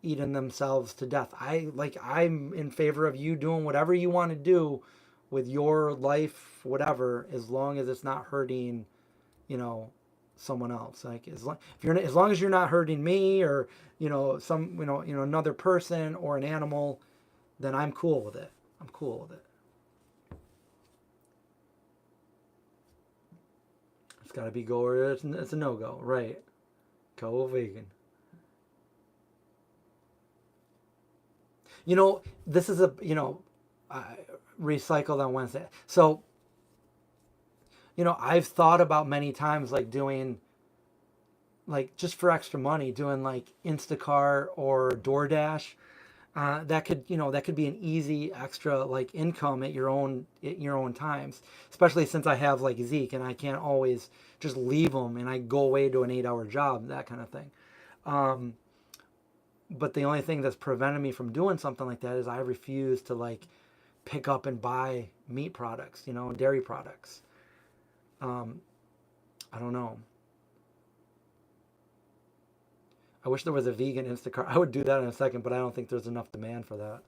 eating themselves to death. I'm in favor of you doing whatever you want to do with your life, whatever, as long as it's not hurting, you know, someone else. Like as long as you're not hurting me or another person or an animal, then I'm cool with it. I'm cool with it. It's got to be go or it's a no go, right? Go vegan. This is uh, recycled on Wednesday. So, I've thought about many times like doing, like just for extra money, doing like Instacart or DoorDash. That could be an easy extra like income at your own times, especially since I have like Zeke and I can't always just leave him and I go away to an 8-hour job, that kind of thing. Um, but the only thing that's prevented me from doing something like that is I refuse to like pick up and buy meat products, dairy products. Um, I don't know. I wish there was a vegan Instacart. I would do that in a second, but I don't think there's enough demand for that.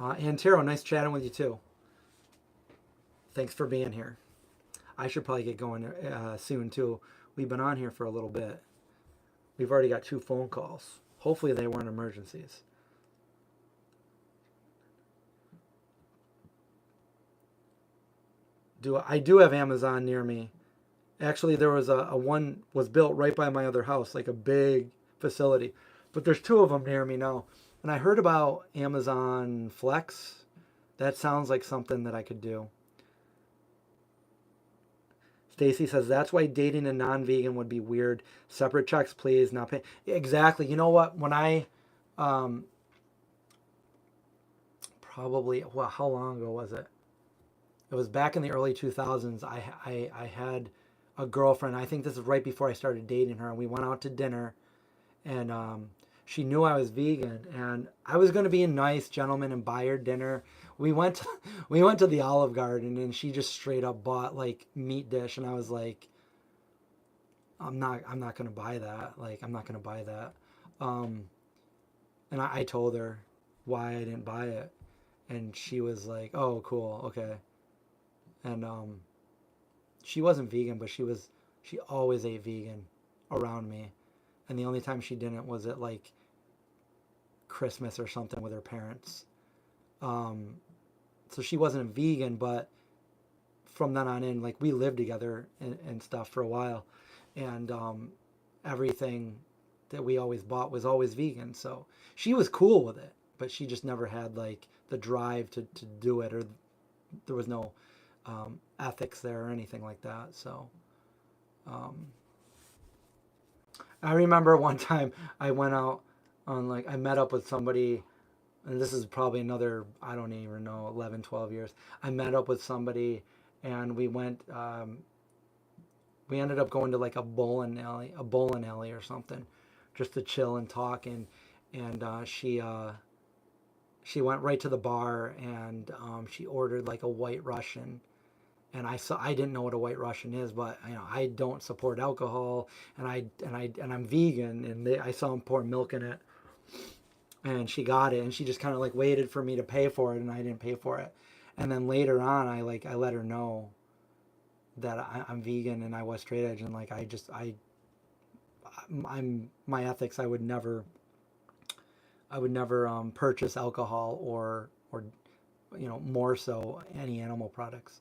And Taro, nice chatting with you too. Thanks for being here. I should probably get going soon too. We've been on here for a little bit. We've already got 2 phone calls. Hopefully they weren't emergencies. I do have Amazon near me. Actually, there was a one was built right by my other house, like a big facility. But there's 2 of them near me now. And I heard about Amazon Flex. That sounds like something that I could do. Stacy says that's why dating a non-vegan would be weird. Separate checks, please. Not pay. Exactly. You know what? When I um, probably well, how long ago was it? It was back in the early 2000s. I had a girlfriend. I think this is right before I started dating her, and we went out to dinner, and she knew I was vegan, and I was going to be a nice gentleman and buy her dinner. We went to, we went to the Olive Garden, and she just straight up bought like meat dish, and I was like, I'm not going to buy that. Like I'm not going to buy that. Um, and I told her why I didn't buy it, and she was like, oh cool, okay. And she wasn't vegan, but she always ate vegan around me, and the only time she didn't was at like Christmas or something with her parents. Um, so she wasn't vegan, but from then on in, like we lived together and stuff for a while, and everything that we always bought was always vegan. So she was cool with it, but she just never had like the drive to do it, or there was no ethics there or anything like that. So, um, I remember one time I went out on like I met up with somebody, and this is probably another, I don't even know, 11, 12 years. I met up with somebody and we ended up going to like a bowling alley or something, just to chill and talk. And she went right to the bar, and she ordered like a White Russian. And I didn't know what a White Russian is, but you know I don't support alcohol, and I'm vegan, and I saw them pour milk in it, and she got it, and she just kind of like waited for me to pay for it, and I didn't pay for it. And then later on, I let her know that I'm vegan and I was straight edge, and like I'm my ethics. I would never purchase alcohol or you know, more so any animal products.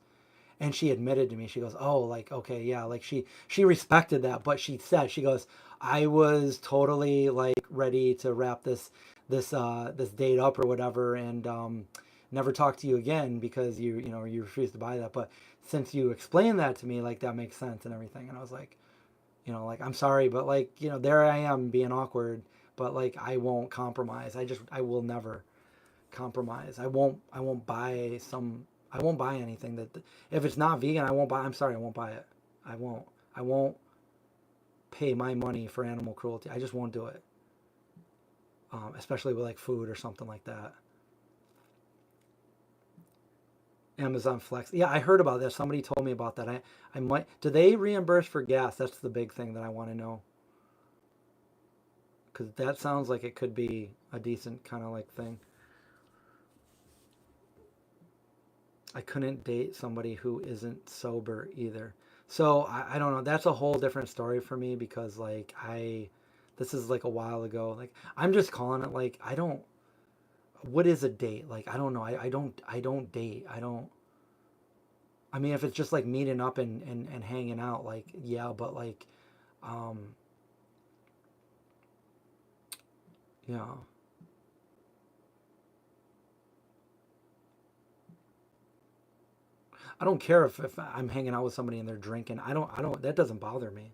And she admitted to me, she goes, oh, like, okay, yeah, like she respected that, but she said, she goes, I was totally like ready to wrap this date up or whatever, and never talk to you again because you know, you refused to buy that. But since you explained that to me, like, that makes sense and everything. And I was like, you know, like, I'm sorry, but like, you know, there I am being awkward, but like, I won't compromise. I will never compromise. I won't buy anything that, if it's not vegan, I won't buy. I'm sorry, I won't buy it. I won't pay my money for animal cruelty. I just won't do it. Especially with like food or something like that. Amazon Flex. Yeah, I heard about this. Somebody told me about that. I might. Do they reimburse for gas? That's the big thing that I want to know. Because that sounds like it could be a decent kind of like thing. I couldn't date somebody who isn't sober either. So I don't know. That's a whole different story for me because like this is like a while ago. Like I'm just calling it like I don't. What is a date? Like I don't know. I don't date. I don't. I mean, if it's just like meeting up and hanging out, like yeah, but like, um, yeah. I don't care if I'm hanging out with somebody and they're drinking. I don't. That doesn't bother me.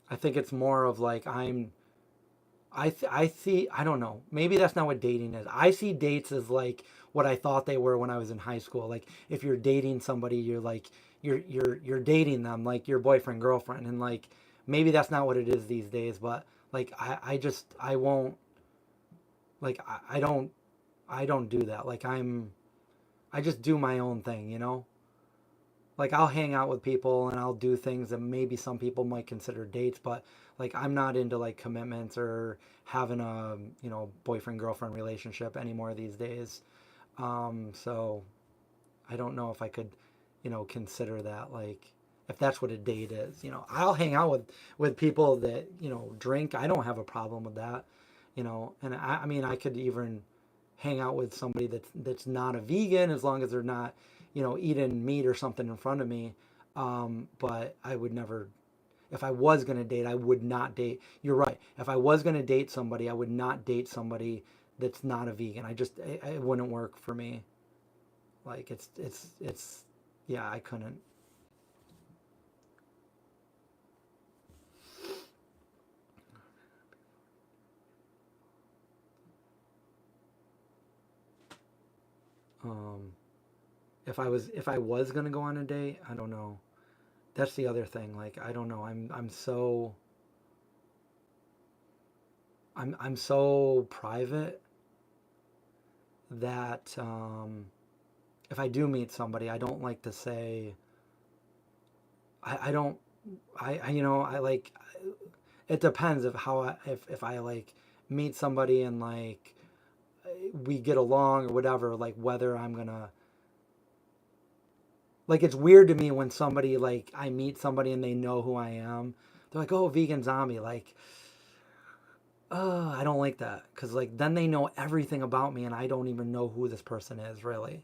I think it's more of like I see, I don't know, maybe that's not what dating is. I see dates as like what I thought they were when I was in high school. Like if you're dating somebody, you're like you're dating them like your boyfriend girlfriend, and like maybe that's not what it is these days. But like I just I won't, like I don't do that. Like I just do my own thing, you know. Like I'll hang out with people and I'll do things that maybe some people might consider dates, but like I'm not into like commitments or having a, you know, boyfriend girlfriend relationship anymore these days. So I don't know if I could, you know, consider that like, if that's what a date is. You know, I'll hang out with people that, you know, drink. I don't have a problem with that, you know. And I mean, I could even hang out with somebody that's not a vegan as long as they're not, you know, eating meat or something in front of me. But I would never, if I was gonna date, I would not date. You're right. If I was gonna date somebody, I would not date somebody that's not a vegan. It wouldn't work for me. Like it's yeah, I couldn't. Um, if I was gonna go on a date, I don't know. That's the other thing. Like I don't know. I'm so private that if I do meet somebody, I don't like to say. I don't. I you know I like. It depends of how if I like meet somebody and like we get along or whatever. Like whether I'm gonna, like, it's weird to me when somebody, like, I meet somebody and they know who I am. They're like, oh, vegan zombie. Like, I don't like that. Because, like, then they know everything about me and I don't even know who this person is, really.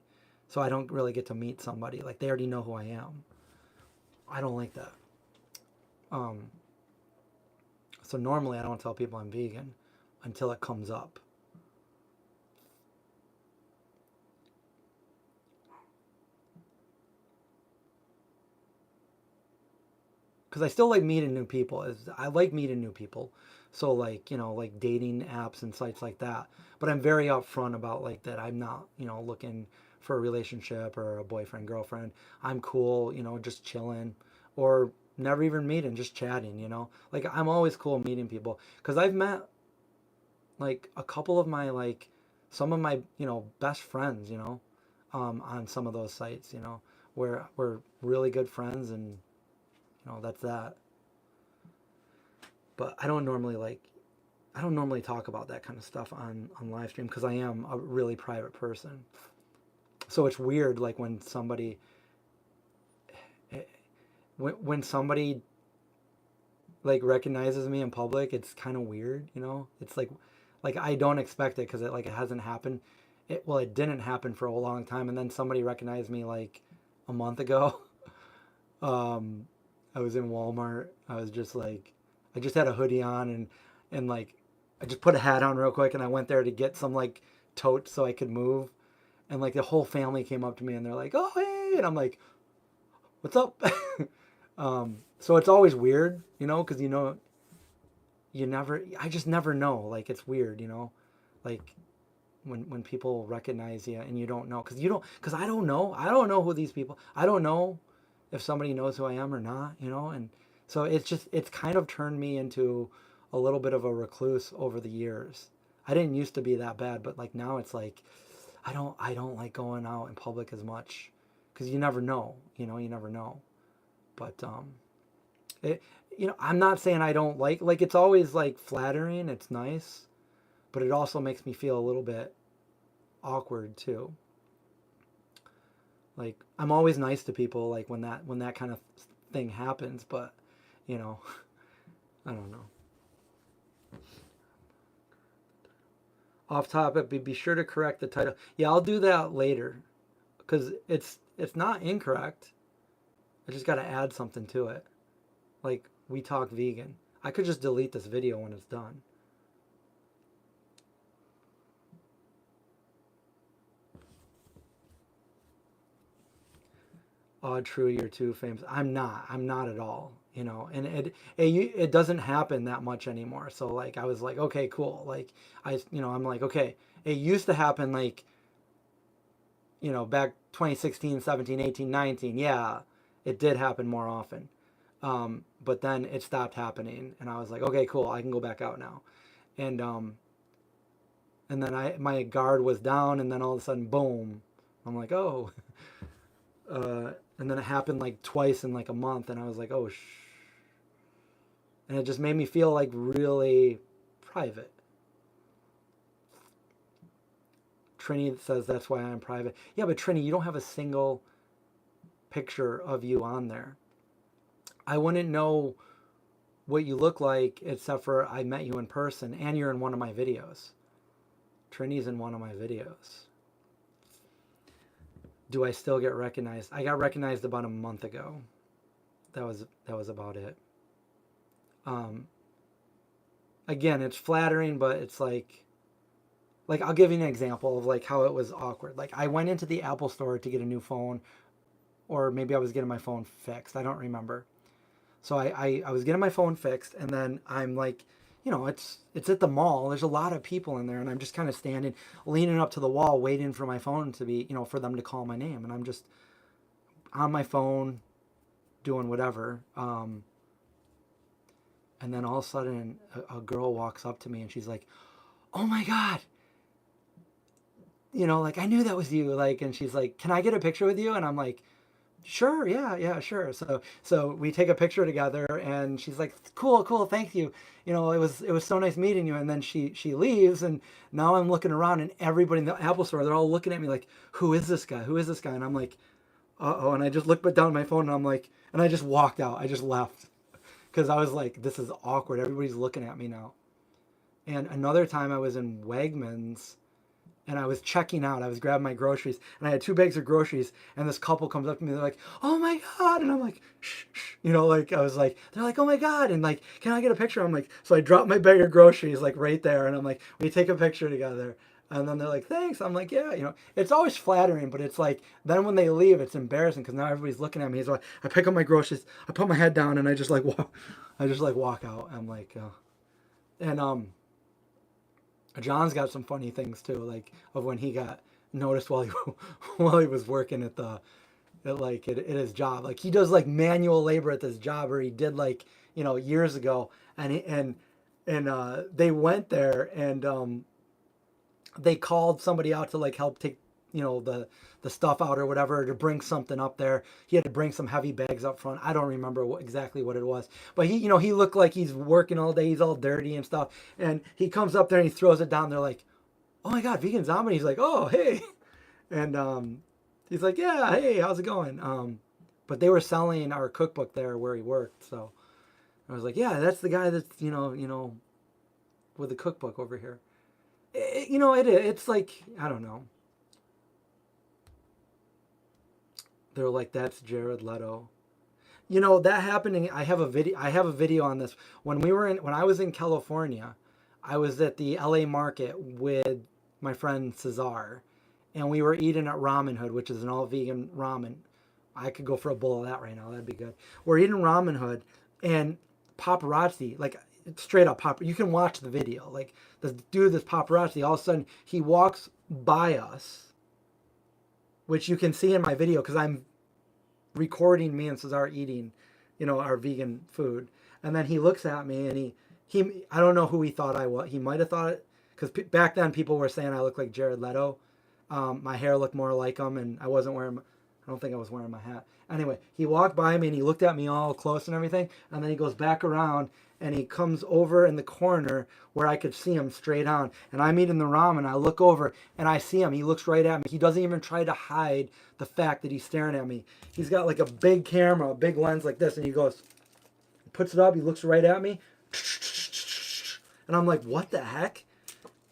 So I don't really get to meet somebody. Like, they already know who I am. I don't like that. Um, so normally I don't tell people I'm vegan until it comes up. because I still like meeting new people. I like meeting new people. So like, like dating apps and sites like that. But I'm very upfront about like that I'm not, looking for a relationship or a boyfriend, girlfriend. I'm cool, just chilling or never even meeting, just chatting. Like I'm always cool meeting people because I've met like a couple of my like some of my, best friends, on some of those sites, where we're really good friends and that's that. But I don't normally talk about that kind of stuff on live stream because I am a really private person. So it's weird like when somebody when somebody like recognizes me in public, it's kind of weird, It's like I don't expect it because it hasn't happened. It didn't happen for a long time, and then somebody recognized me like a month ago. I was in Walmart. I was just like, I just had a hoodie on and like, I just put a hat on real quick and I went there to get some like totes so I could move. And like the whole family came up to me and they're like, oh, hey. And I'm like, what's up? So it's always weird, because I just never know. Like it's weird, like when people recognize you and you don't know, because I don't know who these people, I don't know if somebody knows who I am or not, and so it's kind of turned me into a little bit of a recluse over the years. I didn't used to be that bad, but like now it's like I don't like going out in public as much because you never know, you never know. But I'm not saying I don't like it's always like flattering, it's nice, but it also makes me feel a little bit awkward too. Like I'm always nice to people like when that kind of thing happens, but I don't know. Off topic, be sure to correct the title. Yeah, I'll do that later because it's not incorrect. I just got to add something to it. Like we talk vegan. I could just delete this video when it's done. Odd true, you're too famous. I'm not at all, and it doesn't happen that much anymore. So like I was like, okay, cool. Like I'm like, okay, it used to happen like back 2016, 17, 18, 19. Yeah, it did happen more often. But then it stopped happening and I was like, okay, cool, I can go back out now. And then my guard was down and then all of a sudden, boom, I'm like, oh. And then it happened like twice in like a month and I was like, oh, and it just made me feel like really private. Trini says that's why I'm private. Yeah, but Trini, you don't have a single picture of you on there. I wouldn't know what you look like except for I met you in person and you're in one of my videos. Trini's in one of my videos. Do I still get recognized? I got recognized about a month ago. That was about it. Again, it's flattering, but it's like I'll give you an example of like how it was awkward. Like I went into the Apple store to get a new phone, or maybe I was getting my phone fixed. I don't remember. So I was getting my phone fixed, and then I'm like, it's at the mall. There's a lot of people in there, and I'm just kind of standing, leaning up to the wall, waiting for my phone to be, for them to call my name, and I'm just on my phone, doing whatever. And then all of a sudden, a girl walks up to me, and she's like, "Oh my God!" Like I knew that was you. Like, and she's like, "Can I get a picture with you?" And I'm like, sure, yeah, sure. So we take a picture together, and she's like, cool, thank you. It was so nice meeting you. And then she leaves, and now I'm looking around, and everybody in the Apple store, they're all looking at me like, who is this guy? Who is this guy? And I'm like, uh-oh. And I just looked down at my phone, and I'm like, and I just walked out. I just left because I was like, this is awkward. Everybody's looking at me now. And another time I was in Wegmans. And I was checking out. I was grabbing my groceries, and I had 2 bags of groceries. And this couple comes up to me. They're like, "Oh my God!" And I'm like, "Shh, shh." Like I was like, they're like, "Oh my God!" And like, "Can I get a picture?" I'm like, so I dropped my bag of groceries like right there, and I'm like, "We take a picture together." And then they're like, thanks. I'm like, yeah, you know, it's always flattering, but it's like, then when they leave, it's embarrassing because now everybody's looking at me. So I pick up my groceries, I put my head down, and I just like walk, walk out. I'm like, and John's got some funny things too, like of when he got noticed while he while he was working at his job. Like he does like manual labor at this job, or he did like, you know, years ago, and they went there and they called somebody out to like help take, you know, the stuff out or whatever, to bring something up there. He had to bring some heavy bags up front. I don't remember exactly what it was, but he, you know, he looked like he's working all day. He's all dirty and stuff. And he comes up there and he throws it down. They're like, oh my God, vegan zombie. He's like, oh, hey. And he's like, yeah, hey, how's it going? But they were selling our cookbook there where he worked. So I was like, yeah, that's the guy that's, you know, with the cookbook over here. You know, it's like, I don't know. They're like, that's Jared Leto. You know, that happening. I have a video on this. When I was in California, I was at the LA market with my friend Cesar, and we were eating at Ramen Hood, which is an all vegan ramen. I could go for a bowl of that right now. That'd be good. We're eating Ramen Hood, and paparazzi, like straight up you can watch the video. Like this paparazzi, all of a sudden he walks by us, which you can see in my video because I'm recording me and Cesar eating, you know, our vegan food. And then he looks at me and he I don't know who he thought I was. He might have thought it, because back then people were saying I look like Jared Leto. My hair looked more like him, and I don't think I was wearing my hat. Anyway, he walked by me and he looked at me all close and everything, and then he goes back around and he comes over in the corner where I could see him straight on. And I'm eating the ramen. I look over and I see him. He looks right at me. He doesn't even try to hide the fact that he's staring at me. He's got like a big camera, a big lens like this, and he puts it up. He looks right at me, and I'm like, what the heck?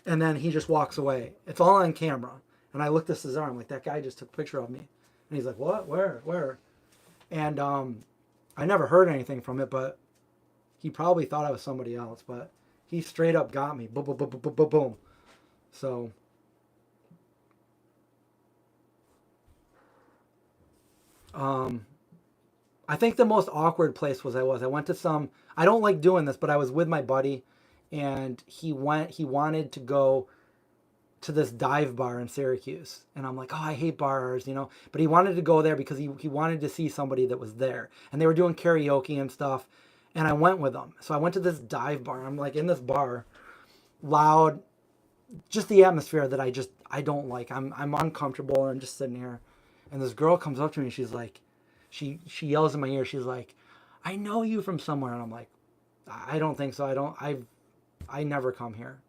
And then he just walks away. It's all on camera. And I looked at Cesar. I'm like, that guy just took a picture of me. And he's like, what? Where? And I never heard anything from it, but he probably thought I was somebody else. But he straight up got me. Boom, boom, boom, boom, boom, boom. So I think the most awkward place I went to I don't like doing this, but I was with my buddy, and he wanted to go to this dive bar in Syracuse. And I'm like, oh, I hate bars, you know. But he wanted to go there because he wanted to see somebody that was there. And they were doing karaoke and stuff. And I went with them. So I went to this dive bar. I'm like in this bar, loud, just the atmosphere that I don't like. I'm uncomfortable. I'm just sitting here. And this girl comes up to me. She's like, she yells in my ear. She's like, I know you from somewhere. And I'm like, I don't think so. I never come here.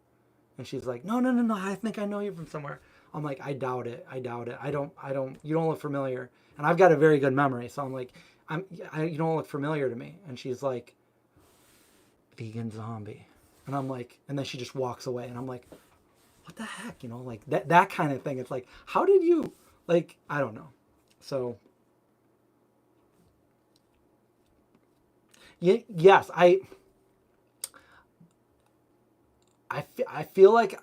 And she's like, no, I think I know you from somewhere. I'm like, I doubt it. You don't look familiar. And I've got a very good memory. So I'm like, you don't look familiar to me. And she's like, vegan zombie. And I'm like, and then she just walks away. And I'm like, what the heck? You know, like that kind of thing. It's like, how did you, like, I don't know. So, yes, I feel like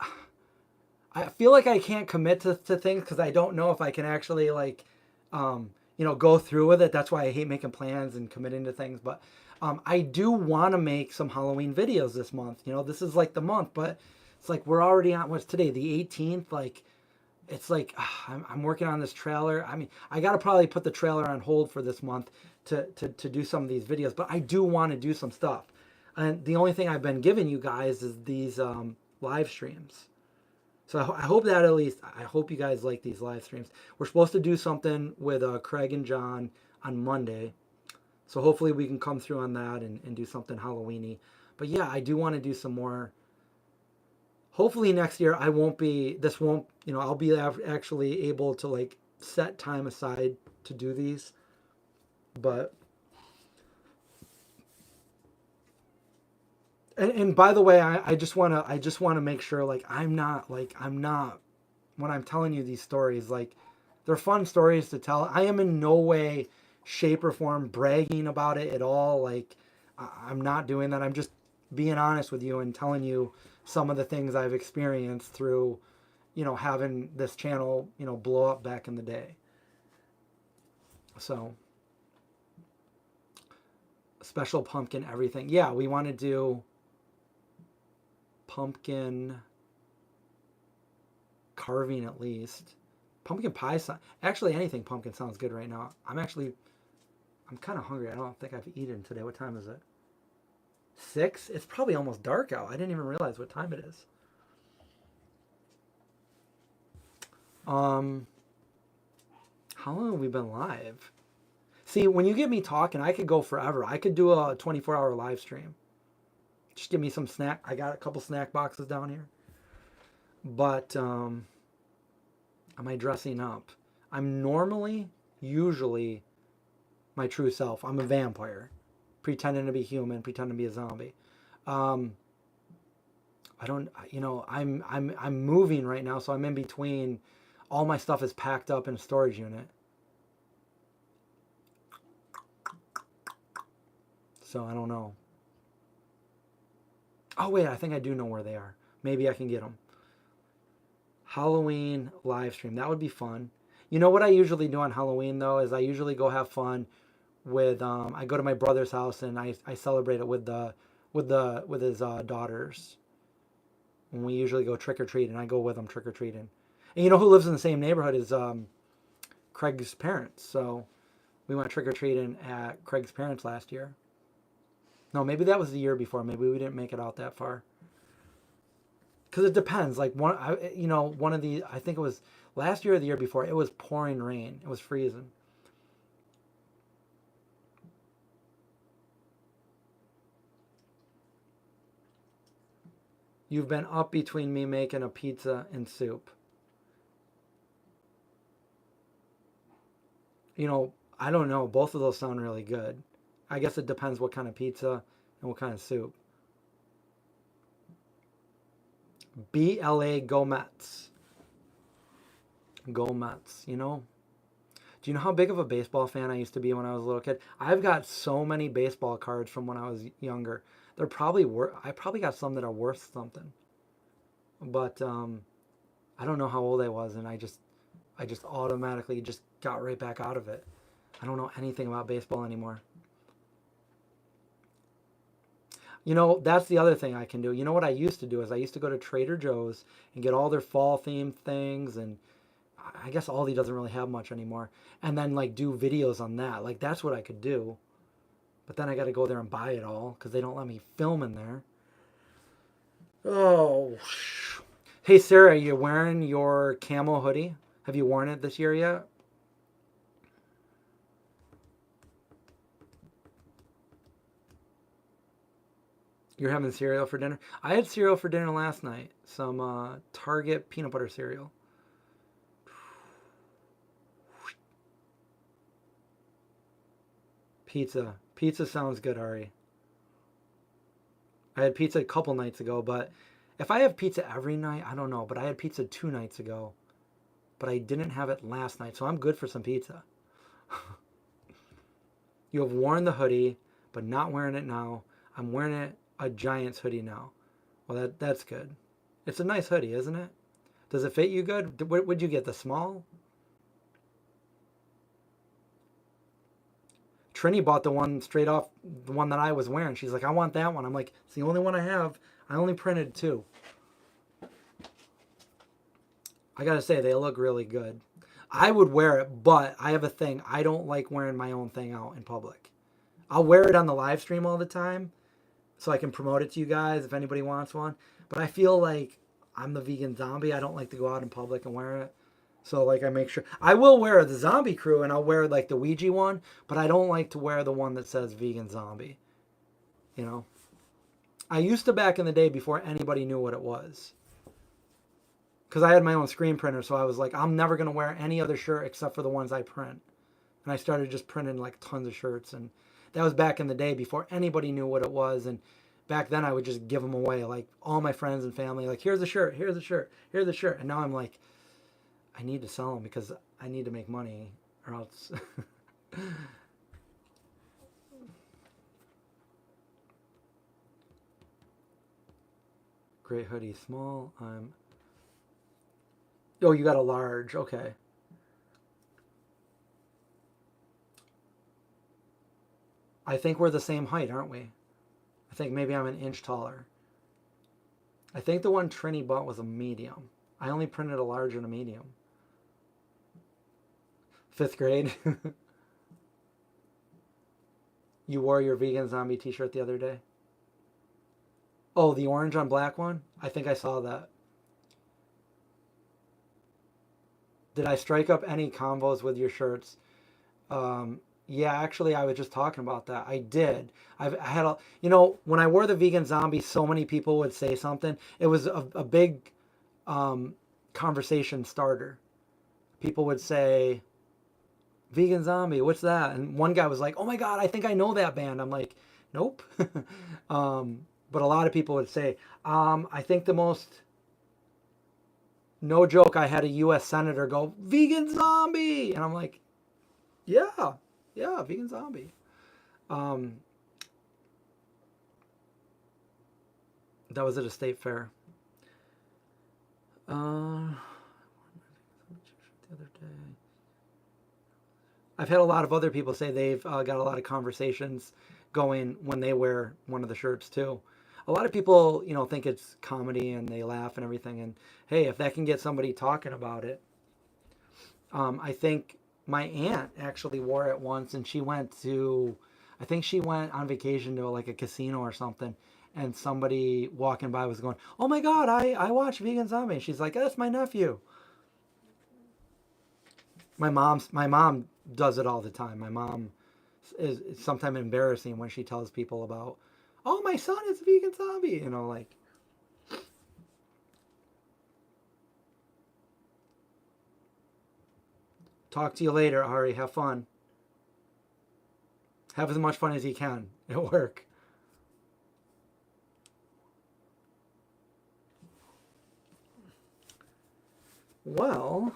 I can't commit to things because I don't know if I can actually like, you know, go through with it. That's why I hate making plans and committing to things. But I do want to make some Halloween videos this month. You know, this is like the month, but it's like we're already on, what's today, the 18th? Like, it's like I'm working on this trailer. I mean, I got to probably put the trailer on hold for this month to do some of these videos. But I do want to do some stuff. And the only thing I've been giving you guys is these live streams. So I hope that I hope you guys like these live streams. We're supposed to do something with Craig and John on Monday. So hopefully we can come through on that and do something Halloween-y. But yeah, I do want to do some more. Hopefully next year I'll be actually able to like set time aside to do these. But And by the way, I just want to make sure like I'm not when I'm telling you these stories, like they're fun stories to tell. I am in no way, shape or form bragging about it at all. Like I'm not doing that. I'm just being honest with you and telling you some of the things I've experienced through, you know, having this channel, you know, blow up back in the day. So, special pumpkin everything. Yeah, we want to do pumpkin carving at least. Pumpkin pie, actually anything pumpkin sounds good right now. I'm kind of hungry. I don't think I've eaten today. What time is it? 6? It's probably almost dark out. I didn't even realize what time it is. How long have we been live? See, when you get me talking, I could go forever. I could do a 24-hour live stream. Just give me some snack. I got a couple snack boxes down here. But am I dressing up? I'm usually my true self. I'm a vampire, pretending to be human, pretending to be a zombie. I don't, you know, I'm moving right now, so I'm in between. All my stuff is packed up in a storage unit. So I don't know. Oh wait, I think I do know where they are. Maybe I can get them. Halloween live stream. That would be fun. You know what I usually do on Halloween though is I usually go have fun with I go to my brother's house and I celebrate it with his daughters. And we usually go trick or treating. I go with them trick or treating. And you know who lives in the same neighborhood is Craig's parents. So we went trick or treating at Craig's parents last year. No, maybe that was the year before. Maybe we didn't make it out that far. Because it depends. Like one of the, I think it was last year or the year before, it was pouring rain. It was freezing. You've been up between me making a pizza and soup. You know, I don't know. Both of those sound really good. I guess it depends what kind of pizza and what kind of soup. BLA Go Mets. Go Mets, you know? Do you know how big of a baseball fan I used to be when I was a little kid? I've got so many baseball cards from when I was younger. They're probably I probably got some that are worth something. But I don't know how old I was, and I just automatically just got right back out of it. I don't know anything about baseball anymore. You know, that's the other thing I can do. You know what I used to do is I used to go to Trader Joe's and get all their fall themed things, and I guess Aldi doesn't really have much anymore. And then like do videos on that. Like that's what I could do. But then I got to go there and buy it all because they don't let me film in there. Oh. Hey Sarah, are you wearing your camo hoodie? Have you worn it this year yet? You're having cereal for dinner? I had cereal for dinner last night. Some Target peanut butter cereal. Pizza. Pizza sounds good, Ari. I had pizza a couple nights ago, but if I have pizza every night, I don't know. But I had pizza 2 nights ago, but I didn't have it last night, so I'm good for some pizza. You have worn the hoodie, but not wearing it now. I'm wearing a Giants hoodie now. Well, that's good. It's a nice hoodie, isn't it? Does it fit you good? Would you get, the small? Trini bought the one straight off, the one that I was wearing. She's like, I want that one. I'm like, it's the only one I have. I only printed 2. I gotta say, they look really good. I would wear it, but I have a thing. I don't like wearing my own thing out in public. I'll wear it on the live stream all the time so I can promote it to you guys if anybody wants one. But I feel like I'm the vegan zombie. I don't like to go out in public and wear it. So like I make sure I will wear the zombie crew and I'll wear like the Ouija one, but I don't like to wear the one that says vegan zombie. You know? I used to back in the day before anybody knew what it was. Because I had my own screen printer, so I was like, I'm never going to wear any other shirt except for the ones I print. And I started just printing like tons of shirts. And that was back in the day before anybody knew what it was. And back then I would just give them away. Like all my friends and family, like, here's a shirt, here's a shirt, here's a shirt. And now I'm like, I need to sell them because I need to make money or else. Great hoodie, small. Oh, you got a large. Okay. I think we're the same height, aren't we? I think maybe I'm an inch taller. I think the one Trini bought was a medium. I only printed a large and a medium. 5th grade. You wore your vegan zombie t-shirt the other day. Oh, the orange on black one? I think I saw that. Did I strike up any combos with your shirts? Yeah, actually, I was just talking about that. I did. I had a, when I wore the vegan zombie, so many people would say something. It was a big um, conversation starter. People would say, vegan zombie, what's that? And one guy was like, oh my God, I think I know that band. I'm like, nope. But a lot of people would say, I think the most, no joke, I had a U.S. senator go, vegan zombie. And I'm like, yeah, yeah, vegan zombie. Um, that was at a state fair. The other day. I've had a lot of other people say they've got a lot of conversations going when they wear one of the shirts too. A lot of people, think it's comedy and they laugh and everything. And hey, if that can get somebody talking about it, I think my aunt actually wore it once, and I think she went on vacation to like a casino or something, and somebody walking by was going, "Oh my God, I watch Vegan Zombie." And she's like, "That's my nephew." My mom does it all the time. My mom is sometimes embarrassing when she tells people about, "Oh, my son is a Vegan Zombie," like. Talk to you later, Ari. Have fun. Have as much fun as you can at work. Well,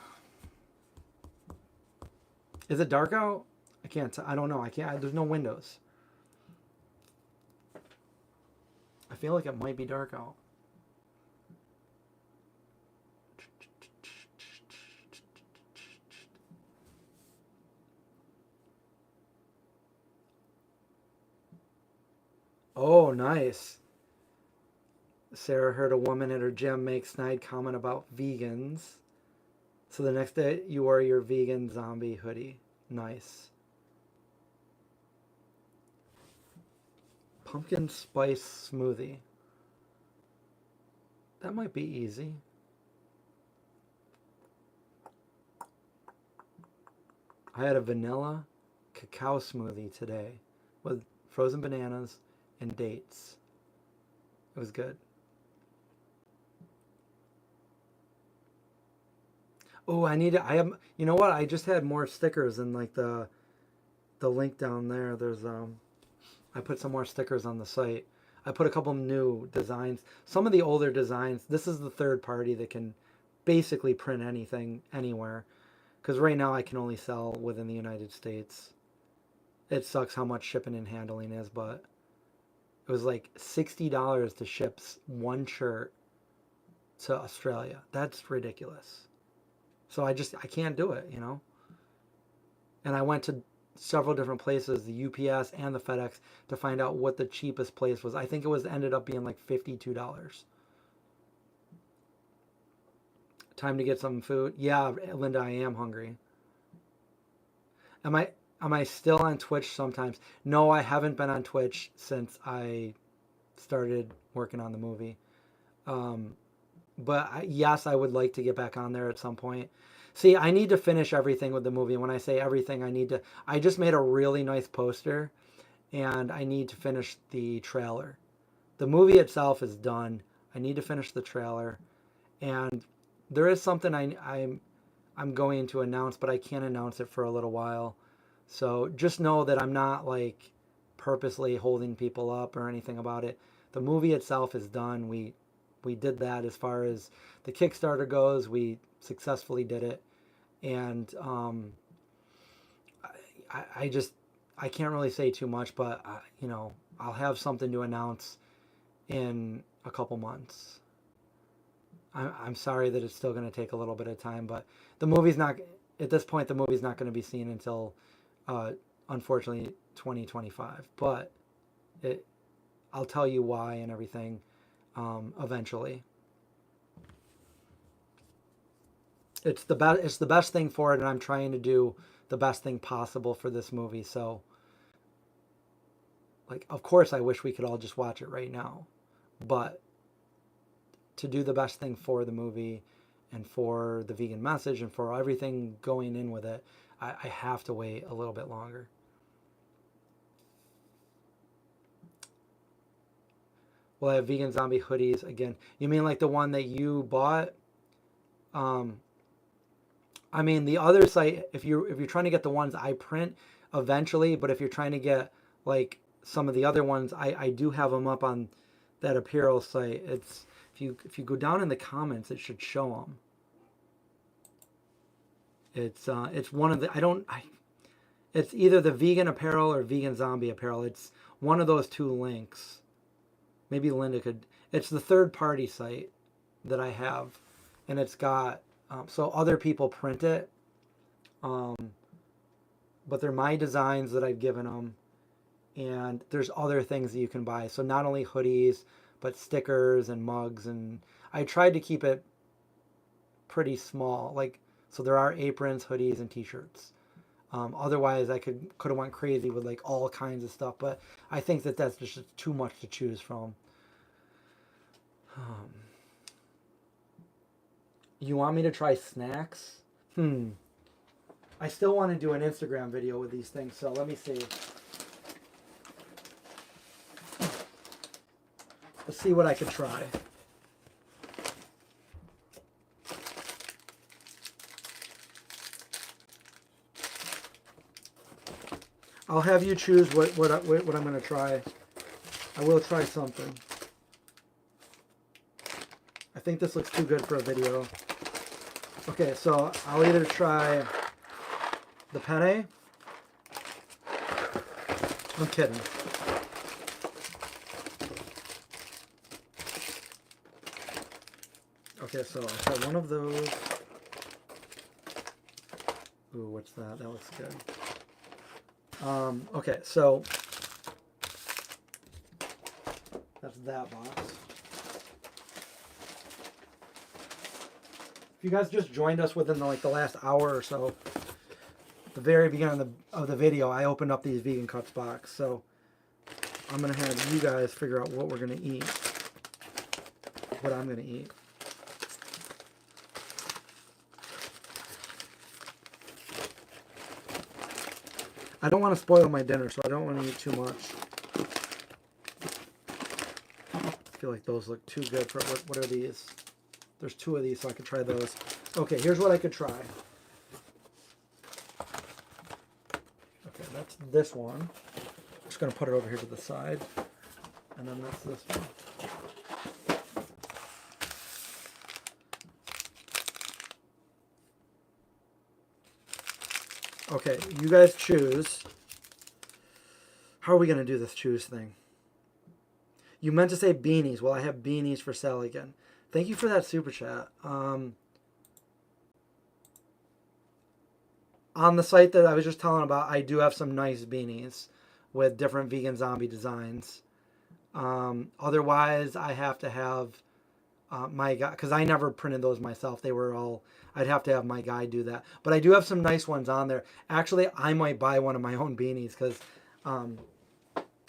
is it dark out? I can't. I don't know. I can't. There's no windows. I feel like it might be dark out. Oh, nice. Sarah heard a woman at her gym make snide comment about vegans. So the next day you wore your vegan zombie hoodie. Nice. Pumpkin spice smoothie. That might be easy. I had a vanilla cacao smoothie today with frozen bananas and dates. It was good. Oh, I have, you know what? I just had more stickers in like the link down there. I put some more stickers on the site. I put a couple new designs. Some of the older designs, this is the third party that can basically print anything anywhere. Because right now I can only sell within the United States. It sucks how much shipping and handling is, but it was like $60 to ship one shirt to Australia. That's ridiculous. So I can't do it. And I went to several different places, the UPS and the FedEx, to find out what the cheapest place was. I think ended up being like $52. Time to get some food. Yeah, Linda, I am hungry. Am I am I still on Twitch sometimes? No, I haven't been on Twitch since I started working on the movie. Um, but yes, I would like to get back on there at some point. See, I need to finish everything with the movie. When I say everything, I just made a really nice poster, and I need to finish the trailer. The movie itself is done. I need to finish the trailer, and there is something I'm going to announce, but I can't announce it for a little while. So just know that I'm not like purposely holding people up or anything about it. The movie itself is done. We did that as far as the Kickstarter goes. We successfully did it, and I just I can't really say too much, but I'll have something to announce in a couple months. I'm sorry that it's still going to take a little bit of time, but the movie's not, at this point, the movie's not going to be seen until, unfortunately, 2025. But it, I'll tell you why and everything eventually. It's the best. It's the best thing for it, and I'm trying to do the best thing possible for this movie. So, like, of course, I wish we could all just watch it right now, but to do the best thing for the movie and for the vegan message and for everything going in with it, I have to wait a little bit longer. Will I have vegan zombie hoodies again? You mean like the one that you bought? I mean the other site. If you're trying to get the ones I print eventually, but if you're trying to get like some of the other ones, I do have them up on that apparel site. It's if you go down in the comments, it should show them. It's one of the it's either the vegan apparel or vegan zombie apparel. It's one of those two links. Maybe Linda could. It's the third party site that I have, and it's got so other people print it, but they're my designs that I've given them, and there's other things that you can buy. So not only hoodies, but stickers and mugs, and I tried to keep it pretty small. Like so, there are aprons, hoodies, and T-shirts. Otherwise, I could have went crazy with like all kinds of stuff, but I think that that's just too much to choose from. You want me to try snacks? I still want to do an Instagram video with these things, so let me see. Let's see what I could try. I'll have you choose what I'm going to try. I will try something. I think this looks too good for a video. Okay, so I'll either try the penne. I'm kidding. Okay, so I'll try one of those. Ooh, what's that? That looks good. Okay, so that's that box. If you guys just joined us within the last hour or so, the very beginning of the video, I opened up these vegan cuts box. So I'm gonna have you guys figure out what we're gonna eat, what I'm gonna eat. I don't want to spoil my dinner, so I don't want to eat too much. I feel like those look too good for what are these? There's two of these, so I could try those. Okay, here's what I could try. Okay, that's this one. I'm just going to put it over here to the side. And then that's this one. Okay, you guys choose. How are we going to do this choose thing? You meant to say beanies. Well, I have beanies for sale again. Thank you for that super chat. On the site that I was just telling about, I do have some nice beanies with different vegan zombie designs. Otherwise, I have to have my guy, because I never printed those myself. They were all, I'd have to have my guy do that. But I do have some nice ones on there. Actually, I might buy one of my own beanies because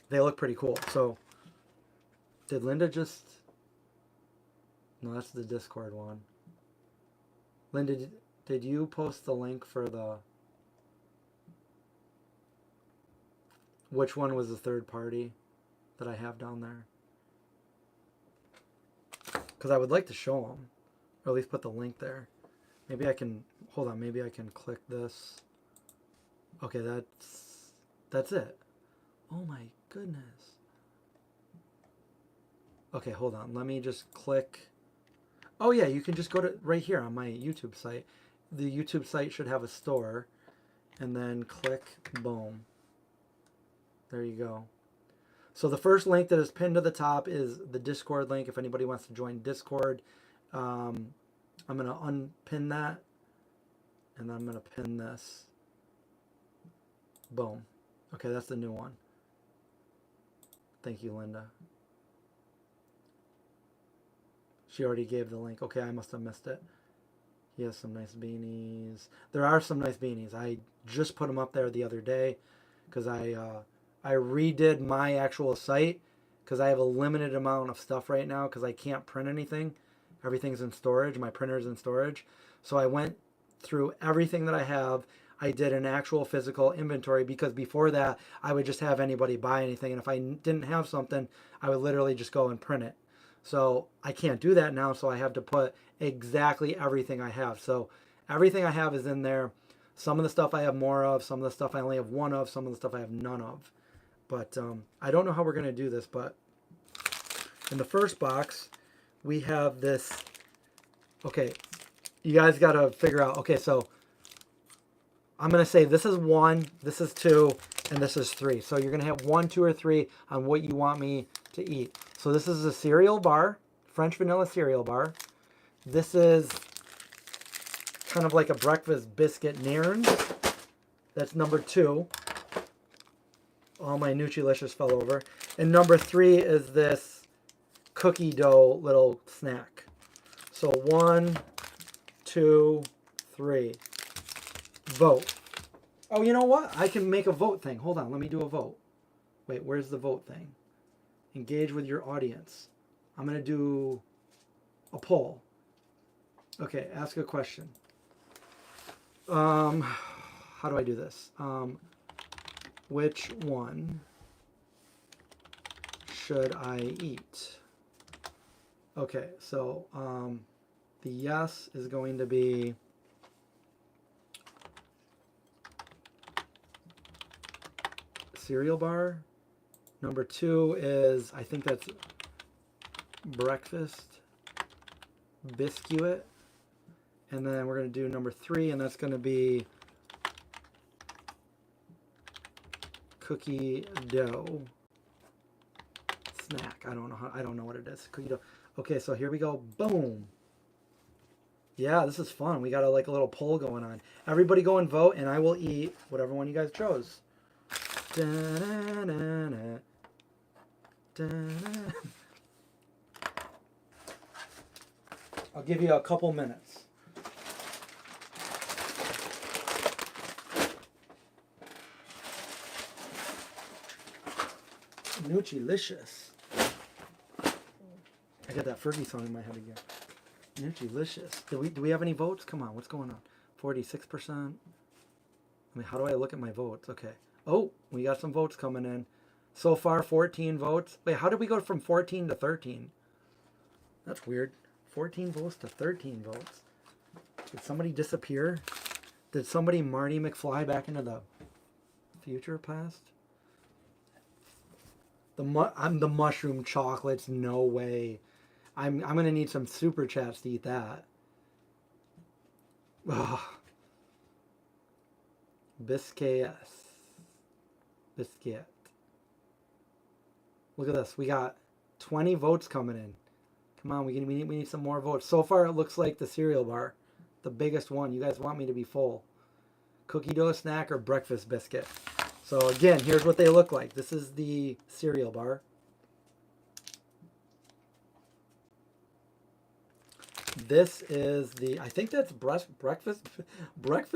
they look pretty cool. So, did Linda just... No, that's the Discord one. Linda, did you post the link for the... Which one was the third party that I have down there? Because I would like to show them, or at least put the link there. Maybe I can, hold on, maybe I can click this. Okay, that's it. Oh my goodness. Okay, hold on, let me just click. Oh yeah, you can just go to right here on my YouTube site. The YouTube site should have a store, and then click, boom. There you go. So the first link that is pinned to the top is the Discord link. If anybody wants to join Discord, I'm going to unpin that, and I'm going to pin this. Boom. Okay, that's the new one. Thank you, Linda. She already gave the link. Okay, I must have missed it. He has some nice beanies. There are some nice beanies. I just put them up there the other day because I redid my actual site because I have a limited amount of stuff right now because I can't print anything. Everything's in storage. My printer's in storage. So I went through everything that I have. I did an actual physical inventory because before that, I would just have anybody buy anything. And if I didn't have something, I would literally just go and print it. So I can't do that now, so I have to put exactly everything I have. So everything I have is in there. Some of the stuff I have more of, some of the stuff I only have one of, some of the stuff I have none of. But I don't know how we're going to do this, but in the first box, we have this. Okay, you guys got to figure out. Okay, so I'm going to say this is 1, this is 2, and this is 3. So you're going to have 1, 2, or 3 on what you want me to eat. So this is a cereal bar, French vanilla cereal bar. This is kind of like a breakfast biscuit nairns. That's number 2. All my Nacho Licious fell over. And number 3 is this cookie dough little snack. So 1, 2, 3. Vote. Oh, you know what? I can make a vote thing. Hold on, let me do a vote. Wait, where's the vote thing? Engage with your audience. I'm going to do a poll. Okay, ask a question. How do I do this? Which one should I eat? Okay, so the yes is going to be cereal bar. Number 2 is, I think that's breakfast biscuit. And then we're going to do number 3, and that's going to be cookie dough snack. I don't know what it is. Cookie dough. Okay, so here we go. Boom. Yeah, this is fun. We got a little poll going on. Everybody go and vote, and I will eat whatever one you guys chose. Da-na-na-na. Da-na. I'll give you a couple minutes. Nacho Licious. I got that Fergie song in my head again. Nacho Licious. Do we have any votes? Come on, what's going on? 46%. I mean, how do I look at my votes? Okay. Oh, we got some votes coming in. So far, 14 votes. Wait, how did we go from 14 to 13? That's weird. 14 votes to 13 votes. Did somebody disappear? Did somebody Marty McFly back into the future past? I'm the mushroom chocolates. No way. I'm gonna need some super chats to eat that. Ugh. Biscuit. Look at this. We got 20 votes coming in. Come on, we need some more votes. So far, it looks like the cereal bar, the biggest one. You guys want me to be full. Cookie dough snack or breakfast biscuit. So again, here's what they look like. This is the cereal bar. This is the, I think that's breakfast